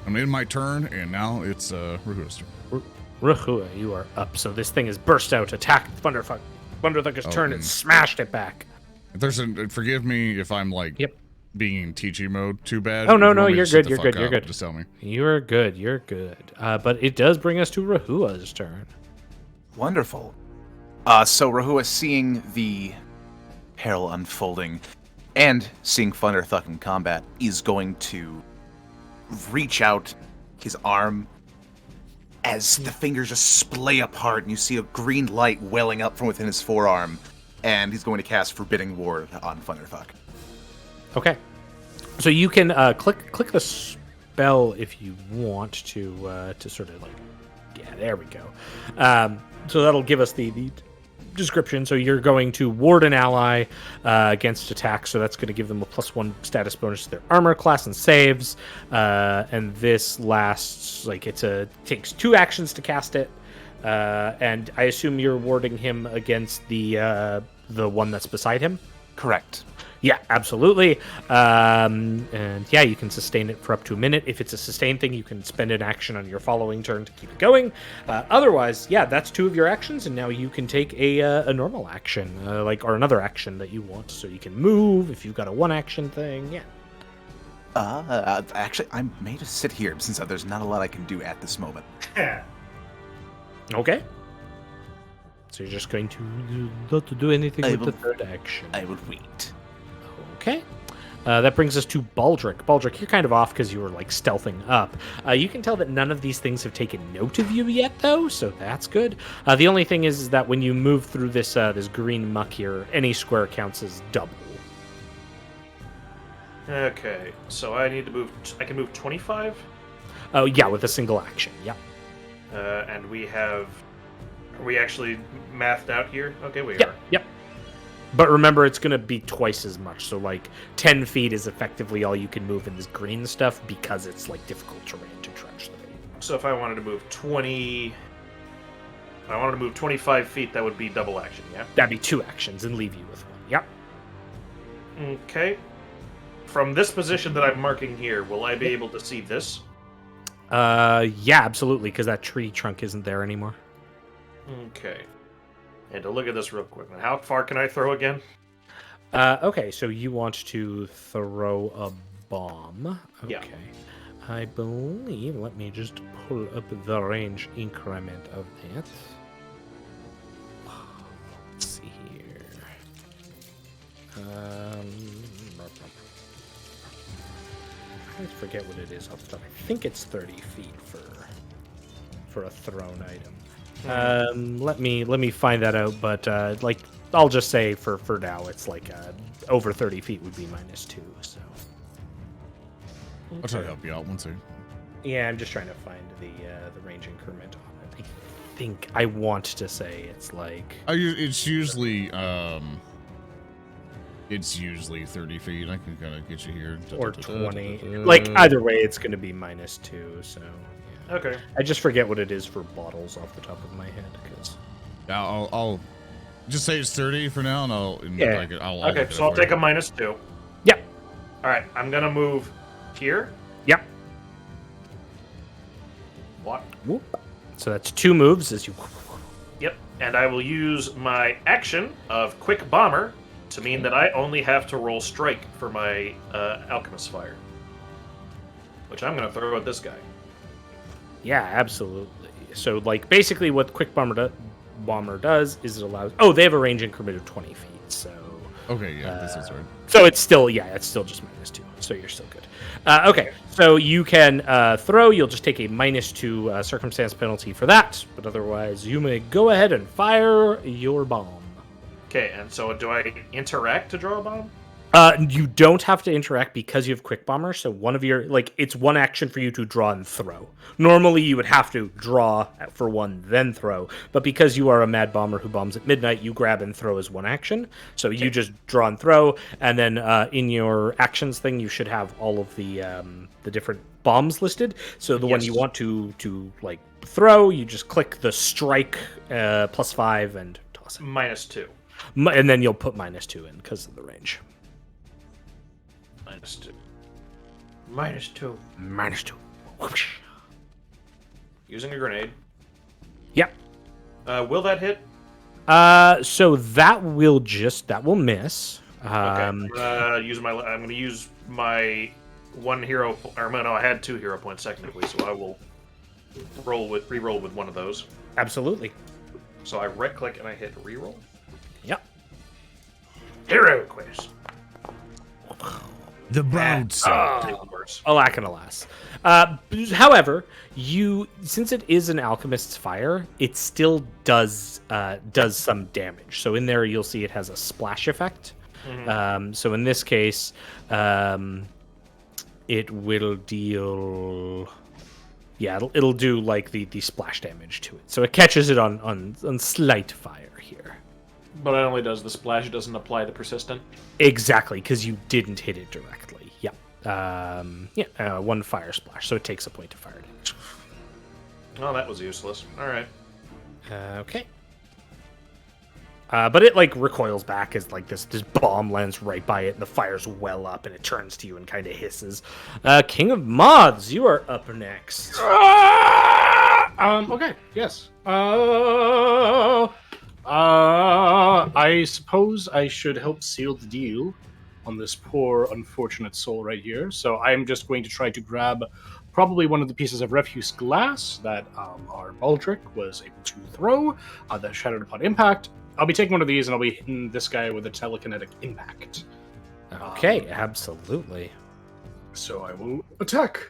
[SPEAKER 4] I'm in my turn, and now it's Rahua's turn.
[SPEAKER 2] Rahua, you are up. So this thing has burst out, attacked Thunderthunker's turn, and smashed it back.
[SPEAKER 4] If there's forgive me if I'm like
[SPEAKER 2] Yep.
[SPEAKER 4] being in teachy mode too bad.
[SPEAKER 2] Oh,
[SPEAKER 4] If
[SPEAKER 2] no,
[SPEAKER 4] you
[SPEAKER 2] no,
[SPEAKER 4] want me to
[SPEAKER 2] you're
[SPEAKER 4] shut
[SPEAKER 2] good,
[SPEAKER 4] the
[SPEAKER 2] you're
[SPEAKER 4] fuck
[SPEAKER 2] good, you're
[SPEAKER 4] up,
[SPEAKER 2] good.
[SPEAKER 4] Just tell me.
[SPEAKER 2] You're good. But it does bring us to Rahua's turn.
[SPEAKER 7] Wonderful. So Rahua, seeing the peril unfolding and seeing Thunderthuck in combat, is going to reach out his arm as the fingers just splay apart, and you see a green light welling up from within his forearm, and he's going to cast Forbidding Ward on Thunderthuck.
[SPEAKER 2] Okay. So you can click the spell if you want to sort of like, yeah, there we go. So that'll give us the description. So you're going to ward an ally against attacks, so that's going to give them a +1 status bonus to their armor class and saves. And this lasts like takes 2 actions to cast it. And I assume you're warding him against the one that's beside him.
[SPEAKER 7] Correct.
[SPEAKER 2] Yeah, absolutely. And yeah, you can sustain it for up to a minute. If it's a sustained thing, you can spend an action on your following turn to keep it going. Otherwise, yeah, that's 2 of your actions, and now you can take a normal action, or another action that you want. So you can move if you've got a 1-action thing. Yeah.
[SPEAKER 7] Actually, I may just sit here since there's not a lot I can do at this moment.
[SPEAKER 2] Okay. So you're just going to not to do anything
[SPEAKER 7] I
[SPEAKER 2] with the
[SPEAKER 7] will-
[SPEAKER 2] third action.
[SPEAKER 7] I will wait.
[SPEAKER 2] Okay. That brings us to Baldric. Baldric, you're kind of off because you were like stealthing up. You can tell that none of these things have taken note of you yet, though, so that's good. The only thing is that when you move through this green muck here, any square counts as double.
[SPEAKER 1] Okay, so I need to move. I can move 25,
[SPEAKER 2] Oh yeah, with a single action. Yeah.
[SPEAKER 1] and we have. Are we actually mathed out here? Okay, we
[SPEAKER 2] Yep.
[SPEAKER 1] are.
[SPEAKER 2] Yep. But remember, it's going to be twice as much. So like 10 feet is effectively all you can move in this green stuff because it's like difficult terrain to trudge through.
[SPEAKER 1] So if I wanted to move 20, if I wanted to move 25 feet, that would be double action. Yeah.
[SPEAKER 2] That'd be 2 actions and leave you with 1. Yep.
[SPEAKER 1] Okay. From this position that I'm marking here, will I be able to see this?
[SPEAKER 2] Yeah, absolutely, because that tree trunk isn't there anymore.
[SPEAKER 1] Okay. And to look at this real quick. Now, how far can I throw again?
[SPEAKER 2] Okay, so you want to throw a bomb. Okay.
[SPEAKER 1] Yeah.
[SPEAKER 2] I believe, let me just pull up the range increment of that. Let's see here. I forget what it is off the top. I think it's 30 feet for a thrown item. Let me find that out, but I'll just say for now it's like over 30 feet would be -2. So
[SPEAKER 4] I'll try to help you out one second.
[SPEAKER 2] yeah, I'm just trying to find the range increment on it. I think I want to say it's like
[SPEAKER 4] It's usually 30 feet. I can kind of get you here.
[SPEAKER 2] or 20. Like either way, it's going to be -2. So yeah.
[SPEAKER 1] Okay.
[SPEAKER 2] I just forget what it is for bottles off the top of my head because.
[SPEAKER 4] I'll just say it's 30 for now, and I'll
[SPEAKER 2] Yeah.
[SPEAKER 1] Okay, so I'll take a -2.
[SPEAKER 2] Yep.
[SPEAKER 1] All right, I'm gonna move here.
[SPEAKER 2] Yep.
[SPEAKER 1] What?
[SPEAKER 2] Whoop. So that's 2 moves as you.
[SPEAKER 1] Yep. And I will use my action of Quick Bomber to mean that I only have to roll Strike for my Alchemist Fire, which I'm gonna throw at this guy.
[SPEAKER 2] Yeah, absolutely. So like basically what Quick Bomber does is it allows. Oh, they have a range increment of 20 feet. So.
[SPEAKER 4] Okay, yeah, this is right.
[SPEAKER 2] So it's still just -2. So you're still good. Okay, so you can throw. You'll just take a -2 circumstance penalty for that, but otherwise you may go ahead and fire your bomb.
[SPEAKER 1] Okay, and so do I interact to draw a bomb?
[SPEAKER 2] You don't have to interact because you have Quick Bomber, so one of your, it's one action for you to draw and throw. Normally, you would have to draw for one, then throw, but because you are a Mad Bomber who bombs at midnight, you grab and throw as one action. So you just draw and throw, and then in your actions thing, you should have all of the different bombs listed. So the one you want to throw, you just click the strike +5 and toss it.
[SPEAKER 1] -2.
[SPEAKER 2] And then you'll put -2 in because of the range.
[SPEAKER 1] -2. -2.
[SPEAKER 2] -2. Whoosh.
[SPEAKER 1] Using a grenade.
[SPEAKER 2] Yep.
[SPEAKER 1] Will that hit?
[SPEAKER 2] So that will miss.
[SPEAKER 1] Okay. I'm gonna use my 1 hero. Or no, I had 2 hero points technically, so I will re-roll with one of those.
[SPEAKER 2] Absolutely.
[SPEAKER 1] So I right click and I hit re-roll.
[SPEAKER 2] Yep.
[SPEAKER 1] Hero quest.
[SPEAKER 4] The broadside.
[SPEAKER 2] Alack and alas. However, since it is an alchemist's fire, it still does some damage. So in there, you'll see it has a splash effect. Mm-hmm. So in this case, it will deal. Yeah, it'll do like the splash damage to it. So it catches it on slight fire here.
[SPEAKER 1] But it only does the splash. It doesn't apply the persistent.
[SPEAKER 2] Exactly, because you didn't hit it directly. Yeah. 1 fire splash, so it takes a point of fire damage.
[SPEAKER 1] Oh, that was useless. All right.
[SPEAKER 2] Okay. But it recoils back as this bomb lands right by it, and the fires well up, and it turns to you and kind of hisses. King of Moths, you are up next.
[SPEAKER 6] Okay. Yes. I suppose I should help seal the deal on this poor, unfortunate soul right here. So I'm just going to try to grab probably one of the pieces of refuse glass that our Baldric was able to throw that shattered upon impact. I'll be taking one of these and I'll be hitting this guy with a telekinetic impact.
[SPEAKER 2] Okay, absolutely.
[SPEAKER 6] So I will attack.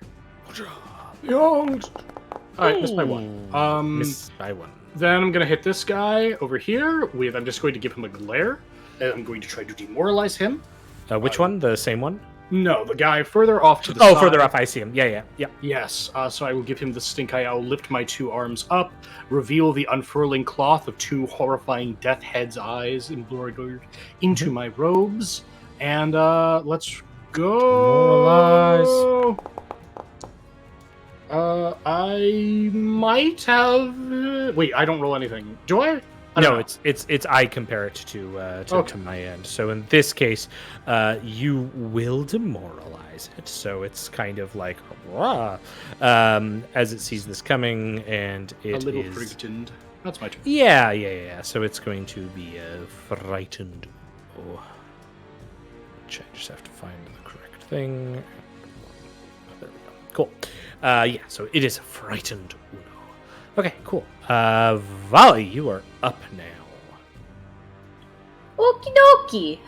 [SPEAKER 6] Alright, missed by 1.
[SPEAKER 2] Missed by 1.
[SPEAKER 6] Then I'm going to hit this guy over here with, I'm just going to give him a glare, and I'm going to try to demoralize him.
[SPEAKER 2] Which one? The same one?
[SPEAKER 6] No, the guy further off to the side.
[SPEAKER 2] Oh, further off, I see him. Yeah.
[SPEAKER 6] Yes, so I will give him the stink eye. I'll lift my 2 arms up, reveal the unfurling cloth of 2 horrifying death heads' eyes embroidered into my robes, and let's go. I might have. Wait, I don't roll anything. Do I?
[SPEAKER 2] No, it's I compare it to my end. So in this case, you will demoralize it. So it's kind of like rah, as it sees this coming, and it is a
[SPEAKER 6] little frightened. That's my turn.
[SPEAKER 2] Yeah. So it's going to be frightened. Oh, I just have to find the correct thing. There we go. Cool. So it is a frightened Uno. Okay, cool. Vali, you are up now.
[SPEAKER 5] Okie dokie.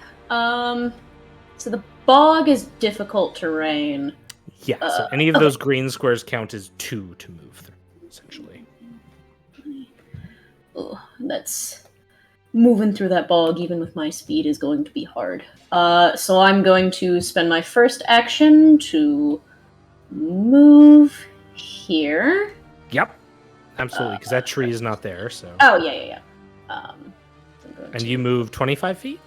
[SPEAKER 5] So the bog is difficult terrain.
[SPEAKER 2] Yeah, so any of those green squares count as 2 to move through, essentially.
[SPEAKER 5] Oh, that's moving through that bog, even with my speed, is going to be hard. So I'm going to spend my first action to move here.
[SPEAKER 2] Yep, absolutely, because that tree is not there. So.
[SPEAKER 5] Oh yeah.
[SPEAKER 2] And you move 25 feet?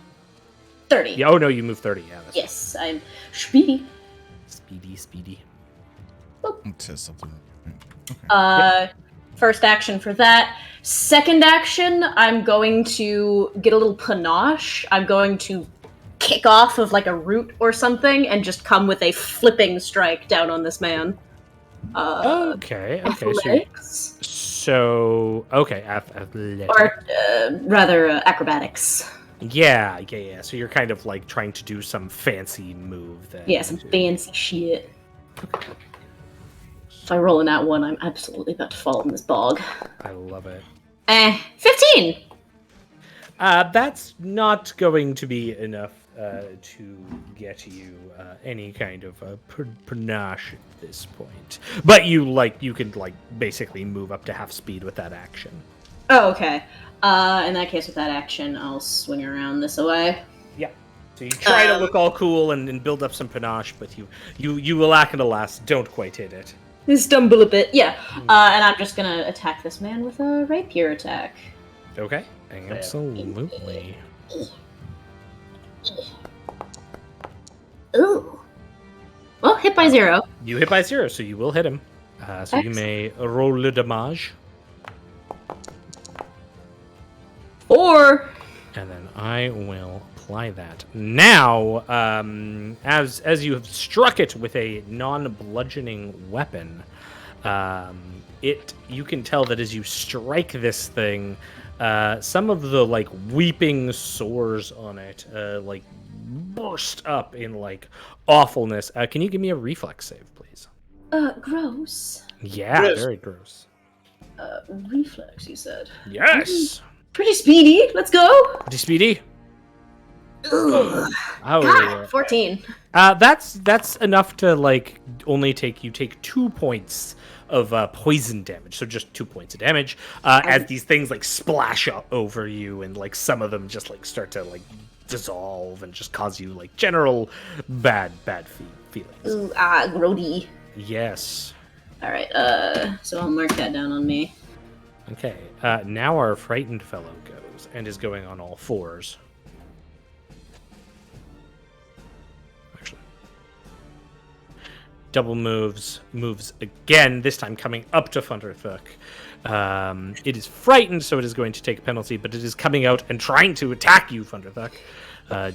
[SPEAKER 5] 30.
[SPEAKER 2] Yeah. Oh no, you move 30. Yeah. That's
[SPEAKER 5] yes, I'm speedy.
[SPEAKER 2] Speedy.
[SPEAKER 4] It says something. Okay.
[SPEAKER 5] First action for that. Second action, I'm going to get a little panache. I'm going to kick off of like a root or something and just come with a flipping strike down on this man.
[SPEAKER 2] Okay.
[SPEAKER 5] Athletics.
[SPEAKER 2] So athletics.
[SPEAKER 5] Or rather, acrobatics.
[SPEAKER 2] Yeah. So you're kind of like trying to do some fancy move then.
[SPEAKER 5] Yeah, some fancy shit. If I roll in that one, I'm absolutely about to fall in this bog.
[SPEAKER 2] I love it.
[SPEAKER 5] 15!
[SPEAKER 2] That's not going to be enough to get you any kind of panache at this point. But you can basically move up to half speed with that action.
[SPEAKER 5] Oh, okay. In that case, with that action, I'll swing around this way.
[SPEAKER 2] Yeah. So you try to look all cool and build up some panache, but you lack it, alas, don't quite hit it.
[SPEAKER 5] Stumble a bit, yeah. And I'm just gonna attack this man with a rapier attack.
[SPEAKER 2] Okay, absolutely.
[SPEAKER 5] Ooh. Well, hit by 0.
[SPEAKER 2] You hit by 0, so you will hit him. So you may roll le damage.
[SPEAKER 5] 4.
[SPEAKER 2] And then I will apply that. Now, as you have struck it with a non-bludgeoning weapon, you can tell that as you strike this thing, some of the like weeping sores on it burst up in like awfulness. Can you give me a reflex save, please?
[SPEAKER 5] Gross.
[SPEAKER 2] Yeah,
[SPEAKER 1] Yes.
[SPEAKER 2] very gross.
[SPEAKER 5] Reflex, you said.
[SPEAKER 2] Yes.
[SPEAKER 5] Pretty speedy. Let's go.
[SPEAKER 2] Pretty speedy.
[SPEAKER 5] Ugh.
[SPEAKER 2] Oh,
[SPEAKER 5] God, 14.
[SPEAKER 2] that's enough to like only take 2 points of poison damage, so just 2 points of damage as these things like splash up over you, and like some of them just like start to like dissolve and just cause you like general bad feelings.
[SPEAKER 5] Ooh, grody.
[SPEAKER 2] Yes.
[SPEAKER 5] All right. So I'll mark that down on me.
[SPEAKER 2] Okay. Now our frightened fellow goes and is going on all fours. Actually, double moves again. This time coming up to Thunderthuck. It is frightened, so it is going to take a penalty, but it is coming out and trying to attack you, Thunderthuck.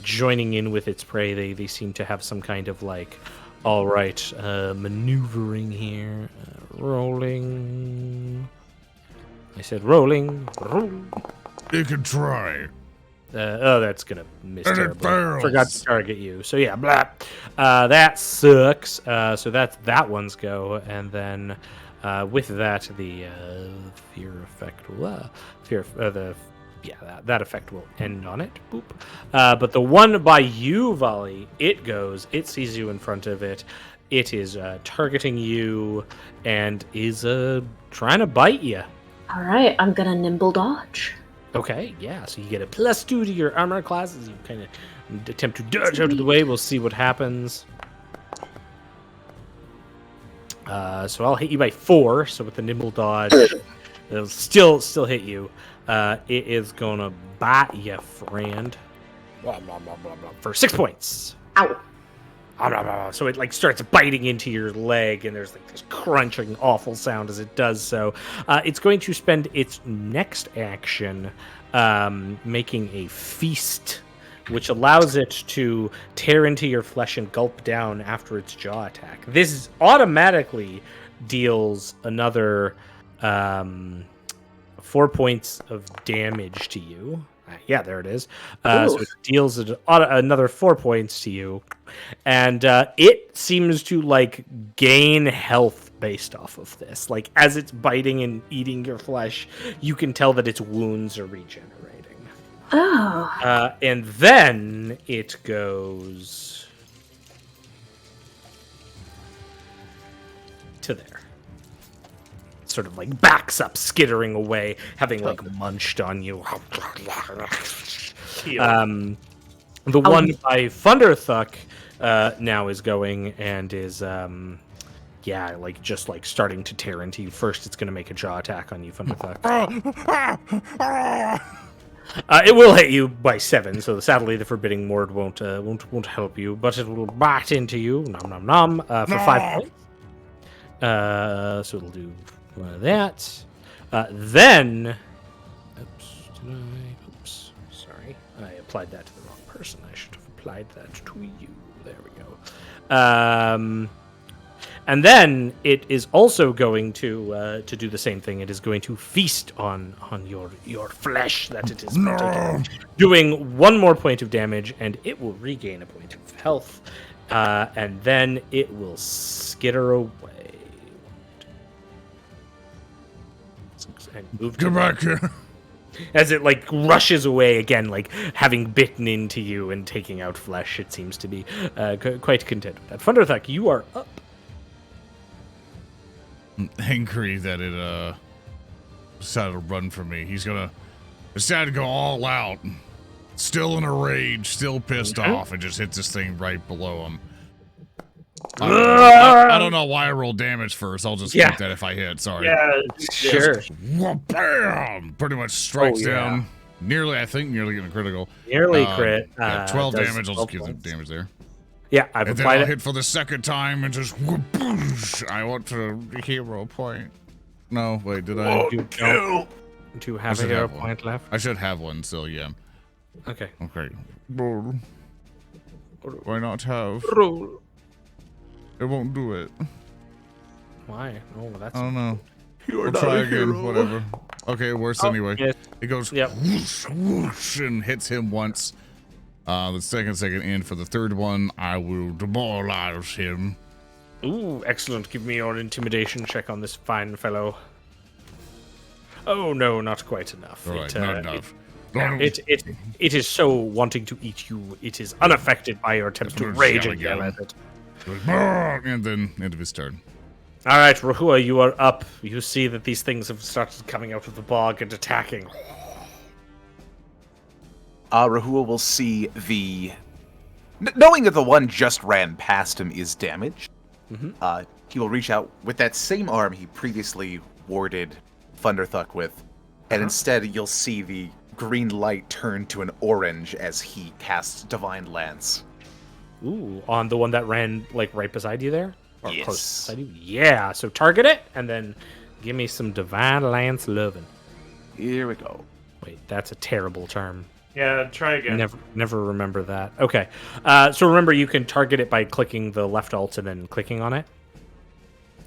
[SPEAKER 2] Joining in with its prey. They seem to have some kind of like, all right, maneuvering here. Rolling. I said rolling.
[SPEAKER 4] You can try.
[SPEAKER 2] That's gonna miss
[SPEAKER 4] And it
[SPEAKER 2] terribly.
[SPEAKER 4] fails.
[SPEAKER 2] Forgot to target you. So yeah, blah. That sucks. So that's that one's go, and then with that, the fear effect will that effect will end on it. Boop. But the one by you, Volley, it goes. It sees you in front of it. It is targeting you and is trying to bite you.
[SPEAKER 5] All right. I'm gonna nimble dodge.
[SPEAKER 2] Okay, yeah, so you get a +2 to your armor class as you kind of attempt to dodge out of the way. We'll see what happens. So I'll hit you by 4, so with the nimble dodge, it'll still hit you. It is gonna bite you, friend. Blah, blah, blah, blah, blah, for 6 points.
[SPEAKER 5] Ow.
[SPEAKER 2] So it like starts biting into your leg, and there's like this crunching, awful sound as it does so. It's going to spend its next action making a feast, which allows it to tear into your flesh and gulp down after its jaw attack. This automatically deals another 4 points of damage to you. Yeah, there it is. So it deals another 4 points to you, and it seems to like gain health based off of this. Like as it's biting and eating your flesh, you can tell that its wounds are regenerating.
[SPEAKER 5] Oh.
[SPEAKER 2] And then it goes to there. Sort of like backs up, skittering away, having like munched on you. The one by Thunderthuck now is going and is like just like starting to tear into you. First, it's going to make a jaw attack on you, Thunderthuck. It will hit you by 7, so sadly the forbidding ward won't help you, but it will bite into you. Nom nom nom for 5 points. So it'll do one of that. Then, sorry, I applied that to the wrong person. I should have applied that to you. There we go. And then it is also going to do the same thing. It is going to feast on your flesh that it is partaking, doing 1 more point of damage, and it will regain a point of health, and then it will skitter away. And move
[SPEAKER 4] Get back here.
[SPEAKER 2] as it like rushes away again, like having bitten into you and taking out flesh. It seems to be quite content with that. Thunderthuck, you are up.
[SPEAKER 4] Angry that it decided to run from me. He's gonna decide to go all out. still in a rage, still pissed off, and just hits this thing right below him. I don't know why I rolled damage first. I'll just keep that if I hit. Sorry.
[SPEAKER 1] Yeah,
[SPEAKER 2] Sure.
[SPEAKER 4] Bam! Pretty much strikes down. Nearly getting a critical.
[SPEAKER 2] Nearly crit.
[SPEAKER 4] 12
[SPEAKER 2] does
[SPEAKER 4] damage. I'll just give
[SPEAKER 2] 12
[SPEAKER 4] some
[SPEAKER 2] points.
[SPEAKER 4] damage there.
[SPEAKER 2] Yeah, I've
[SPEAKER 4] And then
[SPEAKER 2] applied
[SPEAKER 4] I'll
[SPEAKER 2] it.
[SPEAKER 4] hit for the second time and just whoosh. I want to hero point. No, wait, did I?
[SPEAKER 2] Do you have a
[SPEAKER 4] should
[SPEAKER 2] hero
[SPEAKER 4] have one.
[SPEAKER 2] point left?
[SPEAKER 4] I should have one still, yeah.
[SPEAKER 2] Okay.
[SPEAKER 4] Okay. Roll. Why not have?
[SPEAKER 2] Roll.
[SPEAKER 4] It won't do it.
[SPEAKER 2] Why? Oh, that's.
[SPEAKER 4] I don't know. We'll try again. Whatever. Okay, worse anyway.
[SPEAKER 2] Yes.
[SPEAKER 4] It goes whoosh, whoosh, and hits him once. The second in. For the third one, I will demoralize him.
[SPEAKER 2] Ooh, excellent. Give me your intimidation check on this fine fellow. Oh no, not quite enough.
[SPEAKER 4] All right, not enough.
[SPEAKER 2] It is so wanting to eat you. It is unaffected by your attempts to rage and yell at it.
[SPEAKER 4] And then end of his turn.
[SPEAKER 2] All right, Rahua, you are up. You see that these things have started coming out of the bog and attacking.
[SPEAKER 7] Rahul will see the... knowing that the one just ran past him is damaged, he will reach out with that same arm he previously warded Thunderthuck with, and instead you'll see the green light turn to an orange as he casts Divine Lance.
[SPEAKER 2] Ooh, on the one that ran like right beside you there? Or
[SPEAKER 7] Yes.
[SPEAKER 2] close beside you? Yeah, so target it and then give me some Divine Lance lovin'.
[SPEAKER 7] Here we go.
[SPEAKER 2] Wait, that's a terrible term.
[SPEAKER 1] Yeah, try again.
[SPEAKER 2] Never remember that. Okay. So remember, you can target it by clicking the left alt and then clicking on it.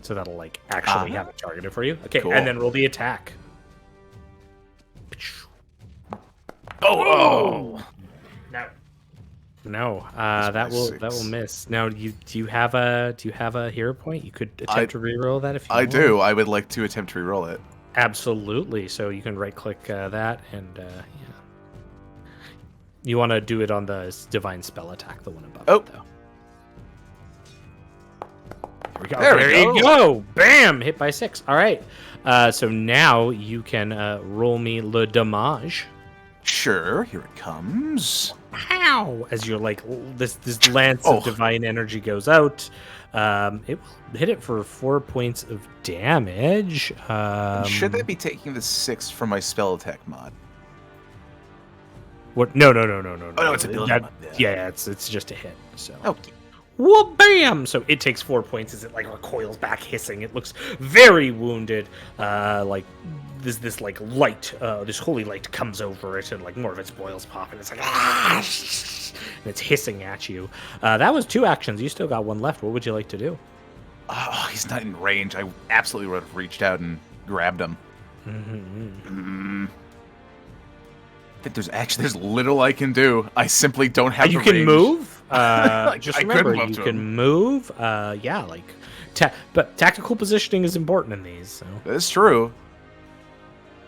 [SPEAKER 2] So that'll like actually have it targeted for you. Okay,
[SPEAKER 7] Cool.
[SPEAKER 2] and then roll the attack.
[SPEAKER 7] Oh!
[SPEAKER 2] No, that will
[SPEAKER 7] six.
[SPEAKER 2] miss. Now, do you have a hero point? You could attempt to reroll that if you
[SPEAKER 7] I
[SPEAKER 2] want.
[SPEAKER 7] do. I would like to attempt to reroll it.
[SPEAKER 2] Absolutely. So you can right click that and yeah. You want to do it on the divine spell attack, the one above it, though. There you go. Bam! Hit by 6. All right. So now you can roll me le damage.
[SPEAKER 7] Sure, here it comes.
[SPEAKER 2] Pow! As you're like this lance of divine energy goes out. It will hit it for 4 points of damage.
[SPEAKER 7] Should they be taking the 6 from my spell attack mod?
[SPEAKER 2] What? No.
[SPEAKER 7] Oh, no, it's a building mod.
[SPEAKER 2] Yeah, it's just a hit. So.
[SPEAKER 7] Okay.
[SPEAKER 2] Whoop, bam! So it takes 4 points as it like recoils back, hissing. It looks very wounded. Like this like light, this holy light comes over it, and like more of its boils pop, and it's like and it's hissing at you. That was 2 actions. You still got 1 left. What would you like to do?
[SPEAKER 7] Oh, he's not in range. I absolutely would have reached out and grabbed him. I think there's little I can do. I simply don't have.
[SPEAKER 2] You
[SPEAKER 7] the
[SPEAKER 2] can
[SPEAKER 7] range.
[SPEAKER 2] move. Just
[SPEAKER 7] I
[SPEAKER 2] remember,
[SPEAKER 7] could move
[SPEAKER 2] you
[SPEAKER 7] to
[SPEAKER 2] can
[SPEAKER 7] him.
[SPEAKER 2] move. Yeah, like, but tactical positioning is important in these. So
[SPEAKER 7] That's true.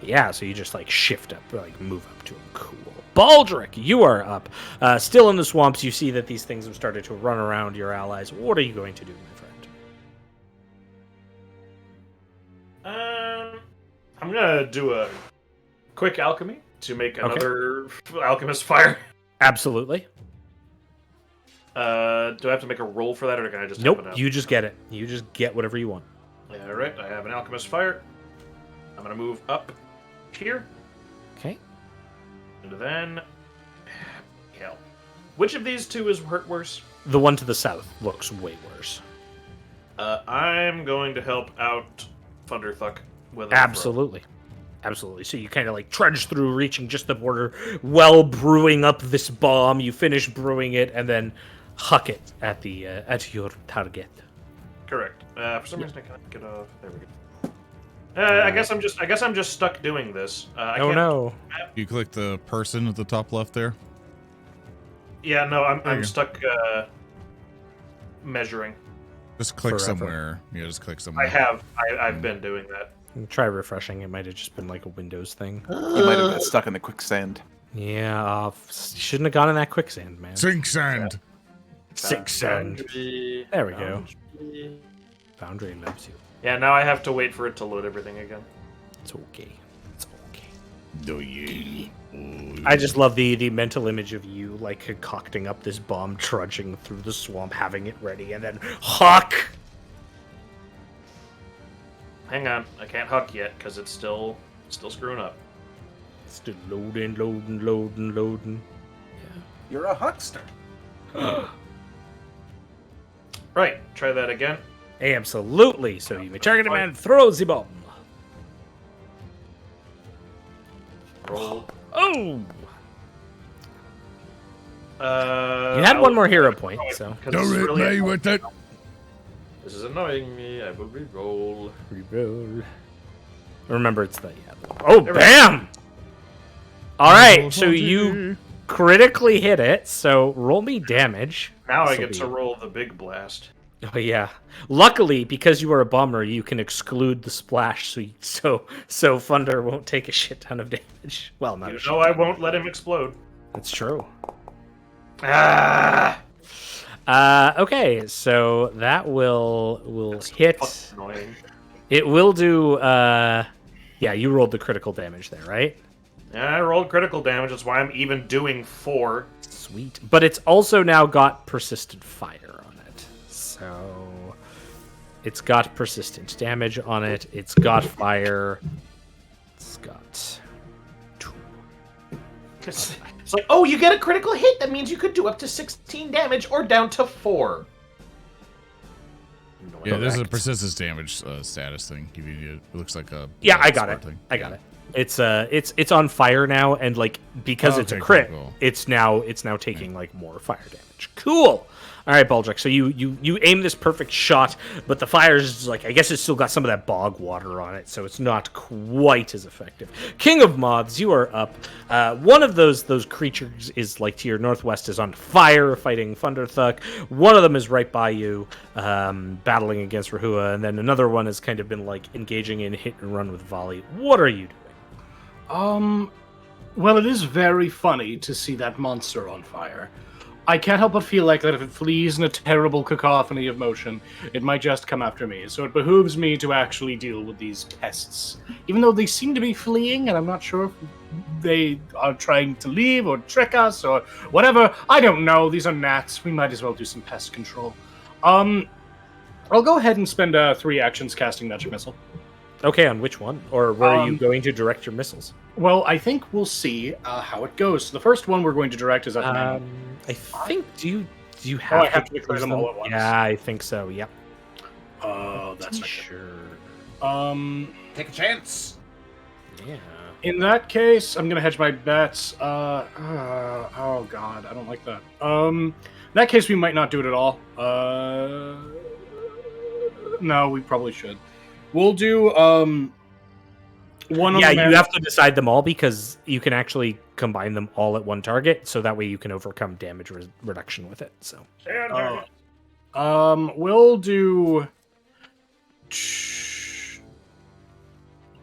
[SPEAKER 2] yeah, so you just like shift up, like move up to him. Cool. Baldric, you are up. Still in the swamps. You see that these things have started to run around your allies. What are you going to do, my friend?
[SPEAKER 1] I'm gonna do a quick alchemy to make another alchemist fire.
[SPEAKER 2] Absolutely.
[SPEAKER 1] Do I have to make a roll for that, or can I just?
[SPEAKER 2] Nope.
[SPEAKER 1] Have it
[SPEAKER 2] You just get it. You just get whatever you want.
[SPEAKER 1] All right. I have an alchemist fire. I'm gonna move up here,
[SPEAKER 2] Okay.
[SPEAKER 1] and then hell. Which of these two is hurt worse?
[SPEAKER 2] The one to the south looks way worse.
[SPEAKER 1] I'm going to help out Thunderthuck with a throw.
[SPEAKER 2] Absolutely. So you kind of like trudge through, reaching just the border, while brewing up this bomb. You finish brewing it, and then huck it at the at your target.
[SPEAKER 1] Correct. For some reason I can't get off. There we go. I guess I'm just stuck doing this. I
[SPEAKER 2] Oh
[SPEAKER 1] can't-
[SPEAKER 2] no!
[SPEAKER 4] You click the person at the top left there.
[SPEAKER 1] Yeah, no, I'm
[SPEAKER 4] you go.
[SPEAKER 1] stuck measuring.
[SPEAKER 4] Just click
[SPEAKER 2] Forever.
[SPEAKER 4] somewhere. Yeah, just click somewhere.
[SPEAKER 1] I have. I've been doing that.
[SPEAKER 2] Try refreshing. It might have just been like a Windows thing.
[SPEAKER 7] You might have got stuck in the quicksand.
[SPEAKER 2] Yeah, shouldn't have gone in that quicksand, man.
[SPEAKER 4] Sink sand.
[SPEAKER 2] Sink sand.
[SPEAKER 1] Boundary.
[SPEAKER 2] There we go. Boundary loves you.
[SPEAKER 1] Yeah, now I have to wait for it to load everything again.
[SPEAKER 2] It's okay. It's okay. I just love the mental image of you like concocting up this bomb, trudging through the swamp, having it ready, and then huck.
[SPEAKER 1] Hang on, I can't huck yet because it's still screwing up.
[SPEAKER 2] Still loading.
[SPEAKER 8] You're a huckster.
[SPEAKER 1] Right, try that again.
[SPEAKER 2] Absolutely. So you may target a man, throw the bomb.
[SPEAKER 1] Roll.
[SPEAKER 2] Oh!
[SPEAKER 1] You
[SPEAKER 2] You had one more hero point, so
[SPEAKER 4] Don't hit me with it.
[SPEAKER 1] This is annoying me. I will re-roll.
[SPEAKER 2] reroll. Remember, it's the Oh,
[SPEAKER 1] There we
[SPEAKER 2] bam! All right, so you critically hit it. So roll me damage.
[SPEAKER 1] Now I
[SPEAKER 2] This'll
[SPEAKER 1] get
[SPEAKER 2] be-
[SPEAKER 1] to roll the big blast.
[SPEAKER 2] Oh yeah. Luckily, because you are a bomber, you can exclude the splash, so Thunder won't take a shit ton of damage. Well, not a
[SPEAKER 1] You
[SPEAKER 2] shit
[SPEAKER 1] know I
[SPEAKER 2] ton.
[SPEAKER 1] won't let him explode.
[SPEAKER 2] That's true.
[SPEAKER 1] Ah!
[SPEAKER 2] Okay, so that will hit.
[SPEAKER 1] Fucking annoying.
[SPEAKER 2] It will do. Yeah, you rolled the critical damage there, right?
[SPEAKER 1] Yeah, I rolled critical damage. That's why I'm even doing 4.
[SPEAKER 2] Sweet. But it's also now got persistent fire on it. So it's got persistent damage on it. It's got fire. It's got 2.
[SPEAKER 1] It's like, oh, you get a critical hit. That means you could do up to 16 damage or down to 4.
[SPEAKER 4] Yeah, this is a
[SPEAKER 2] Correct.
[SPEAKER 4] persistence damage status thing. It looks like a
[SPEAKER 2] Yeah, I got
[SPEAKER 4] sword
[SPEAKER 2] it.
[SPEAKER 4] thing.
[SPEAKER 2] I got it. It's on fire now, and like because it's a
[SPEAKER 4] Okay,
[SPEAKER 2] crit,
[SPEAKER 4] cool.
[SPEAKER 2] it's now taking like more fire damage. Cool. All right, Baldric. So you aim this perfect shot, but the fire is like I guess it's still got some of that bog water on it, so it's not quite as effective. King of Moths, you are up. One of those creatures is like to your northwest is on fire, fighting Thunderthuck. One of them is right by you, battling against Rahua, and then another one has kind of been like engaging in hit and run with volley. What are you doing?
[SPEAKER 6] Well, it is very funny to see that monster on fire. I can't help but feel like that if it flees in a terrible cacophony of motion, it might just come after me. So it behooves me to actually deal with these pests. Even though they seem to be fleeing, and I'm not sure if they are trying to leave or trick us or whatever. I don't know. These are gnats. We might as well do some pest control. I'll go ahead and spend 3 actions casting Magic Missile.
[SPEAKER 2] Okay, on which one? Or where are you going to direct your missiles?
[SPEAKER 6] Well, I think we'll see how it goes. So the first one we're going to direct is at the main.
[SPEAKER 2] I think do you have,
[SPEAKER 6] I have to declare them all at once.
[SPEAKER 2] Yeah, I think so. Yep.
[SPEAKER 6] Oh, that's not
[SPEAKER 2] sure.
[SPEAKER 6] good.
[SPEAKER 8] Take a chance.
[SPEAKER 2] Yeah.
[SPEAKER 6] In that case, I'm gonna hedge my bets. Oh god, I don't like that. In that case, we might not do it at all. No, we probably should. We'll do one.
[SPEAKER 2] Yeah,
[SPEAKER 6] on the
[SPEAKER 2] you have to decide them all because you can actually combine them all at one target, so that way you can overcome damage reduction with it. So.
[SPEAKER 6] We'll do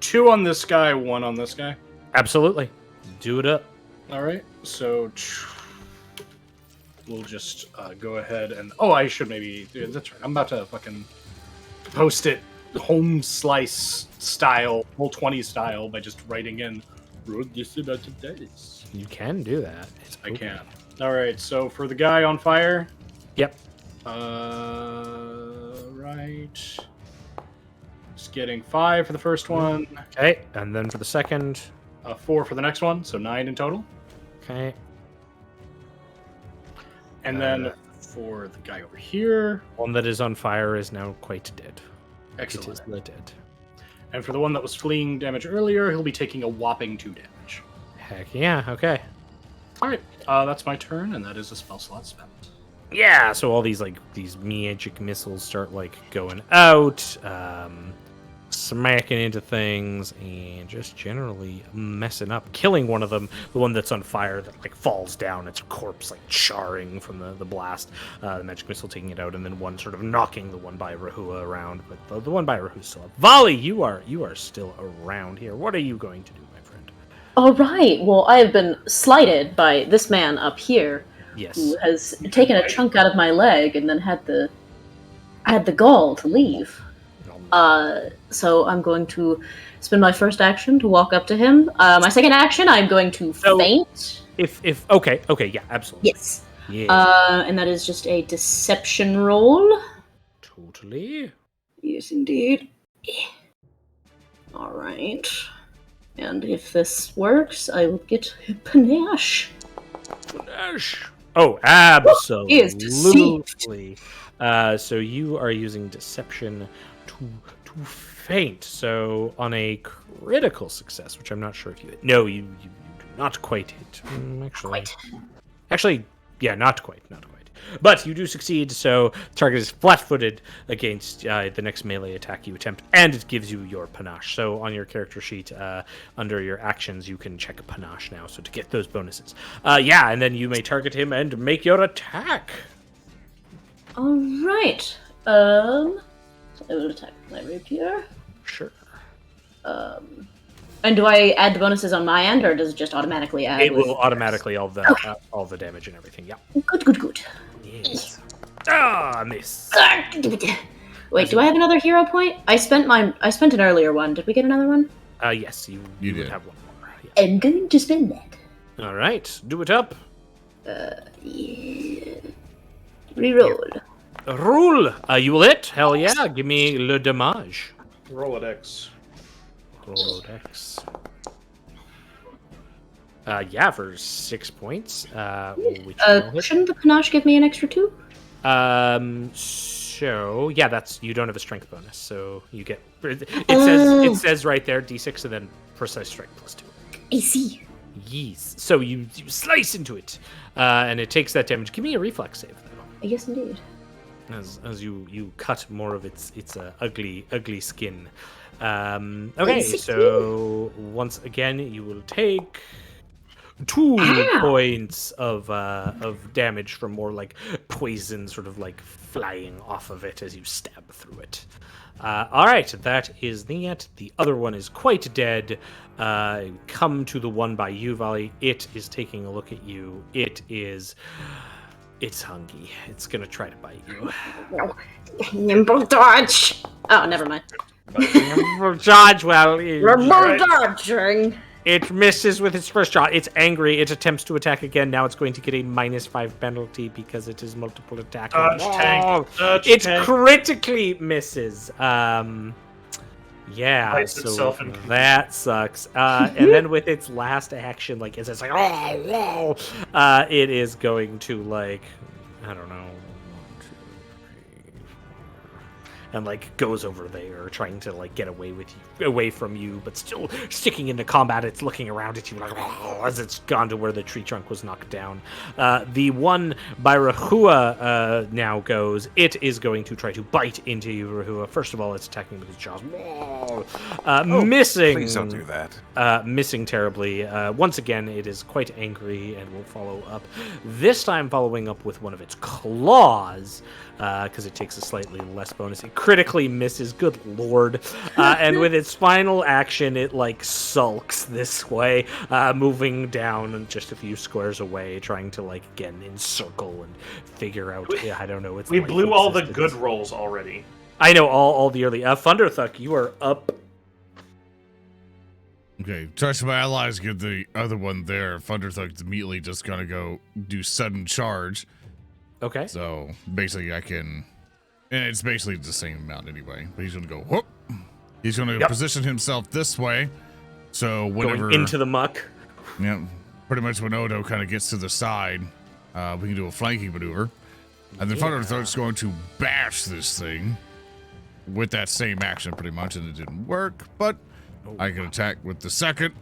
[SPEAKER 6] 2 on this guy, 1 on this guy.
[SPEAKER 2] Absolutely. Do it up.
[SPEAKER 6] All right, so we'll just go ahead and... Oh, I should maybe... That's right. I'm about to fucking post it home slice style, whole 20 style, by just writing in...
[SPEAKER 2] You can do that. It's
[SPEAKER 6] I
[SPEAKER 2] cool.
[SPEAKER 6] can. All right, so for the guy on fire...
[SPEAKER 2] Yep.
[SPEAKER 6] Right. Just getting 5 for the first one,
[SPEAKER 2] Okay, and then for the second.
[SPEAKER 6] 4 for the next one, so 9 in total.
[SPEAKER 2] Okay.
[SPEAKER 6] And then for the guy over here,
[SPEAKER 2] One that is on fire is now quite dead.
[SPEAKER 6] excellent.
[SPEAKER 2] It is the dead.
[SPEAKER 6] And for the one that was fleeing damage earlier, he'll be taking a whopping 2 damage.
[SPEAKER 2] Heck yeah. Okay.
[SPEAKER 6] All right, that's my turn, and that is a spell slot spent.
[SPEAKER 2] Yeah, so all these magic missiles start like going out, smacking into things, and just generally messing up, killing one of them, the one that's on fire that like falls down, its corpse like charring from the blast, the magic missile taking it out, and then one sort of knocking the one by Rahua around, but the one by Rahua's still up. Volley, you are still around here. What are you going to do, my friend?
[SPEAKER 5] All right. Well, I have been slighted by this man up here,
[SPEAKER 2] Yes.
[SPEAKER 5] who has taken a chunk out of my leg and then had the gall to leave. So I'm going to spend my first action to walk up to him. My second action, I'm going to faint.
[SPEAKER 2] If okay, yeah, absolutely.
[SPEAKER 5] Yes.
[SPEAKER 2] Yeah.
[SPEAKER 5] And that is just a deception roll.
[SPEAKER 2] Totally.
[SPEAKER 5] Yes, indeed. All right. And if this works, I will get panache.
[SPEAKER 2] Oh, absolutely.
[SPEAKER 5] He is deceived.
[SPEAKER 2] So you are using deception to faint. So on a critical success, which I'm not sure if you hit. No, you do not quite hit. Actually, yeah, not quite. But you do succeed, so the target is flat-footed against the next melee attack you attempt, and it gives you your panache. So on your character sheet, under your actions, you can check panache now, so to get those bonuses. And then you may target him and make your attack.
[SPEAKER 5] All right. So I will attack my rapier.
[SPEAKER 2] Sure.
[SPEAKER 5] And do I add the bonuses on my end, or does it just automatically add?
[SPEAKER 2] It will automatically all the damage and everything. Yeah.
[SPEAKER 5] Good.
[SPEAKER 2] Yes. Miss.
[SPEAKER 5] Wait, do I have another hero point? I spent an earlier one. Did we get another one?
[SPEAKER 2] Yes, you
[SPEAKER 4] did.
[SPEAKER 2] would have one more. Yes.
[SPEAKER 5] I'm going to spend that.
[SPEAKER 2] All right, do it up.
[SPEAKER 5] Yeah. Reroll.
[SPEAKER 2] Rule. You will hit. Hell yeah. Give me le damage.
[SPEAKER 1] Rolodex.
[SPEAKER 2] Rolodex. For 6 points. Which
[SPEAKER 5] shouldn't the panache give me an extra 2?
[SPEAKER 2] So yeah, you don't have a strength bonus, so you get it says right there D6 and then precise strength +2.
[SPEAKER 5] I see.
[SPEAKER 2] Yes. So you slice into it, and it takes that damage. Give me a reflex save though.
[SPEAKER 5] Yes, indeed.
[SPEAKER 2] As you cut more of its ugly skin. Okay, so once again you will take 2 points of damage from more like poison sort of like flying off of it as you stab through it. All right, that is it. The other one is quite dead. Come to the one by you, Vali. It is taking a look at you. It's hungry. It's gonna try to bite you.
[SPEAKER 5] Nimble dodge. Oh, never mind.
[SPEAKER 2] Dodge, well,
[SPEAKER 5] dodging.
[SPEAKER 2] it misses with its first shot. It's angry. It attempts to attack again. Now it's going to get a -5 penalty because it is multiple attack. It critically misses.
[SPEAKER 1] Bites itself in.
[SPEAKER 2] That sucks. And then with its last action, like it's like it is going to like I don't know. And like goes over there trying to like get away from you, but still sticking into combat. It's looking around at you like as it's gone to where the tree trunk was knocked down. The one by Rahua now goes. It is going to try to bite into you, Rahua. First of all, it's attacking with its jaws. Missing.
[SPEAKER 7] Please don't do that.
[SPEAKER 2] Missing terribly. Once again, it is quite angry and will follow up. This time following up with one of its claws. Because it takes a slightly less bonus. It critically misses, good lord. And with its final action, it like sulks this way, moving down just a few squares away, trying to like again encircle and figure out. I don't know.
[SPEAKER 1] We blew all the good rolls already.
[SPEAKER 2] I know all the early. Thunderthuck, you are up.
[SPEAKER 4] Okay, try to my allies get the other one there. Thunderthuck's immediately just gonna go do sudden charge.
[SPEAKER 2] Okay.
[SPEAKER 4] So basically I can, and it's basically the same amount anyway, but he's going to go, whoop. He's going to position himself this way. So whenever.
[SPEAKER 2] Going into the muck.
[SPEAKER 4] Yeah, pretty much when Odo kind of gets to the side, we can do a flanking maneuver. And then Thunderthuck's going to bash this thing with that same action pretty much, and it didn't work, but I can attack with the second,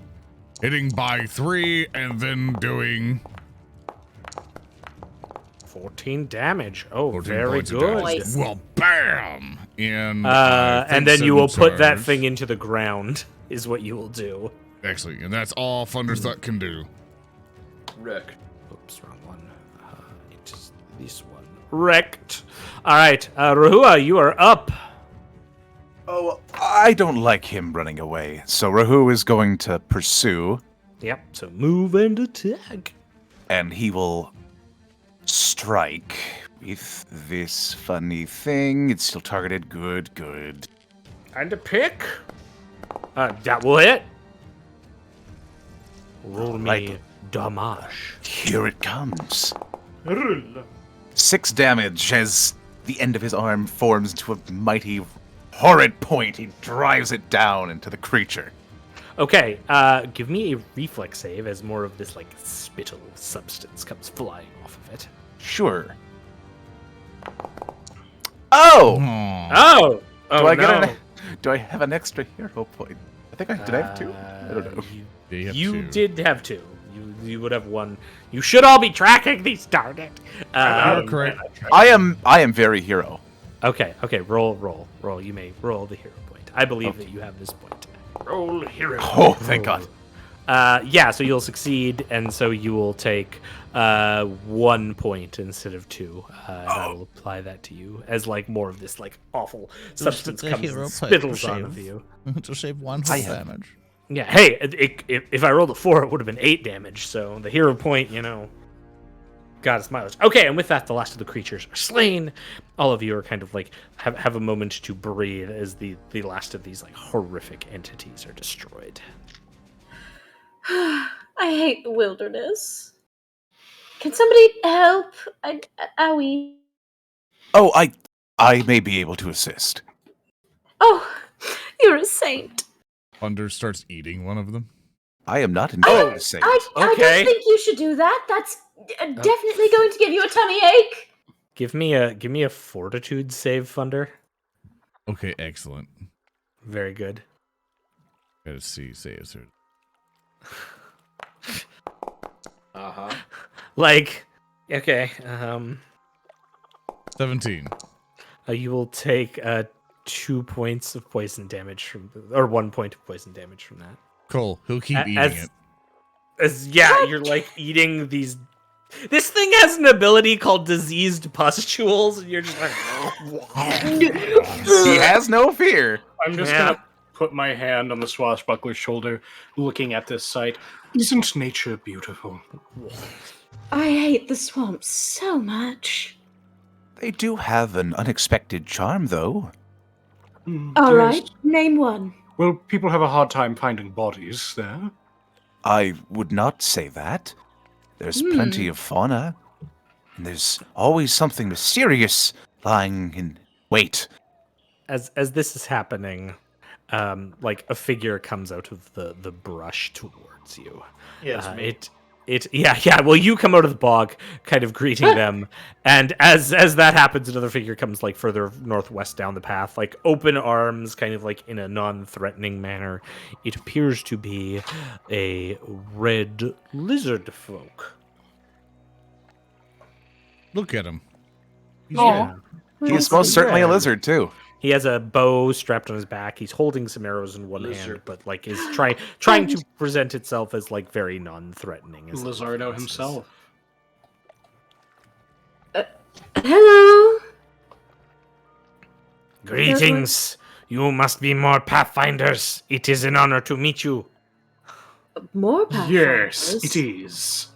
[SPEAKER 4] hitting by 3, and then doing
[SPEAKER 2] 14 damage. Oh,
[SPEAKER 4] 14
[SPEAKER 2] very good.
[SPEAKER 5] Nice.
[SPEAKER 4] Well, bam! And
[SPEAKER 2] then you will put that thing into the ground, is what you will do.
[SPEAKER 4] Actually, and that's all Thunderthuck can do.
[SPEAKER 1] Wreck.
[SPEAKER 2] Oops, wrong one. It is this one. Wrecked. All right, Rahua, you are up.
[SPEAKER 7] Oh, I don't like him running away. So Rahu is going to pursue.
[SPEAKER 2] Yep, so move and attack.
[SPEAKER 7] And he will strike with this funny thing. It's still targeted. Good.
[SPEAKER 2] And a pick. That will hit. Roll me
[SPEAKER 7] Right.
[SPEAKER 2] damage.
[SPEAKER 7] Here it comes. 6 damage as the end of his arm forms into a mighty, horrid point. He drives it down into the creature.
[SPEAKER 2] Okay, give me a reflex save as more of this, like, spittle substance comes flying off of it.
[SPEAKER 7] Sure. Oh!
[SPEAKER 2] Oh!
[SPEAKER 7] Do I have an extra hero point? I think I did. I have 2. I don't know.
[SPEAKER 2] You did have 2. You would have 1. You should all be tracking these, darn it.
[SPEAKER 4] You're correct.
[SPEAKER 7] I am very hero.
[SPEAKER 2] Okay. Roll. You may roll the hero point. I believe that you have this point.
[SPEAKER 1] Roll hero.
[SPEAKER 7] Oh, thank God.
[SPEAKER 2] So you'll succeed, and so you will take 1 point instead of 2. And I will apply that to you as like more of this like awful substance comes and spittles on of you.
[SPEAKER 4] To save 1 whole damage.
[SPEAKER 2] Yeah. Hey, if I rolled a 4, it would have been 8 damage. So the hero point, got its mileage. Okay, and with that, the last of the creatures are slain. All of you are kind of like have a moment to breathe as the last of these like horrific entities are destroyed.
[SPEAKER 5] I hate the wilderness. Can somebody help? Owie.
[SPEAKER 7] Oh, I may be able to assist.
[SPEAKER 5] Oh, you're a saint.
[SPEAKER 4] Thunder starts eating one of them.
[SPEAKER 7] I am not entirely saint.
[SPEAKER 5] I don't think you should do that. That's definitely going to give you a tummy ache.
[SPEAKER 2] Give me a fortitude save, Thunder.
[SPEAKER 4] Okay, excellent.
[SPEAKER 2] Very good.
[SPEAKER 4] Gotta see, say it's her.
[SPEAKER 2] Like, okay.
[SPEAKER 4] 17.
[SPEAKER 2] You will take 2 points of poison damage or 1 point of poison damage from that.
[SPEAKER 4] Cool. He'll keep eating it.
[SPEAKER 2] You're like eating these. This thing has an ability called diseased pustules, and you're just like.
[SPEAKER 7] He has no fear.
[SPEAKER 6] I'm just gonna put my hand on the swashbuckler's shoulder, looking at this sight. Isn't nature beautiful?
[SPEAKER 5] I hate the swamp so much.
[SPEAKER 7] They do have an unexpected charm, though.
[SPEAKER 5] All right, name one.
[SPEAKER 6] Well, people have a hard time finding bodies there.
[SPEAKER 7] I would not say that. There's plenty of fauna, and there's always something mysterious lying in wait.
[SPEAKER 2] As this is happening, like a figure comes out of the brush towards you.
[SPEAKER 1] Yes,
[SPEAKER 2] Well, you come out of the bog, kind of greeting them, and as that happens, another figure comes like further northwest down the path, like open arms, kind of like in a non-threatening manner. It appears to be a red lizard folk.
[SPEAKER 4] Look at him.
[SPEAKER 2] Yeah.
[SPEAKER 7] He's most certainly a lizard, too.
[SPEAKER 2] He has a bow strapped on his back. He's holding some arrows in one hand, but like is trying to present itself as like very non-threatening.
[SPEAKER 6] Lizardo himself.
[SPEAKER 5] Hello.
[SPEAKER 2] Greetings. You must be more Pathfinders. It is an honor to meet you.
[SPEAKER 5] More
[SPEAKER 6] Yes,
[SPEAKER 5] Pathfinders?
[SPEAKER 6] it is.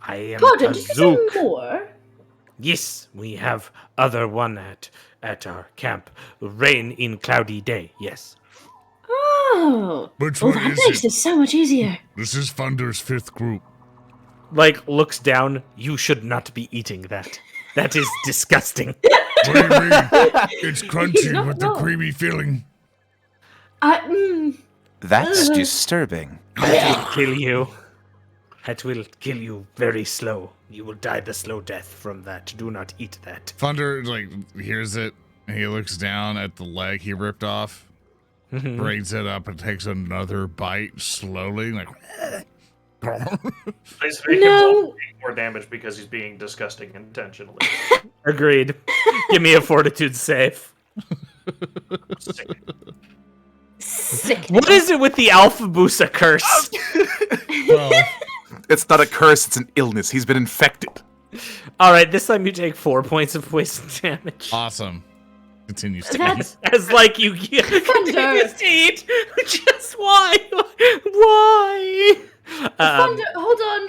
[SPEAKER 2] I am
[SPEAKER 5] Pardon, did you
[SPEAKER 2] Azuk.
[SPEAKER 5] say more?
[SPEAKER 2] Yes, we have other one at our camp. Rain in cloudy day. Yes.
[SPEAKER 5] Oh.
[SPEAKER 4] Which
[SPEAKER 5] Well,
[SPEAKER 4] one
[SPEAKER 5] that
[SPEAKER 4] is
[SPEAKER 5] makes
[SPEAKER 4] it?
[SPEAKER 5] it so much easier.
[SPEAKER 4] This is Thunder's 5th group.
[SPEAKER 2] Like looks down. You should not be eating that. That is disgusting.
[SPEAKER 4] What do you mean? It's
[SPEAKER 5] He's
[SPEAKER 4] crunchy
[SPEAKER 5] not
[SPEAKER 4] with the
[SPEAKER 5] wrong.
[SPEAKER 4] creamy filling.
[SPEAKER 7] That's disturbing.
[SPEAKER 2] That will kill you. That will kill you very slow. You will die the slow death from that. Do not eat that.
[SPEAKER 4] Thunder like hears it and he looks down at the leg he ripped off, brings it up and takes another bite slowly, like
[SPEAKER 1] Please make him roll more damage because he's being disgusting intentionally.
[SPEAKER 2] Agreed. Give me a fortitude save.
[SPEAKER 5] Sick.
[SPEAKER 2] What is it with the Alpha Busa curse?
[SPEAKER 4] well,
[SPEAKER 7] It's not a curse, it's an illness. He's been infected.
[SPEAKER 2] All right, this time you take 4 points of poison damage.
[SPEAKER 4] awesome. Continues to
[SPEAKER 5] That's
[SPEAKER 2] As like you continues to eat. Just why? Why?
[SPEAKER 5] Thunder, hold on.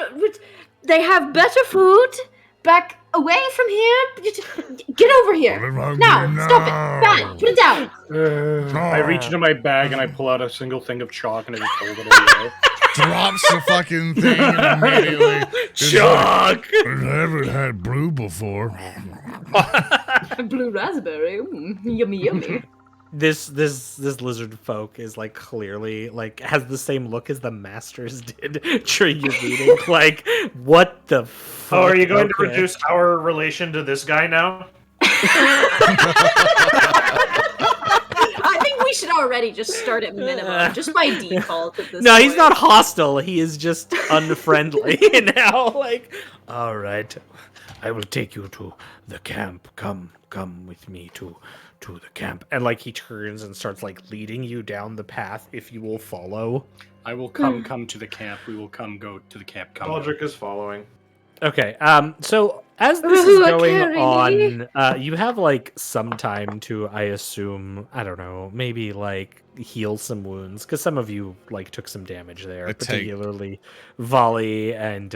[SPEAKER 5] They have better food back away from here. Get over here. Now, stop it. Bad. Put it down.
[SPEAKER 6] I reach into my bag and I pull out a single thing of chalk and I just hold it in the air.
[SPEAKER 4] Drops the fucking thing and immediately.
[SPEAKER 2] Chalk!
[SPEAKER 4] I haven't had blue before.
[SPEAKER 5] Blue raspberry. Yummy, yummy.
[SPEAKER 2] This lizard folk is like clearly like has the same look as the masters did during your meeting. Like, what the fuck?
[SPEAKER 1] Oh, are you going to reduce our relation to this guy now?
[SPEAKER 5] I think we should already just start at minimum, just by default at this
[SPEAKER 2] No,
[SPEAKER 5] point.
[SPEAKER 2] he's not hostile. He is just unfriendly now. Like, all right, I will take you to the camp. Come with me to the camp. And like he turns and starts like leading you down the path if you will follow.
[SPEAKER 6] I will come to the camp. We will go to the camp.
[SPEAKER 1] Baldric is following.
[SPEAKER 2] Okay. So as this is going
[SPEAKER 5] Carrie.
[SPEAKER 2] on, you have like some time to, I assume, I don't know, maybe like heal some wounds because some of you like took some damage there, particularly Volley and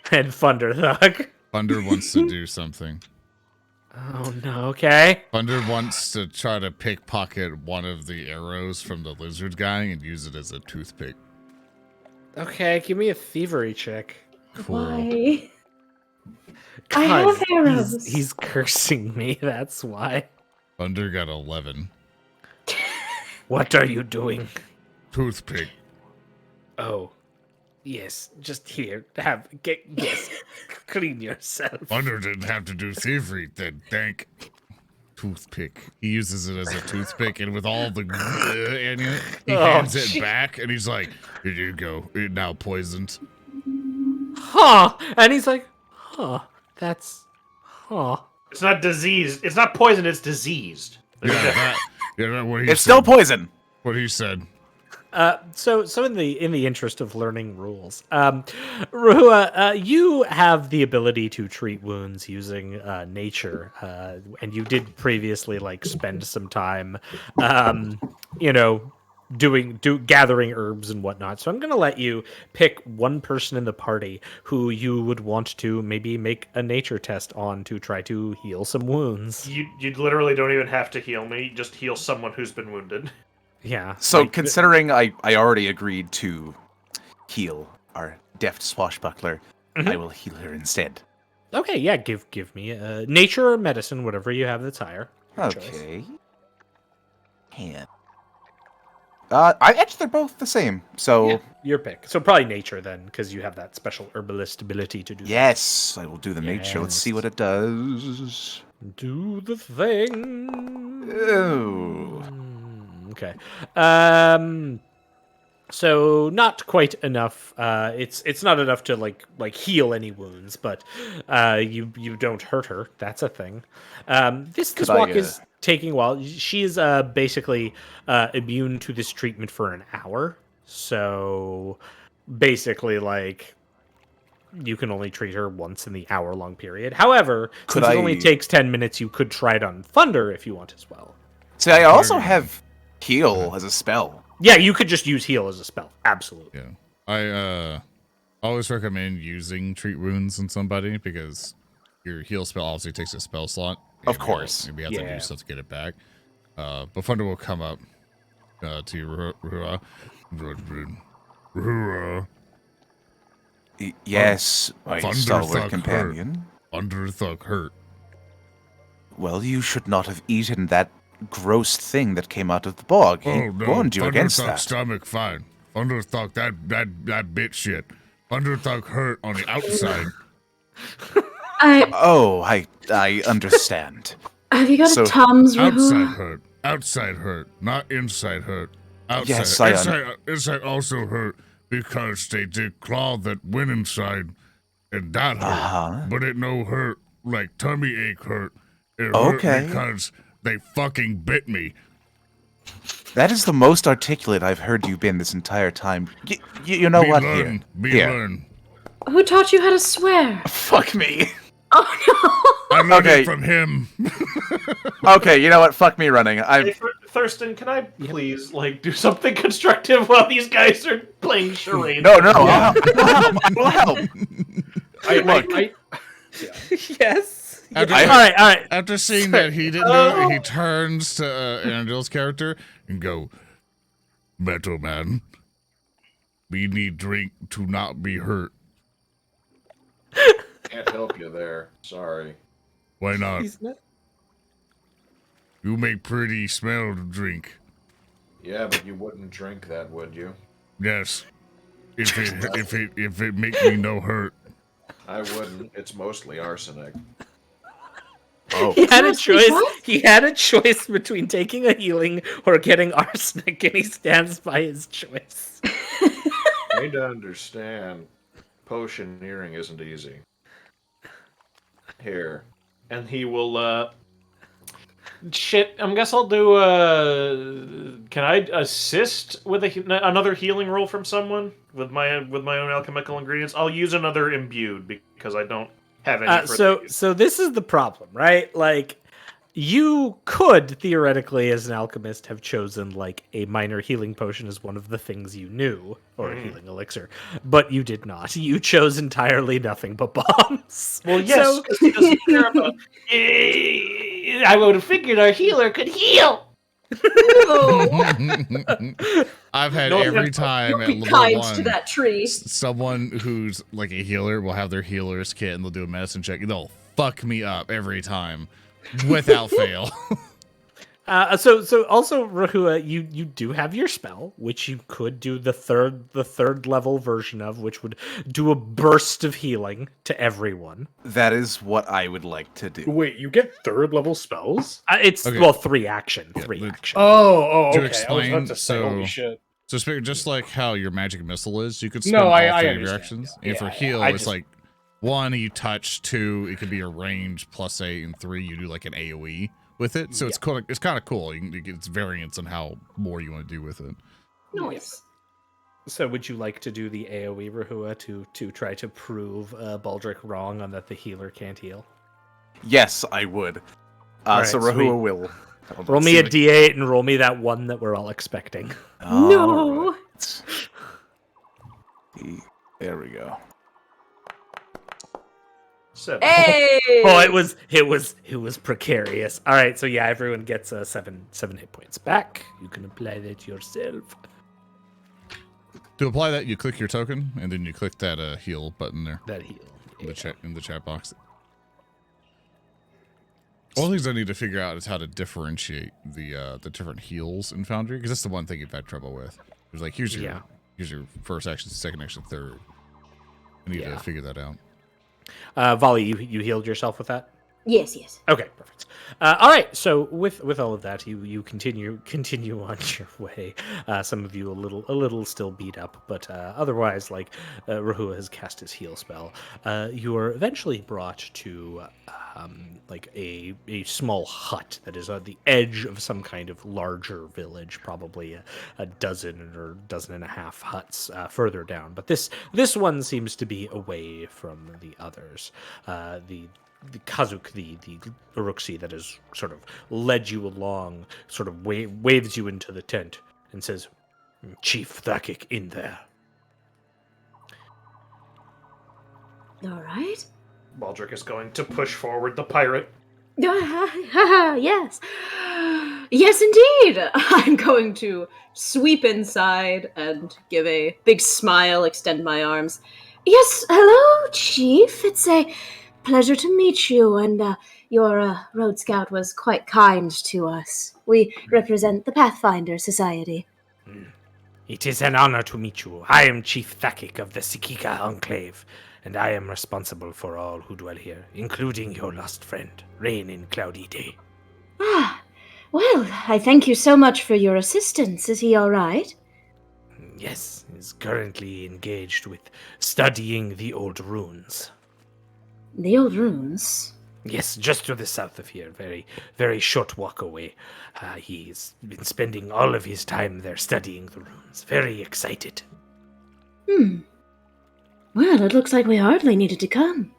[SPEAKER 2] Thunder Thug.
[SPEAKER 4] Thunder wants to do something.
[SPEAKER 2] Oh no. Okay.
[SPEAKER 4] Thunder wants to try to pickpocket one of the arrows from the lizard guy and use it as a toothpick.
[SPEAKER 2] Okay. Give me a thievery check.
[SPEAKER 4] Cool.
[SPEAKER 5] Why? I have arrows.
[SPEAKER 2] He's cursing me. That's why.
[SPEAKER 4] Thunder got 11.
[SPEAKER 2] What are you doing?
[SPEAKER 4] Toothpick.
[SPEAKER 2] Oh, yes. Just here. Yes. Clean yourself.
[SPEAKER 4] Thunder didn't have to do thievery then, thank. Toothpick. He uses it as a toothpick, and with all the in it, he hands it back, and he's like, "Here you go. It now poisoned."
[SPEAKER 2] Huh? And he's like, huh? That's, huh?
[SPEAKER 1] It's not diseased. It's not poison. It's diseased.
[SPEAKER 4] Yeah, what he
[SPEAKER 7] It's
[SPEAKER 4] said.
[SPEAKER 7] still poison.
[SPEAKER 4] What he said.
[SPEAKER 2] So in the interest of learning rules, Ruhua, you have the ability to treat wounds using nature, and you did previously like spend some time, gathering herbs and whatnot. So I'm gonna let you pick one person in the party who you would want to maybe make a nature test on to try to heal some wounds.
[SPEAKER 1] You literally don't even have to heal me. Just heal someone who's been wounded.
[SPEAKER 2] Yeah.
[SPEAKER 7] So
[SPEAKER 2] like,
[SPEAKER 7] considering I already agreed to heal our deft swashbuckler, I will heal her instead.
[SPEAKER 2] okay, yeah, give me nature or medicine, whatever you have that's higher. Your choice.
[SPEAKER 7] Okay. And they're both the same. So
[SPEAKER 2] Yeah, your pick. So probably nature then, because you have that special herbalist ability to do.
[SPEAKER 7] yes, I will do the nature. Let's see
[SPEAKER 2] Yes.
[SPEAKER 7] what it does.
[SPEAKER 2] Do the thing.
[SPEAKER 7] Oh.
[SPEAKER 2] Okay. So not quite enough. It's not enough to like heal any wounds, but you don't hurt her. That's a thing. This
[SPEAKER 7] Could
[SPEAKER 2] walk
[SPEAKER 7] I,
[SPEAKER 2] is taking a while. She is basically immune to this treatment for an hour. So basically, like you can only treat her once in the hour-long period. However,
[SPEAKER 7] Could
[SPEAKER 2] since it
[SPEAKER 7] I-
[SPEAKER 2] only takes 10 minutes, you could try it on Thunder if you want as well.
[SPEAKER 7] See, I also have heal as a spell.
[SPEAKER 2] Yeah, you could just use heal as a spell. Absolutely.
[SPEAKER 4] Yeah. I always recommend using treat wounds on somebody because your heal spell obviously takes a spell slot.
[SPEAKER 7] Of
[SPEAKER 4] and
[SPEAKER 7] course.
[SPEAKER 4] Maybe you have to
[SPEAKER 2] Yeah.
[SPEAKER 4] do stuff to get it back. But Thunder will come up to Ruhua. Ruhua.
[SPEAKER 7] Yes, my
[SPEAKER 4] Thunder
[SPEAKER 7] stalwart
[SPEAKER 4] thug
[SPEAKER 7] companion.
[SPEAKER 4] Thunder thug hurt.
[SPEAKER 7] Well, you should not have eaten that gross thing that came out of the bog. He
[SPEAKER 4] Oh no!
[SPEAKER 7] warned you
[SPEAKER 4] Thunder
[SPEAKER 7] against
[SPEAKER 4] thug
[SPEAKER 7] that.
[SPEAKER 4] stomach fine. Thunder thug that bitch shit. Thunder thug hurt on the outside.
[SPEAKER 7] Oh, I understand.
[SPEAKER 5] Have you got
[SPEAKER 7] So-
[SPEAKER 5] a Tom's
[SPEAKER 4] Outside
[SPEAKER 5] Rahua?
[SPEAKER 4] hurt. Outside hurt. Not inside hurt. Outside.
[SPEAKER 7] Yes, I
[SPEAKER 4] inside also hurt because they did claw that went inside and that hurt.
[SPEAKER 7] Uh-huh.
[SPEAKER 4] But it no hurt like tummy ache hurt. It
[SPEAKER 7] Okay.
[SPEAKER 4] hurt because they fucking bit me.
[SPEAKER 7] That is the most articulate I've heard you been this entire time. You know
[SPEAKER 4] Be
[SPEAKER 7] what?
[SPEAKER 4] learn. Be
[SPEAKER 7] Here.
[SPEAKER 4] learn.
[SPEAKER 5] Who taught you how to swear?
[SPEAKER 7] Fuck me.
[SPEAKER 5] Oh
[SPEAKER 4] I learned
[SPEAKER 7] Okay.
[SPEAKER 4] it from him.
[SPEAKER 7] Okay, you know what? Fuck me running.
[SPEAKER 1] Hey, Thurston, can I please do something constructive while these guys are playing charades?
[SPEAKER 7] No. We'll help. We'll help.
[SPEAKER 6] Look,
[SPEAKER 2] Yes.
[SPEAKER 4] After,
[SPEAKER 2] all right.
[SPEAKER 4] After seeing that he didn't do it, he turns to Angel's character and go, Metal Man, we need drink to not be hurt.
[SPEAKER 3] Can't help you there. Sorry.
[SPEAKER 4] Why not?
[SPEAKER 2] He's not.
[SPEAKER 4] You make pretty smell to drink.
[SPEAKER 3] Yeah, but you wouldn't drink that, would you?
[SPEAKER 4] Yes. If it make me no hurt.
[SPEAKER 3] I wouldn't. It's mostly arsenic.
[SPEAKER 7] Oh,
[SPEAKER 2] He had a
[SPEAKER 5] Mostly
[SPEAKER 2] choice.
[SPEAKER 5] what?
[SPEAKER 2] He had a choice between taking a healing or getting arsenic, and he stands by his choice.
[SPEAKER 3] I need to understand. Potioneering isn't easy. Here.
[SPEAKER 1] And he will, shit, I guess I'll do, can I assist with another healing roll from someone? With my own alchemical ingredients? I'll use another imbued, because I don't have any
[SPEAKER 2] So this is the problem, right? Like, you could theoretically, as an alchemist, have chosen like a minor healing potion as one of the things you knew, or a healing elixir, but you did not. You chose entirely nothing but bombs.
[SPEAKER 1] Well, yes,
[SPEAKER 2] So-
[SPEAKER 1] because I would have figured our healer could heal.
[SPEAKER 4] I've had
[SPEAKER 1] No,
[SPEAKER 4] every
[SPEAKER 1] that's-
[SPEAKER 4] time at
[SPEAKER 5] Be
[SPEAKER 4] level
[SPEAKER 5] kind
[SPEAKER 4] 1,
[SPEAKER 5] to that tree.
[SPEAKER 4] someone who's like a healer will have their healer's kit and they'll do a medicine check and they'll fuck me up every time without fail.
[SPEAKER 2] So also Rahua, you do have your spell, which you could do the third level version of, which would do a burst of healing to everyone.
[SPEAKER 7] that is what I would like to do.
[SPEAKER 6] Wait, you get third level spells?
[SPEAKER 2] It's
[SPEAKER 4] Okay.
[SPEAKER 2] well, three action.
[SPEAKER 4] Yeah,
[SPEAKER 2] Okay.
[SPEAKER 6] Oh,
[SPEAKER 4] To
[SPEAKER 6] okay. I was
[SPEAKER 4] explain,
[SPEAKER 6] about to say,
[SPEAKER 4] so-
[SPEAKER 6] holy shit.
[SPEAKER 4] So just like how your magic missile is, you could spend
[SPEAKER 6] No,
[SPEAKER 4] all
[SPEAKER 6] I
[SPEAKER 4] three of your
[SPEAKER 6] understand.
[SPEAKER 4] actions.
[SPEAKER 6] Yeah,
[SPEAKER 4] And for
[SPEAKER 6] yeah,
[SPEAKER 4] heal,
[SPEAKER 6] I
[SPEAKER 4] it's
[SPEAKER 6] just-
[SPEAKER 4] like 1, you touch, 2, it could be a range +8, and 3, you do like an AoE with it. So it's cool. It's kind of cool. You get its variance on how more you want to do with it.
[SPEAKER 5] Nice.
[SPEAKER 2] So would you like to do the AoE Rahua to try to prove Baldric wrong on that the healer can't heal?
[SPEAKER 7] Yes, I would.
[SPEAKER 2] Alright,
[SPEAKER 7] So
[SPEAKER 2] sweet.
[SPEAKER 7] Rahua will.
[SPEAKER 2] Roll me a d8 and roll me that one that we're all expecting.
[SPEAKER 5] No.
[SPEAKER 7] Alright. There we go.
[SPEAKER 1] 7.
[SPEAKER 5] Hey!
[SPEAKER 2] Oh, it was precarious. All right, so yeah, everyone gets 7 hit points back. You can apply that yourself.
[SPEAKER 4] To apply that, you click your token, and then you click that heal button there
[SPEAKER 2] That heal.
[SPEAKER 4] in the chat box. All things I need to figure out is how to differentiate the different heals in Foundry, because that's the one thing you've had trouble with. It's like here's your first action, second action, third. I need to figure that out.
[SPEAKER 2] Volley, you healed yourself with that?
[SPEAKER 5] Yes, yes.
[SPEAKER 2] Okay, perfect. All right, so with all of that, you continue on your way. Some of you a little still beat up, but otherwise, like Rahua has cast his heal spell. You are eventually brought to like a small hut that is on the edge of some kind of larger village, probably a dozen or dozen and a half huts further down. But this one seems to be away from the others. The Kazuk, the Uruksi that has sort of led you along, sort of waves you into the tent and says, Chief Thakik in there.
[SPEAKER 5] All right.
[SPEAKER 1] Baldric is going to push forward the pirate.
[SPEAKER 5] Yes. Yes, indeed. I'm going to sweep inside and give a big smile, extend my arms. Yes, hello, Chief. It's a pleasure to meet you, and your road scout was quite kind to us. We represent the Pathfinder Society.
[SPEAKER 2] It is an honor to meet you. I am Chief Thakik of the Sikika Enclave, and I am responsible for all who dwell here, including your lost friend, Rain in Cloudy Day.
[SPEAKER 5] Ah, well, I thank you so much for your assistance. Is he all right?
[SPEAKER 2] Yes, he is currently engaged with studying the old runes.
[SPEAKER 5] The old runes.
[SPEAKER 2] Yes, just to the south of here, very, very short walk away. He's been spending all of his time there studying the runes. Very excited.
[SPEAKER 5] Well, it looks like we hardly needed to come.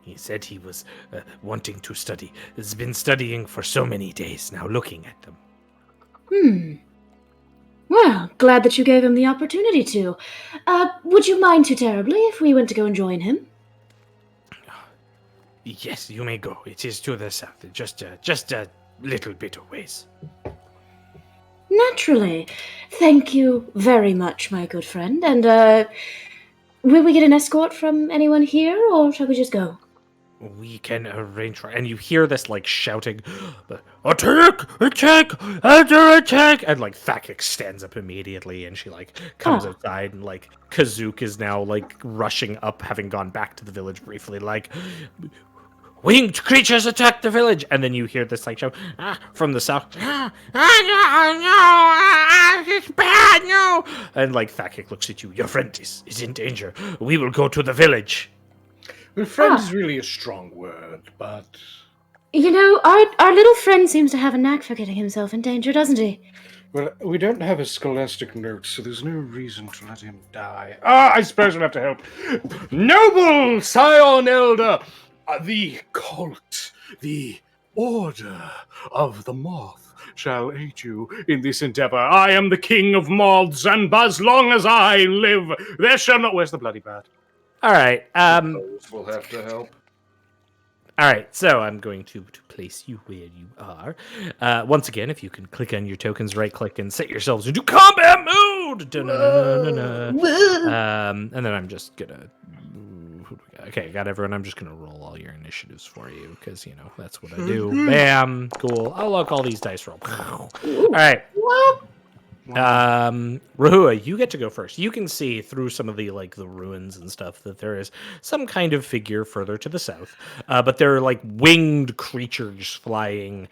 [SPEAKER 2] He said he was wanting to study. Has been studying for so many days now, looking at them.
[SPEAKER 5] Well, glad that you gave him the opportunity to. Would you mind too terribly if we went to go and join him?
[SPEAKER 2] Yes, you may go. It is to the south, just a little bit of ways.
[SPEAKER 5] Naturally. Thank you very much, my good friend. And, will we get an escort from anyone here, or shall we just go?
[SPEAKER 2] We can arrange for, and you hear this like shouting, attack, attack, enter attack, and like Thakik stands up immediately, and she like comes
[SPEAKER 5] Oh.
[SPEAKER 2] outside, and like Kazook is now like rushing up, having gone back to the village briefly, like winged creatures attack the village, and then you hear this like shout from the south, no, it's bad, no, and like Thakik looks at you. Your friend is in danger. We will go to the village.
[SPEAKER 6] Well, friend is really a strong word, but...
[SPEAKER 5] You know, our little friend seems to have a knack for getting himself in danger, doesn't he?
[SPEAKER 6] Well, we don't have his scholastic notes, so there's no reason to let him die. I suppose we'll have to help. Noble Scion Elder, the cult, the Order of the Moth shall aid you in this endeavor. I am the King of Moths, and as long as I live, there shall not... Where's the bloody bat?
[SPEAKER 2] All right.
[SPEAKER 3] Those will have to help.
[SPEAKER 2] All right. So I'm going to place you where you are. Once again, if you can click on your tokens, right click, and set yourselves into combat mode. Da-na-na-na-na. And then I'm just gonna. Okay, got everyone. I'm just gonna roll all your initiatives for you because you know that's what I do. Bam. Cool. Oh look, all these dice roll. All right. Rahua, you get to go first. You can see through some of the like the ruins and stuff that there is some kind of figure further to the south, but there are like winged creatures flying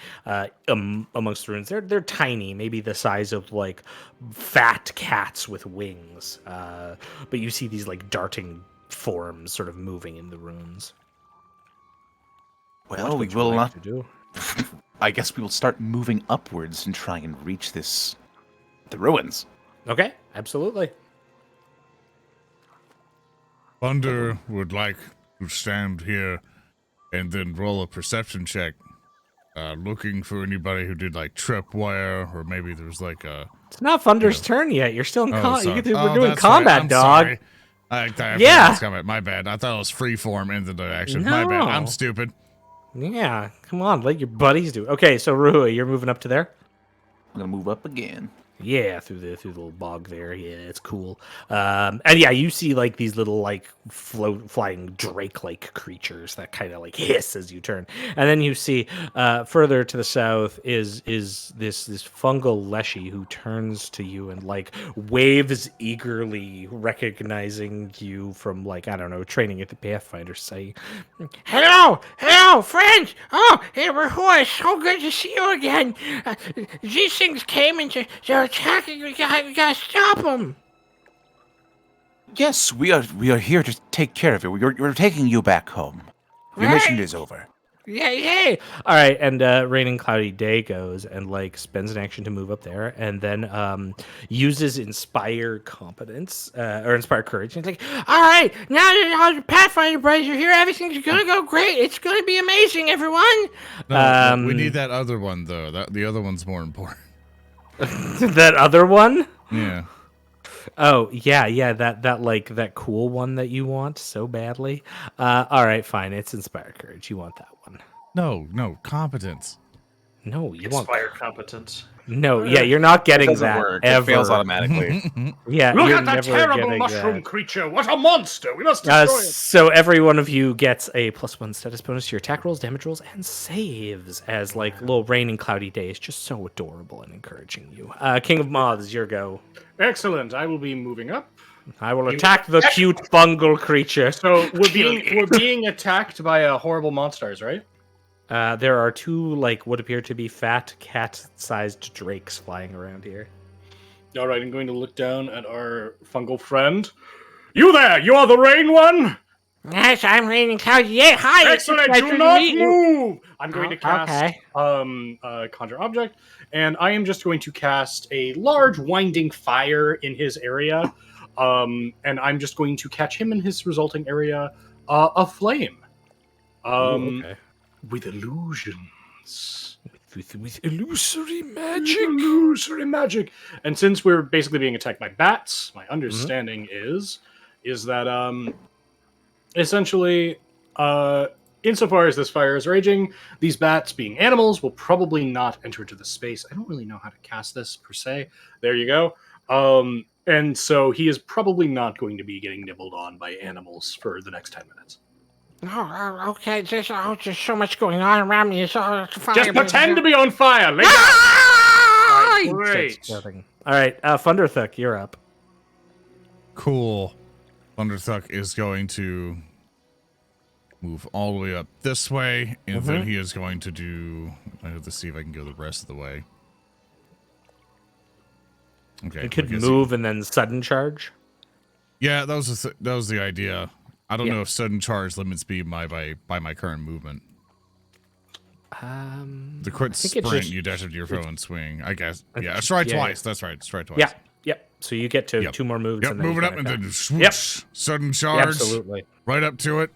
[SPEAKER 2] amongst the ruins. They're tiny, maybe the size of like fat cats with wings, but you see these like darting forms sort of moving in the ruins.
[SPEAKER 7] Well,
[SPEAKER 2] What
[SPEAKER 7] we
[SPEAKER 2] would you
[SPEAKER 7] will
[SPEAKER 2] like
[SPEAKER 7] not.
[SPEAKER 2] to do?
[SPEAKER 7] I guess we will start moving upwards and try and reach the ruins.
[SPEAKER 2] Okay, absolutely.
[SPEAKER 4] Thunder would like to stand here and then roll a perception check, looking for anybody who did like tripwire, or maybe there's like a.
[SPEAKER 2] It's not Thunder's turn yet. You're still in
[SPEAKER 4] sorry.
[SPEAKER 2] we're doing
[SPEAKER 4] that's
[SPEAKER 2] combat,
[SPEAKER 4] right. I'm
[SPEAKER 2] dog.
[SPEAKER 4] sorry. I forgot
[SPEAKER 2] Yeah.
[SPEAKER 4] it's combat. My bad. I thought it was freeform into the action. My bad. I'm
[SPEAKER 2] No.
[SPEAKER 4] stupid.
[SPEAKER 2] Yeah, come on, let your buddies do it. Okay, so Ruhua, you're moving up to there?
[SPEAKER 7] I'm gonna move up again.
[SPEAKER 2] Yeah, through the little bog there. Yeah, it's cool. And yeah, you see like these little like flying drake-like creatures that kind of like hiss as you turn. And then you see further to the south is this fungal leshy who turns to you and like waves eagerly, recognizing you from like I don't know, training at the Pathfinder, saying, "Hello, friends! Oh, hey, Rahua, so good to see you again. These things came into they're attacking. We gotta stop them."
[SPEAKER 7] Yes, we are here to take care of it. We're taking you back home. Your mission is over.
[SPEAKER 2] Yay! All right, and Rain and Cloudy Day goes and like spends an action to move up there, and then uses Inspire Competence or Inspire Courage. And it's like, all right, now that all the Pathfinder brothers are here, everything's gonna go great. It's gonna be amazing, everyone.
[SPEAKER 4] No, we need that other one though. The other one's more important.
[SPEAKER 2] That other one?
[SPEAKER 4] Yeah.
[SPEAKER 2] Oh yeah, that cool one that you want so badly. All right, fine. It's Inspire Courage. You want that one?
[SPEAKER 4] No, competence.
[SPEAKER 2] No, you want
[SPEAKER 1] Inspire competence.
[SPEAKER 2] No, yeah, you're not getting
[SPEAKER 7] Doesn't
[SPEAKER 2] that
[SPEAKER 7] work.
[SPEAKER 2] ever.
[SPEAKER 7] It fails automatically.
[SPEAKER 2] Yeah,
[SPEAKER 6] Look
[SPEAKER 2] you're
[SPEAKER 6] at that
[SPEAKER 2] never
[SPEAKER 6] terrible
[SPEAKER 2] getting
[SPEAKER 6] mushroom
[SPEAKER 2] that.
[SPEAKER 6] creature! What a monster! We must destroy it!
[SPEAKER 2] So every one of you gets a +1 status bonus to your attack rolls, damage rolls, and saves. As like little Rain and Cloudy Day is just so adorable and encouraging you. King of Moths, your go.
[SPEAKER 6] Excellent. I will be moving up.
[SPEAKER 2] I will attack the cute fungal creature.
[SPEAKER 6] So we're being attacked by horrible monsters, right?
[SPEAKER 2] There are two like what appear to be fat cat-sized drakes flying around here.
[SPEAKER 6] All right, I'm going to look down at our fungal friend. You there! You are the rain one.
[SPEAKER 2] Yes, I'm Rain and Cloudy. Yeah, hi.
[SPEAKER 6] Excellent. Do not move. I'm going to cast
[SPEAKER 2] Okay.
[SPEAKER 6] conjure object, and I am just going to cast a large winding fire in his area, and I'm just going to catch him in his resulting area aflame.
[SPEAKER 2] Okay.
[SPEAKER 6] With illusions.
[SPEAKER 2] With illusory magic.
[SPEAKER 6] Illusory magic. And since we're basically being attacked by bats, my understanding is that essentially insofar as this fire is raging, these bats, being animals, will probably not enter into the space. I don't really know how to cast this per se. There you go. And so he is probably not going to be getting nibbled on by animals for the next 10 minutes.
[SPEAKER 2] Okay, there's so much going on around me. It's fire.
[SPEAKER 6] Just pretend to be on fire. Lay down.
[SPEAKER 2] Ah!
[SPEAKER 1] Great.
[SPEAKER 2] All right, Thunderthuck, you're up.
[SPEAKER 4] Cool. Thunderthuck is going to move all the way up this way, and then he is going to do... I have to see if I can go the rest of the way. Okay.
[SPEAKER 2] You could move and then sudden charge.
[SPEAKER 4] Yeah, that was the idea. I don't
[SPEAKER 2] Yeah.
[SPEAKER 4] know if sudden charge limits me by my current movement. The crit
[SPEAKER 2] I think it's
[SPEAKER 4] sprint,
[SPEAKER 2] just-
[SPEAKER 4] you dash up to your foe and swing. I guess. Yeah, strike
[SPEAKER 2] yeah,
[SPEAKER 4] twice. That's right. Strike twice.
[SPEAKER 2] Yeah, yep. So you get to 2 more moves.
[SPEAKER 4] Yep,
[SPEAKER 2] and then
[SPEAKER 4] move
[SPEAKER 2] you
[SPEAKER 4] it up
[SPEAKER 2] can
[SPEAKER 4] and
[SPEAKER 2] attack.
[SPEAKER 4] then swoosh. Sudden charge.
[SPEAKER 2] Absolutely.
[SPEAKER 4] Right up to it.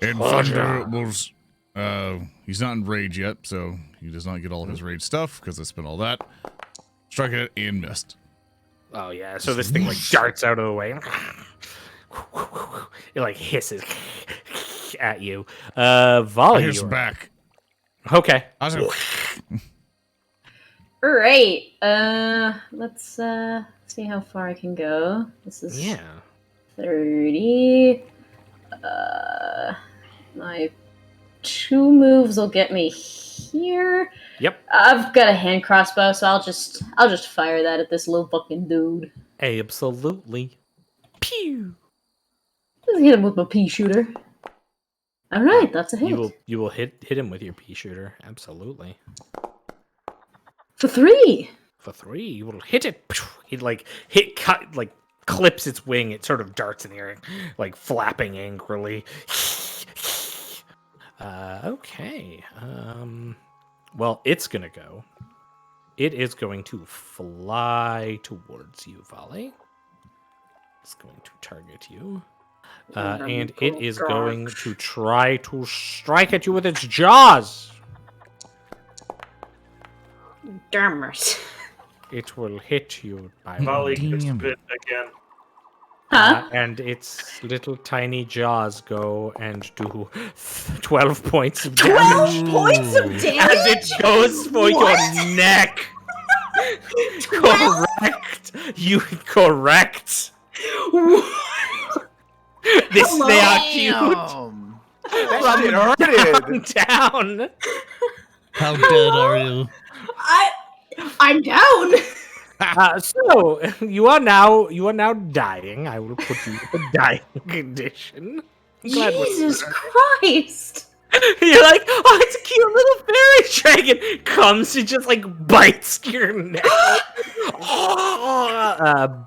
[SPEAKER 4] And Thunder will... he's not in rage yet, so he does not get all of his rage stuff, because I spent all that. Struck it and missed.
[SPEAKER 2] Oh yeah, so this thing like darts out of the way. It like hisses at you. Volley.
[SPEAKER 4] Here's
[SPEAKER 2] you're up.
[SPEAKER 4] back.
[SPEAKER 2] Okay.
[SPEAKER 4] I was like,
[SPEAKER 5] All right. Let's see how far I can go. This is
[SPEAKER 2] Yeah.
[SPEAKER 5] 30. My 2 moves will get me here.
[SPEAKER 2] Yep.
[SPEAKER 5] I've got a hand crossbow, so I'll just fire that at this little fucking dude.
[SPEAKER 2] Absolutely. Pew.
[SPEAKER 5] Just hit him with my pea shooter. All right, that's a hit.
[SPEAKER 2] You will hit him with your pea shooter. Absolutely.
[SPEAKER 5] For 3.
[SPEAKER 2] For 3, you will hit it. It clips its wing. It sort of darts in the air, like flapping angrily. Okay. Well, it's gonna go. It is going to fly towards you, Volley. It's going to target you. And it is going to try to strike at you with its jaws.
[SPEAKER 5] Damn it.
[SPEAKER 2] It will hit you by
[SPEAKER 1] Volley gets
[SPEAKER 4] Damn.
[SPEAKER 1] bit again.
[SPEAKER 5] Huh?
[SPEAKER 2] and its little tiny jaws go and do 12 points of damage
[SPEAKER 5] 12 points of
[SPEAKER 2] as
[SPEAKER 5] damage?
[SPEAKER 2] it goes for
[SPEAKER 5] What?
[SPEAKER 2] your neck.
[SPEAKER 5] 12?
[SPEAKER 2] Correct. You correct. This
[SPEAKER 5] Hello?
[SPEAKER 2] they are cute.
[SPEAKER 7] That shit hurted.
[SPEAKER 2] Down.
[SPEAKER 9] How dead are you?
[SPEAKER 5] I'm down.
[SPEAKER 2] So you are now dying. I will put you in a dying condition. I'm glad we're-
[SPEAKER 5] Jesus Christ.
[SPEAKER 2] You're like, oh, it's a cute little fairy dragon. Comes and just like bites your neck.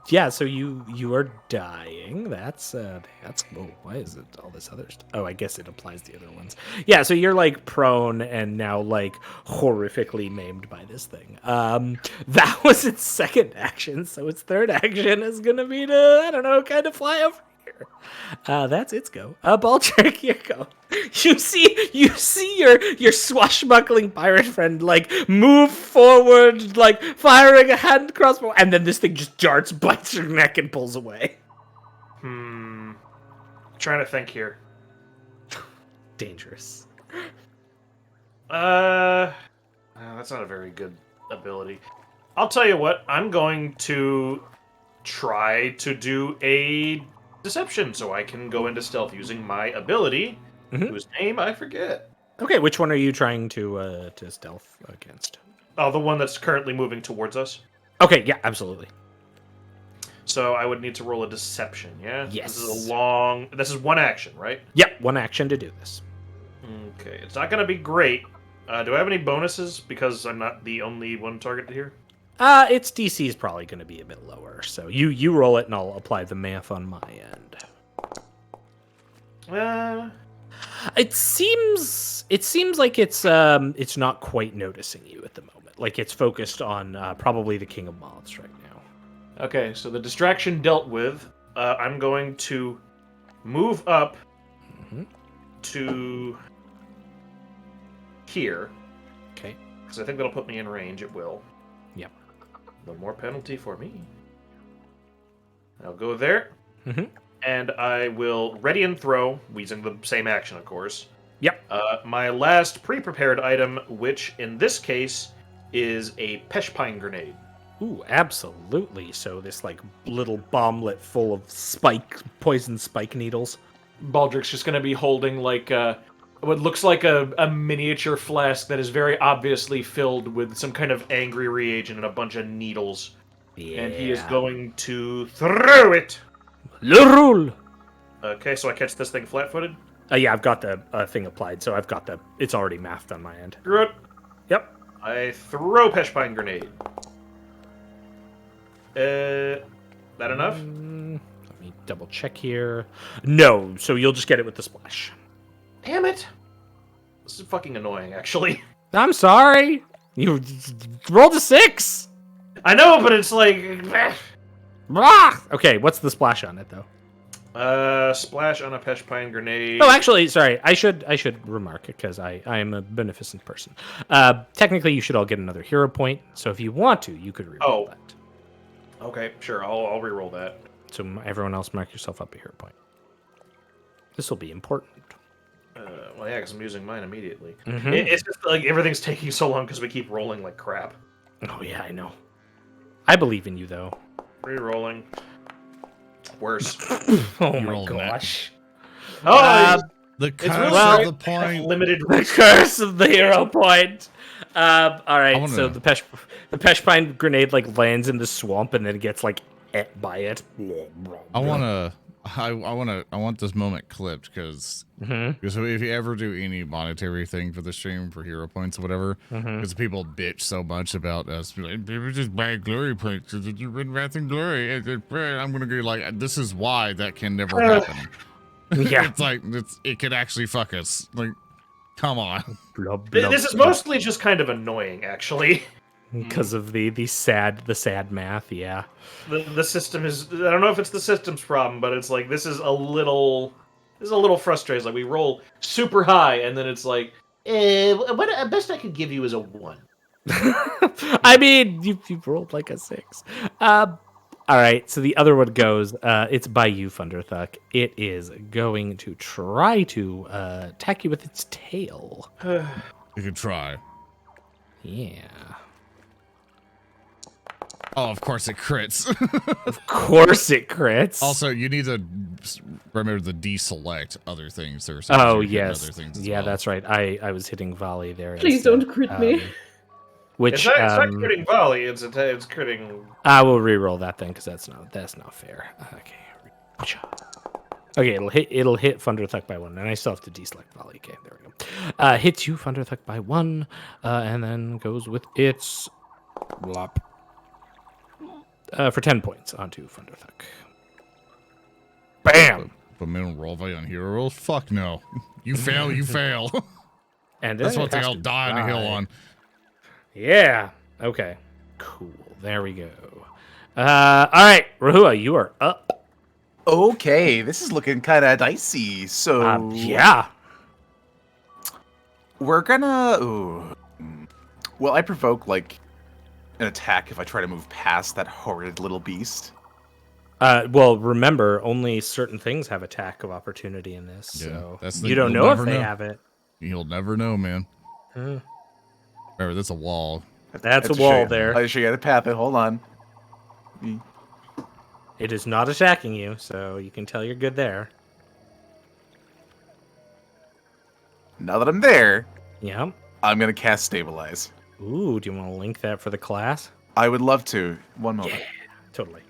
[SPEAKER 2] Yeah, so you are dying. That's whoa, why is it all this other stuff? Oh, I guess it applies to the other ones. Yeah, so you're like prone and now like horrifically maimed by this thing. That was its second action, so its third action is gonna be to, I don't know, kind of fly over here. That's its go. Baldric, you go. You see your swashbuckling pirate friend like move forward, like firing a hand crossbow, and then this thing just darts, bites your neck, and pulls away.
[SPEAKER 1] Trying to think here.
[SPEAKER 2] Dangerous.
[SPEAKER 1] That's not a very good ability. I'll tell you what. I'm going to try to do a deception so I can go into stealth using my ability, whose name I forget.
[SPEAKER 2] Okay, which one are you trying to stealth against?
[SPEAKER 1] Oh, the one that's currently moving towards us.
[SPEAKER 2] Okay, yeah, absolutely.
[SPEAKER 1] So I would need to roll a deception, yeah?
[SPEAKER 2] Yes.
[SPEAKER 1] This is one action, right?
[SPEAKER 2] Yep, one action to do this.
[SPEAKER 1] Okay, it's not going to be great. Do I have any bonuses because I'm not the only one targeted here?
[SPEAKER 2] Its DC is probably going to be a bit lower, so you roll it and I'll apply the math on my end. It seems like it's not quite noticing you at the moment. Like it's focused on probably the King of Moths right now.
[SPEAKER 1] Okay, so the distraction dealt with. I'm going to move up to here.
[SPEAKER 2] Okay.
[SPEAKER 1] Because I think that'll put me in range. It will.
[SPEAKER 2] Yep.
[SPEAKER 1] No more penalty for me. I'll go there. And I will ready and throw, using the same action, of course.
[SPEAKER 2] Yep.
[SPEAKER 1] My last pre-prepared item, which in this case is a peshpine grenade.
[SPEAKER 2] Ooh, absolutely. So this like little bomblet full of poison spike needles.
[SPEAKER 1] Baldric's just going to be holding like what looks like a miniature flask that is very obviously filled with some kind of angry reagent and a bunch of needles.
[SPEAKER 2] Yeah.
[SPEAKER 1] And he is going to throw it.
[SPEAKER 2] Le roule.
[SPEAKER 1] Okay, so I catch this thing flat-footed.
[SPEAKER 2] Yeah, I've got the thing applied, so I've got it's already mathed on my end.
[SPEAKER 1] Throw it.
[SPEAKER 2] Yep.
[SPEAKER 1] I throw peshpine grenade. That enough?
[SPEAKER 2] Let me double check here. No, so you'll just get it with the splash.
[SPEAKER 1] Damn it! This is fucking annoying, actually.
[SPEAKER 2] I'm sorry. You rolled a 6.
[SPEAKER 1] I know, but it's like...
[SPEAKER 2] Blah! Okay, what's the splash on it though?
[SPEAKER 1] Splash on a peshpine grenade.
[SPEAKER 2] Oh, actually, sorry. I should remark it because I am a beneficent person. Technically, you should all get another hero point. So if you want to, you could reroll that.
[SPEAKER 1] Okay, sure. I'll reroll that.
[SPEAKER 2] So everyone else, mark yourself up a hero point. This will be important.
[SPEAKER 1] Well, yeah, because I'm using mine immediately.
[SPEAKER 2] Mhm.
[SPEAKER 1] It's just like everything's taking so long because we keep rolling like crap.
[SPEAKER 2] Oh yeah, I know. I believe in you though.
[SPEAKER 1] Rerolling. Worse.
[SPEAKER 2] Oh
[SPEAKER 4] You
[SPEAKER 2] my
[SPEAKER 4] rolled that.
[SPEAKER 2] gosh.
[SPEAKER 1] Oh,
[SPEAKER 9] The
[SPEAKER 1] it's
[SPEAKER 9] curse
[SPEAKER 1] really
[SPEAKER 9] of the point.
[SPEAKER 1] limited.
[SPEAKER 2] The curse of the hero point. All right,
[SPEAKER 4] wanna-
[SPEAKER 2] so the peshpine grenade like lands in the swamp and then gets like ate by it.
[SPEAKER 4] I want this moment clipped because if you ever do any monetary thing for the stream for hero points or whatever, because people bitch so much about us, be like, people just buy glory points. Did you win Wrath and Glory? I'm gonna go like, this is why that can never happen.
[SPEAKER 2] Yeah.
[SPEAKER 4] It's like it could actually fuck us. Like, come on.
[SPEAKER 1] This is mostly just kind of annoying, actually.
[SPEAKER 2] Because of the sad math, yeah.
[SPEAKER 1] The system is. I don't know if it's the system's problem, but it's like this is a little frustrating. It's like we roll super high, and then it's like, what best I could give you is a 1.
[SPEAKER 2] I mean, you rolled like a 6. All right, so the other one goes. It's by you, Thunderthuck. It is going to try to attack you with its tail.
[SPEAKER 4] You could try.
[SPEAKER 2] Yeah.
[SPEAKER 4] Oh, of course it crits.
[SPEAKER 2] Of course it crits.
[SPEAKER 4] Also, you need to remember to deselect other things. There are
[SPEAKER 2] Oh
[SPEAKER 4] you're hitting
[SPEAKER 2] yes,
[SPEAKER 4] other things as
[SPEAKER 2] yeah,
[SPEAKER 4] well.
[SPEAKER 2] that's right. I was hitting volley there.
[SPEAKER 5] Please
[SPEAKER 2] instead.
[SPEAKER 5] don't crit me.
[SPEAKER 2] Which
[SPEAKER 1] It's not critting volley. It's critting.
[SPEAKER 2] I will re-roll that then because that's not fair. Okay. Okay, it'll hit Thunderthuck by 1, and I still have to deselect volley. Okay, there we go. Hits you Thunderthuck by 1, and then goes with its blop for 10 points onto Thunderthuck. Bam.
[SPEAKER 4] But minimum roll value on hero rolls? Fuck no. You fail, you fail.
[SPEAKER 2] And
[SPEAKER 4] That's
[SPEAKER 2] then
[SPEAKER 4] what
[SPEAKER 2] it
[SPEAKER 4] they
[SPEAKER 2] has
[SPEAKER 4] all
[SPEAKER 2] to
[SPEAKER 4] die on the hill on.
[SPEAKER 2] Yeah. Okay. Cool. There we go. All right, Rahua, you are up.
[SPEAKER 7] Okay, this is looking kind of dicey. So
[SPEAKER 2] Yeah.
[SPEAKER 7] we're gonna. Ooh. Will I provoke like an attack if I try to move past that horrid little beast?
[SPEAKER 2] Well, remember, only certain things have attack of opportunity in this,
[SPEAKER 4] Yeah,
[SPEAKER 2] so
[SPEAKER 4] that's the-
[SPEAKER 2] you don't
[SPEAKER 4] you'll
[SPEAKER 2] know if
[SPEAKER 4] never
[SPEAKER 2] they
[SPEAKER 4] know.
[SPEAKER 2] have it.
[SPEAKER 4] You'll never know, man.
[SPEAKER 2] Hmm.
[SPEAKER 4] Remember, that's a wall.
[SPEAKER 2] That's a
[SPEAKER 7] show
[SPEAKER 2] wall
[SPEAKER 7] you-
[SPEAKER 2] there.
[SPEAKER 7] I'll show you how to path it. Hold on.
[SPEAKER 2] It is not attacking you, so you can tell you're good there.
[SPEAKER 7] Now that I'm there,
[SPEAKER 2] Yeah.
[SPEAKER 7] I'm gonna cast Stabilize.
[SPEAKER 2] Ooh, do you want to link that for the class?
[SPEAKER 7] I would love to. One moment.
[SPEAKER 2] Totally.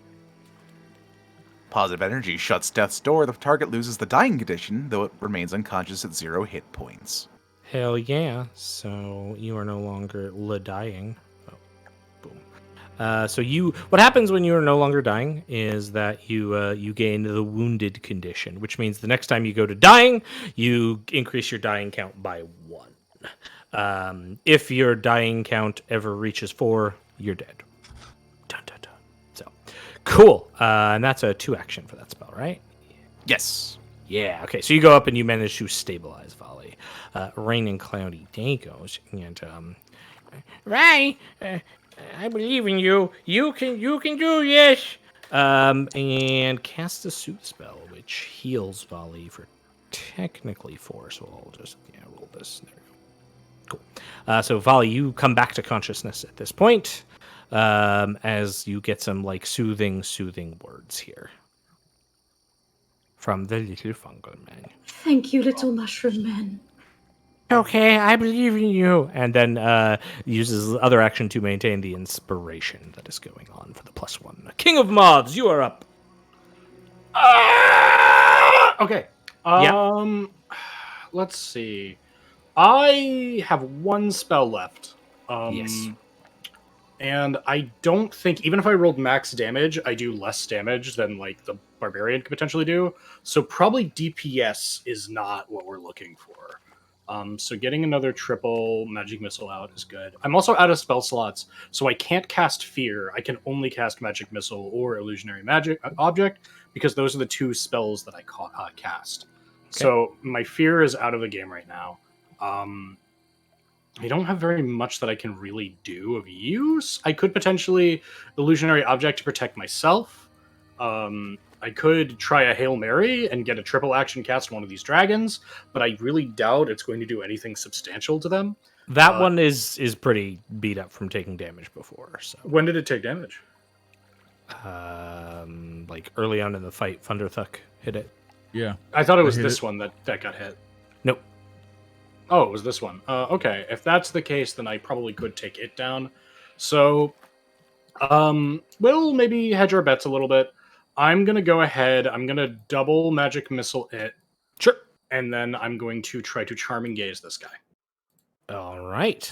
[SPEAKER 7] Positive energy shuts death's door. The target loses the dying condition, though it remains unconscious at 0 hit points.
[SPEAKER 2] Hell yeah. So you are no longer dying. Oh, boom. So what happens when you are no longer dying is that you gain the wounded condition, which means the next time you go to dying, you increase your dying count by 1. If your dying count ever reaches 4, you're dead. Dun, dun, dun. So cool. And that's a 2 action for that spell, right?
[SPEAKER 7] Yes.
[SPEAKER 2] Yeah, okay. So you go up and you manage to stabilize volley. Rain and cloudy day goes, and Ray, I believe in you. You can do this. And cast a soothe spell, which heals volley for technically 4, so I'll just roll this. There we go. Cool. So Vali, you come back to consciousness at this point, as you get some like soothing words here from the little fungal man.
[SPEAKER 5] Thank you, little mushroom man.
[SPEAKER 2] Okay, I believe in you. And then uses other action to maintain the inspiration that is going on for the +1. King of Moths, you are up.
[SPEAKER 6] Okay.
[SPEAKER 2] Yeah.
[SPEAKER 6] Let's see. I have 1 spell left.
[SPEAKER 2] Yes.
[SPEAKER 6] And I don't think, even if I rolled max damage, I do less damage than like the barbarian could potentially do. So probably DPS is not what we're looking for. So getting another triple magic missile out is good. I'm also out of spell slots, so I can't cast fear. I can only cast magic missile or illusionary magic object, because those are the 2 spells that I cast.
[SPEAKER 2] Okay.
[SPEAKER 6] So my fear is out of the game right now. I don't have very much that I can really do of use. I could potentially illusionary object to protect myself. I could try a Hail Mary and get a triple action cast one of these dragons, but I really doubt it's going to do anything substantial to them.
[SPEAKER 2] That one is pretty beat up from taking damage before. So
[SPEAKER 6] When did it take damage?
[SPEAKER 2] like early on in the fight, Thunderthuck hit it.
[SPEAKER 4] Yeah.
[SPEAKER 6] I thought it was
[SPEAKER 4] hit
[SPEAKER 6] this
[SPEAKER 4] it.
[SPEAKER 6] one that got hit.
[SPEAKER 2] Nope.
[SPEAKER 6] Oh, it was this one. Okay, if that's the case, then I probably could take it down. So, we'll maybe hedge our bets a little bit. I'm going to go ahead. I'm going to double magic missile it.
[SPEAKER 2] Sure.
[SPEAKER 6] And then I'm going to try to charming gaze this guy.
[SPEAKER 2] All right.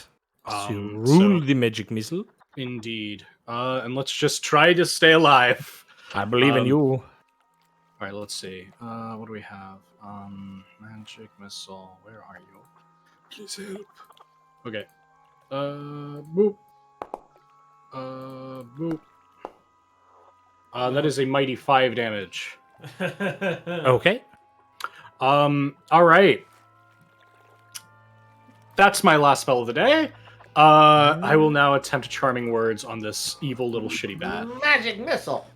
[SPEAKER 2] So
[SPEAKER 6] So-
[SPEAKER 2] rule the magic missile.
[SPEAKER 6] Indeed. And let's just try to stay alive.
[SPEAKER 2] I believe in you.
[SPEAKER 6] All right, let's see. What do we have? Magic missile. Where are you? Please help. Okay. Boop. Boop. That is a mighty 5 damage.
[SPEAKER 2] Okay.
[SPEAKER 6] All right. That's my last spell of the day. I will now attempt charming words on this evil little shitty bat.
[SPEAKER 9] Magic missile.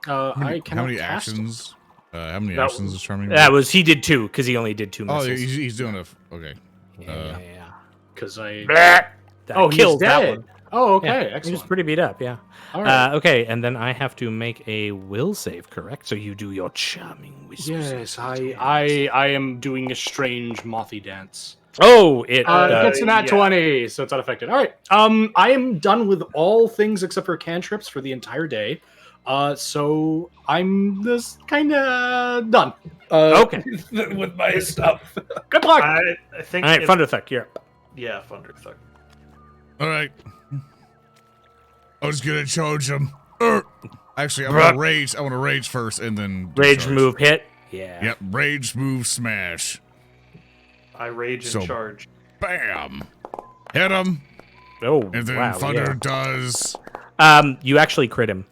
[SPEAKER 6] I
[SPEAKER 4] How many
[SPEAKER 6] cannot cast
[SPEAKER 4] actions? How many
[SPEAKER 6] That-
[SPEAKER 4] actions is charming?
[SPEAKER 2] He did 2 because he only did 2
[SPEAKER 4] Oh,
[SPEAKER 2] missiles.
[SPEAKER 4] he's doing a. Okay.
[SPEAKER 2] yeah.
[SPEAKER 6] because I.
[SPEAKER 2] That
[SPEAKER 6] Oh, he's
[SPEAKER 2] killed that
[SPEAKER 6] dead.
[SPEAKER 2] one.
[SPEAKER 6] Oh, okay,
[SPEAKER 2] Yeah, he was
[SPEAKER 6] excellent.
[SPEAKER 2] pretty beat up, yeah.
[SPEAKER 6] All right.
[SPEAKER 2] Okay, and then I have to make a will save, correct? So you do your charming whispers.
[SPEAKER 6] Yes, I am doing a strange mothy dance.
[SPEAKER 2] Oh, it
[SPEAKER 6] It gets an at 20, so it's unaffected. All right. I am done with all things except for cantrips for the entire day. So I'm just kind of done.
[SPEAKER 2] Okay.
[SPEAKER 6] with my stuff. Good luck.
[SPEAKER 1] I think.
[SPEAKER 2] All right,
[SPEAKER 1] it's-
[SPEAKER 2] Thunderthuck, you're up.
[SPEAKER 1] Yeah, Thunderthuck.
[SPEAKER 4] All right. I was gonna charge him. Actually, I want to rage. I want to rage first, and then
[SPEAKER 2] Rage
[SPEAKER 4] discharge.
[SPEAKER 2] move hit. Yeah.
[SPEAKER 4] Yep. Rage move smash.
[SPEAKER 1] I rage and
[SPEAKER 4] So-
[SPEAKER 1] charge.
[SPEAKER 4] Bam. Hit him,
[SPEAKER 2] Oh,
[SPEAKER 4] and then
[SPEAKER 2] wow,
[SPEAKER 4] thunder does.
[SPEAKER 2] yeah. You actually crit him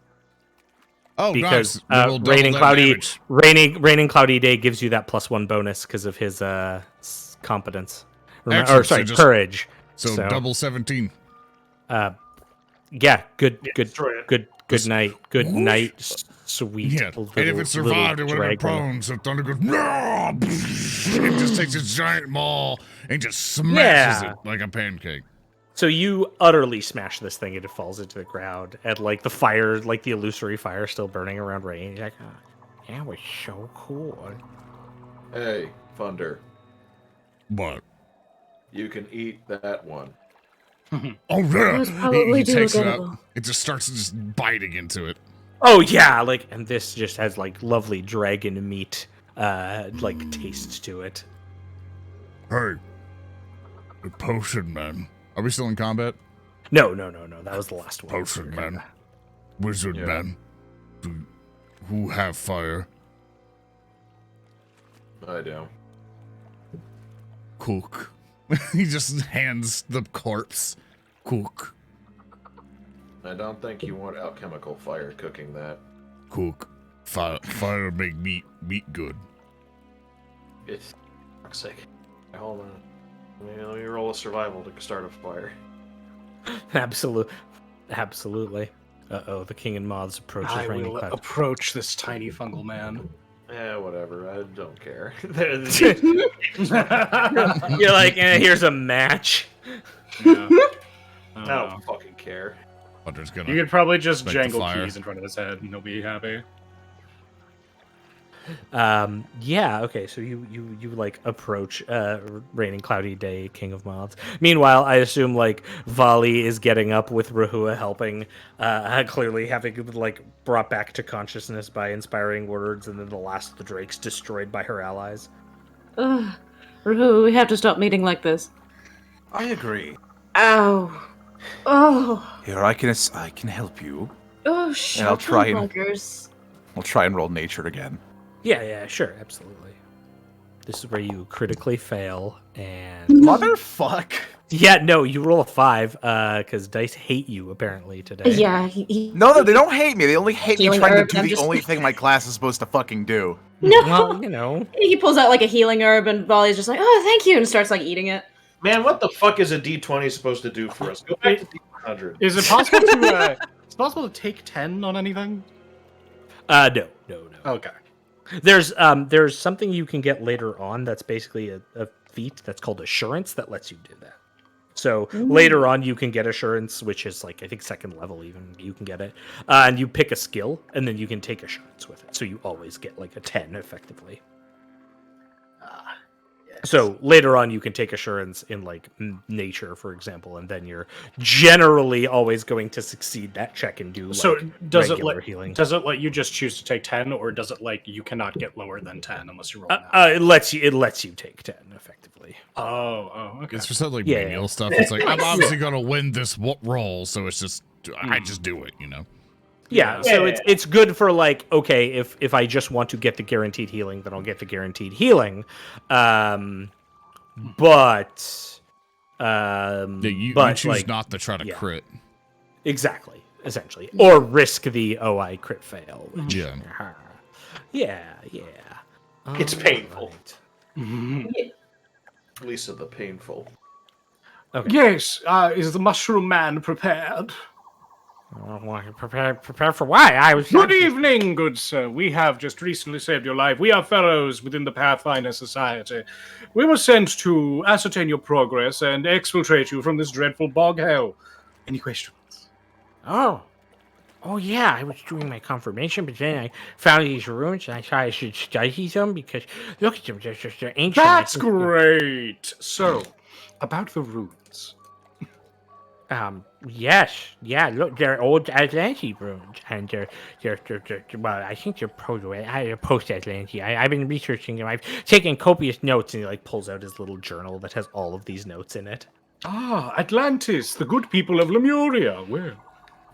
[SPEAKER 4] Oh,
[SPEAKER 2] because
[SPEAKER 4] nice. We'll double
[SPEAKER 2] raining
[SPEAKER 4] that
[SPEAKER 2] cloudy,
[SPEAKER 4] damage.
[SPEAKER 2] raining cloudy day gives you that +1 bonus because of his competence.
[SPEAKER 4] Excellent,
[SPEAKER 2] Or sorry,
[SPEAKER 4] so just-
[SPEAKER 2] courage.
[SPEAKER 4] So double 17.
[SPEAKER 2] Yeah, good
[SPEAKER 1] destroy it.
[SPEAKER 2] good night. Good night, sweet.
[SPEAKER 4] Yeah.
[SPEAKER 2] little-
[SPEAKER 4] And if it survived, it
[SPEAKER 2] little
[SPEAKER 4] would have been
[SPEAKER 2] dragon.
[SPEAKER 4] prone. So thunder goes. No! It just takes its giant maul and just smashes
[SPEAKER 2] Yeah.
[SPEAKER 4] it like a pancake.
[SPEAKER 2] So you utterly smash this thing and it falls into the ground, and like the fire, like the illusory fire, still burning around Rain. You're like, oh, that was so cool.
[SPEAKER 3] Hey, Thunder,
[SPEAKER 4] But
[SPEAKER 3] you can eat that one.
[SPEAKER 4] oh yeah,
[SPEAKER 5] That's probably
[SPEAKER 4] he takes it
[SPEAKER 5] doable.
[SPEAKER 4] up. It just starts just biting into it.
[SPEAKER 2] Oh yeah, like, and this just has like lovely dragon meat, like taste to it.
[SPEAKER 4] Hey, the potion man. Are we still in combat?
[SPEAKER 2] No, that was the last one.
[SPEAKER 4] Potion man, wizard man. Who have fire?
[SPEAKER 3] I do.
[SPEAKER 4] Cook. He just hands the corpse. Cook.
[SPEAKER 3] I don't think you want alchemical fire cooking that.
[SPEAKER 4] Cook. Fire make meat good.
[SPEAKER 3] It's toxic. Hold on. Let me roll a survival to start a fire.
[SPEAKER 2] Absolutely. Uh-oh, the King and Moths approaches
[SPEAKER 6] I
[SPEAKER 2] Raining
[SPEAKER 6] will
[SPEAKER 2] Cloud.
[SPEAKER 6] approach this tiny fungal man.
[SPEAKER 3] Whatever. I don't care.
[SPEAKER 2] You're like, here's a match.
[SPEAKER 6] Yeah.
[SPEAKER 3] I don't fucking care.
[SPEAKER 4] Hunter's gonna.
[SPEAKER 6] You could probably just
[SPEAKER 4] Make the
[SPEAKER 6] jangle
[SPEAKER 4] fire.
[SPEAKER 6] keys in front of his head and he'll be happy.
[SPEAKER 2] Yeah, okay, so you like approach raining cloudy day, King of Moths. Meanwhile, I assume like Vali is getting up with Rahua helping, clearly having like brought back to consciousness by inspiring words, and then the last of the drakes destroyed by her allies.
[SPEAKER 5] Ruhu, we have to stop meeting like this.
[SPEAKER 7] I agree.
[SPEAKER 5] Ow. Oh.
[SPEAKER 7] Here, I can help you.
[SPEAKER 5] Oh, shut
[SPEAKER 7] I'll try and-
[SPEAKER 5] buggers.
[SPEAKER 7] I'll try and roll nature again.
[SPEAKER 2] Yeah, sure, absolutely. This is where you critically fail, and
[SPEAKER 7] Motherfuck.
[SPEAKER 2] yeah, no, you roll a 5, because dice hate you apparently today.
[SPEAKER 5] Yeah,
[SPEAKER 7] No, they don't hate me. They only hate me
[SPEAKER 5] Healing
[SPEAKER 7] trying
[SPEAKER 5] herb,
[SPEAKER 7] to do
[SPEAKER 5] I'm
[SPEAKER 7] the
[SPEAKER 5] just-
[SPEAKER 7] only thing my class is supposed to fucking do.
[SPEAKER 5] No.
[SPEAKER 2] Well, you know.
[SPEAKER 5] He pulls out like a healing herb, and Vali's just like, "Oh, thank you," and starts like eating it.
[SPEAKER 3] Man, what the fuck is a D20 supposed to do for us? Go back to D100.
[SPEAKER 6] Is it possible to? It's possible to take 10 on anything?
[SPEAKER 2] No.
[SPEAKER 6] Okay.
[SPEAKER 2] There's something you can get later on that's basically a feat that's called Assurance that lets you do that. So later on you can get Assurance, which is like I think 2nd level even you can get it, and you pick a skill and then you can take Assurance with it. So you always get like a 10 effectively. So later on you can take Assurance in like nature, for example, and then you're generally always going to succeed that check and do like
[SPEAKER 6] So does it
[SPEAKER 2] regular
[SPEAKER 6] let
[SPEAKER 2] healing.
[SPEAKER 6] does it let you just choose to take 10, or does it like you cannot get lower than 10 unless you roll that?
[SPEAKER 2] It lets you take 10 effectively.
[SPEAKER 6] Oh, okay.
[SPEAKER 4] It's for something like
[SPEAKER 2] Yeah.
[SPEAKER 4] manual stuff. It's like I'm obviously gonna win this roll, so it's just I just do it, you know.
[SPEAKER 2] Yeah, so it's good for like, okay, if I just want to get the guaranteed healing, then I'll get the guaranteed healing. But
[SPEAKER 4] You
[SPEAKER 2] but,
[SPEAKER 4] choose
[SPEAKER 2] like,
[SPEAKER 4] not to try to
[SPEAKER 2] yeah.
[SPEAKER 4] crit.
[SPEAKER 2] Exactly, essentially, or risk the I crit fail. Which,
[SPEAKER 4] Yeah.
[SPEAKER 2] yeah.
[SPEAKER 3] It's painful.
[SPEAKER 2] Alright.
[SPEAKER 3] Lisa the painful.
[SPEAKER 2] Okay.
[SPEAKER 6] Yes. Is the mushroom man prepared?
[SPEAKER 2] Prepare for why? I was
[SPEAKER 6] Good evening, good sir. We have just recently saved your life. We are fellows within the Pathfinder Society. We were sent to ascertain your progress and exfiltrate you from this dreadful bog hell. Any questions?
[SPEAKER 2] Oh yeah, I was doing my confirmation, but then I found these ruins and I thought I should study them because look at them, they're ancient.
[SPEAKER 6] That's great. So, about the runes.
[SPEAKER 2] Yes, yeah. Look, they're old Atlantean ruins, and they're well, I think they're post-Atlantean. I've been researching them. I've taken copious notes, and he like pulls out his little journal that has all of these notes in it.
[SPEAKER 6] Ah, Atlantis, the good people of Lemuria. Well,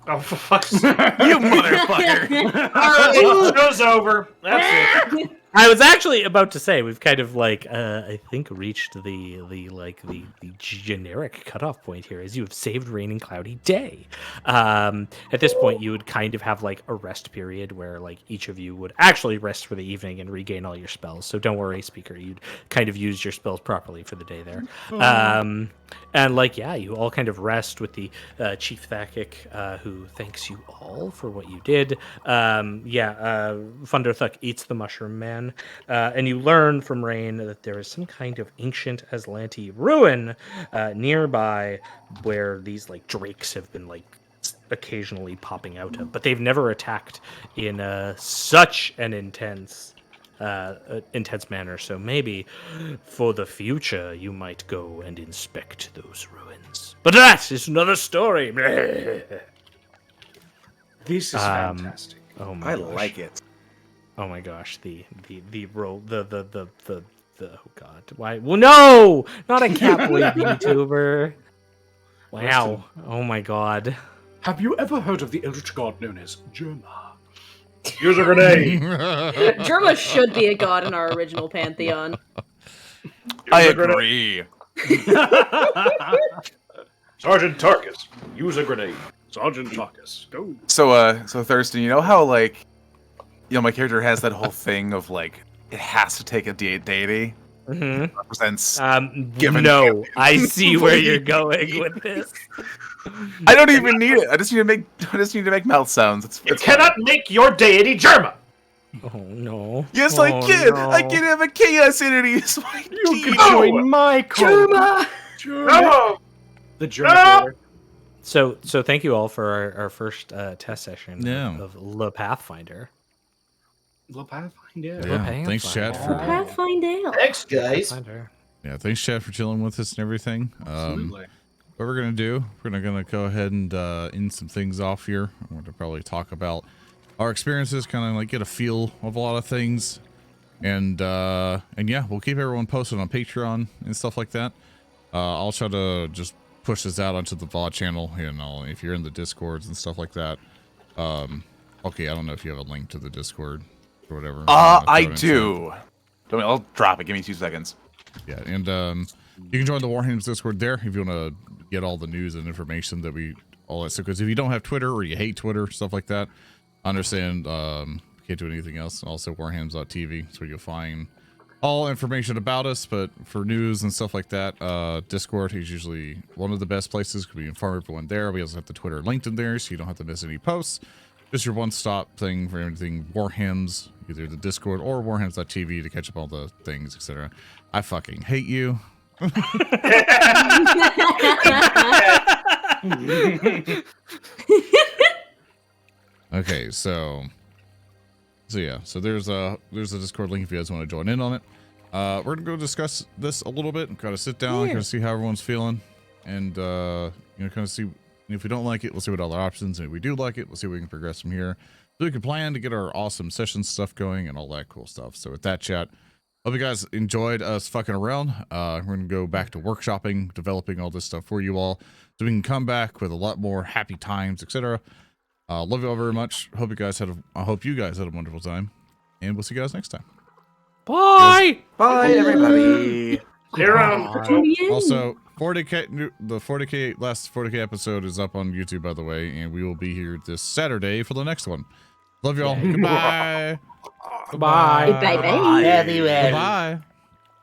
[SPEAKER 3] Oh, for fuck's sake.
[SPEAKER 7] You motherfucker.
[SPEAKER 3] Show's over. That's it.
[SPEAKER 2] I was actually about to say we've kind of like I think reached the generic cutoff point here, as you have saved Raining Cloudy Day. At this point, you would kind of have like a rest period where like each of you would actually rest for the evening and regain all your spells. So don't worry, Speaker, you'd kind of use your spells properly for the day there. And like yeah, you all kind of rest with the Chief Thakik, who thanks you all for what you did. Thunderthuck eats the mushroom man. And you learn from Rain that there is some kind of ancient Aslanti ruin nearby where these like drakes have been like occasionally popping out of, but they've never attacked in such an intense manner. So maybe for the future you might go and inspect those ruins. But that is another story.
[SPEAKER 6] this is fantastic.
[SPEAKER 2] Oh my
[SPEAKER 7] I
[SPEAKER 2] gosh.
[SPEAKER 7] like it.
[SPEAKER 2] Oh my gosh, the oh god, why? Well, no, not a cat boy VTuber. Wow. Oh my god.
[SPEAKER 6] Have you ever heard of the eldritch god known as Germa?
[SPEAKER 3] Use a grenade.
[SPEAKER 5] Germa should be a god in our original pantheon.
[SPEAKER 7] I
[SPEAKER 3] Use a grenade.
[SPEAKER 7] agree.
[SPEAKER 3] Sergeant Tarkus, use a grenade.
[SPEAKER 6] Sergeant Tarkus, go.
[SPEAKER 7] So Thurston, you know how like, you know, my character has that whole thing of like, it has to take a deity.
[SPEAKER 2] Mm-hmm.
[SPEAKER 7] Represents. Given
[SPEAKER 2] No, I see where you're going with this.
[SPEAKER 7] I don't even need it. I just need to make mouth sounds.
[SPEAKER 3] You cannot make your deity Germa.
[SPEAKER 2] Oh no.
[SPEAKER 7] Yes, I
[SPEAKER 2] Oh,
[SPEAKER 7] can.
[SPEAKER 2] no.
[SPEAKER 7] I can have a chaos entity. It's my
[SPEAKER 6] You can
[SPEAKER 7] gene.
[SPEAKER 6] join my cult.
[SPEAKER 5] Germa!
[SPEAKER 1] No!
[SPEAKER 6] The German
[SPEAKER 1] No!
[SPEAKER 6] order.
[SPEAKER 2] So thank you all for our first test session
[SPEAKER 4] Yeah.
[SPEAKER 2] of Le Pathfinder.
[SPEAKER 6] Le Pathfinder.
[SPEAKER 4] Yeah. Thanks, Chad, for
[SPEAKER 5] Pathfinder.
[SPEAKER 3] Thanks, guys.
[SPEAKER 2] Pathfinder.
[SPEAKER 4] thanks, Chad, for chilling with us and everything.
[SPEAKER 6] Absolutely.
[SPEAKER 4] What we're gonna do, we're gonna go ahead and end some things off here. I want to probably talk about our experiences, kind of like get a feel of a lot of things, and yeah, we'll keep everyone posted on Patreon and stuff like that. I'll try to just push this out onto the VOD channel, if you're in the Discords and stuff like that. Okay, I don't know if you have a link to the Discord or whatever.
[SPEAKER 7] I do. I'll drop it. Give me 2 seconds.
[SPEAKER 4] Yeah, and you can join the WarHams Discord there if you want to get all the news and information that all that stuff. Because if you don't have Twitter or you hate Twitter, stuff like that, I understand. Can't do anything else. Also, WarHams.tv, so you'll find all information about us. But for news and stuff like that, Discord is usually one of the best places because we inform everyone there. We also have the Twitter linked in there, so you don't have to miss any posts. Just your one-stop thing for everything WarHams, either the Discord or WarHams.tv to catch up all the things, etc. I fucking hate you. Okay, so yeah, so there's a Discord link if you guys want to join in on it. We're gonna go discuss this a little bit and kind of sit down, kind of see how everyone's feeling, and kind of see if we don't like it, we'll see what other options, and if we do like it, we'll see if we can progress from here. So we can plan to get our awesome session stuff going and all that cool stuff. So with that, chat, hope you guys enjoyed us fucking around. We're gonna go back to workshopping, developing all this stuff for you all, so we can come back with a lot more happy times, etc. Love you all very much. I hope you guys had a wonderful time, and we'll see you guys next time.
[SPEAKER 2] Bye.
[SPEAKER 7] Bye, everybody.
[SPEAKER 1] See you around.
[SPEAKER 4] Also, 40K, the 40K last 40K episode is up on YouTube, by the way, and we will be here this Saturday for the next one. Love y'all. Goodbye.
[SPEAKER 2] Bye.
[SPEAKER 5] Bye-bye.
[SPEAKER 4] Bye.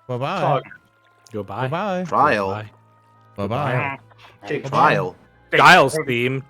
[SPEAKER 4] Bye-bye.
[SPEAKER 1] Talk.
[SPEAKER 2] Goodbye.
[SPEAKER 4] Bye-bye.
[SPEAKER 7] Trial.
[SPEAKER 4] Bye-bye.
[SPEAKER 7] Trial.
[SPEAKER 2] Giles theme.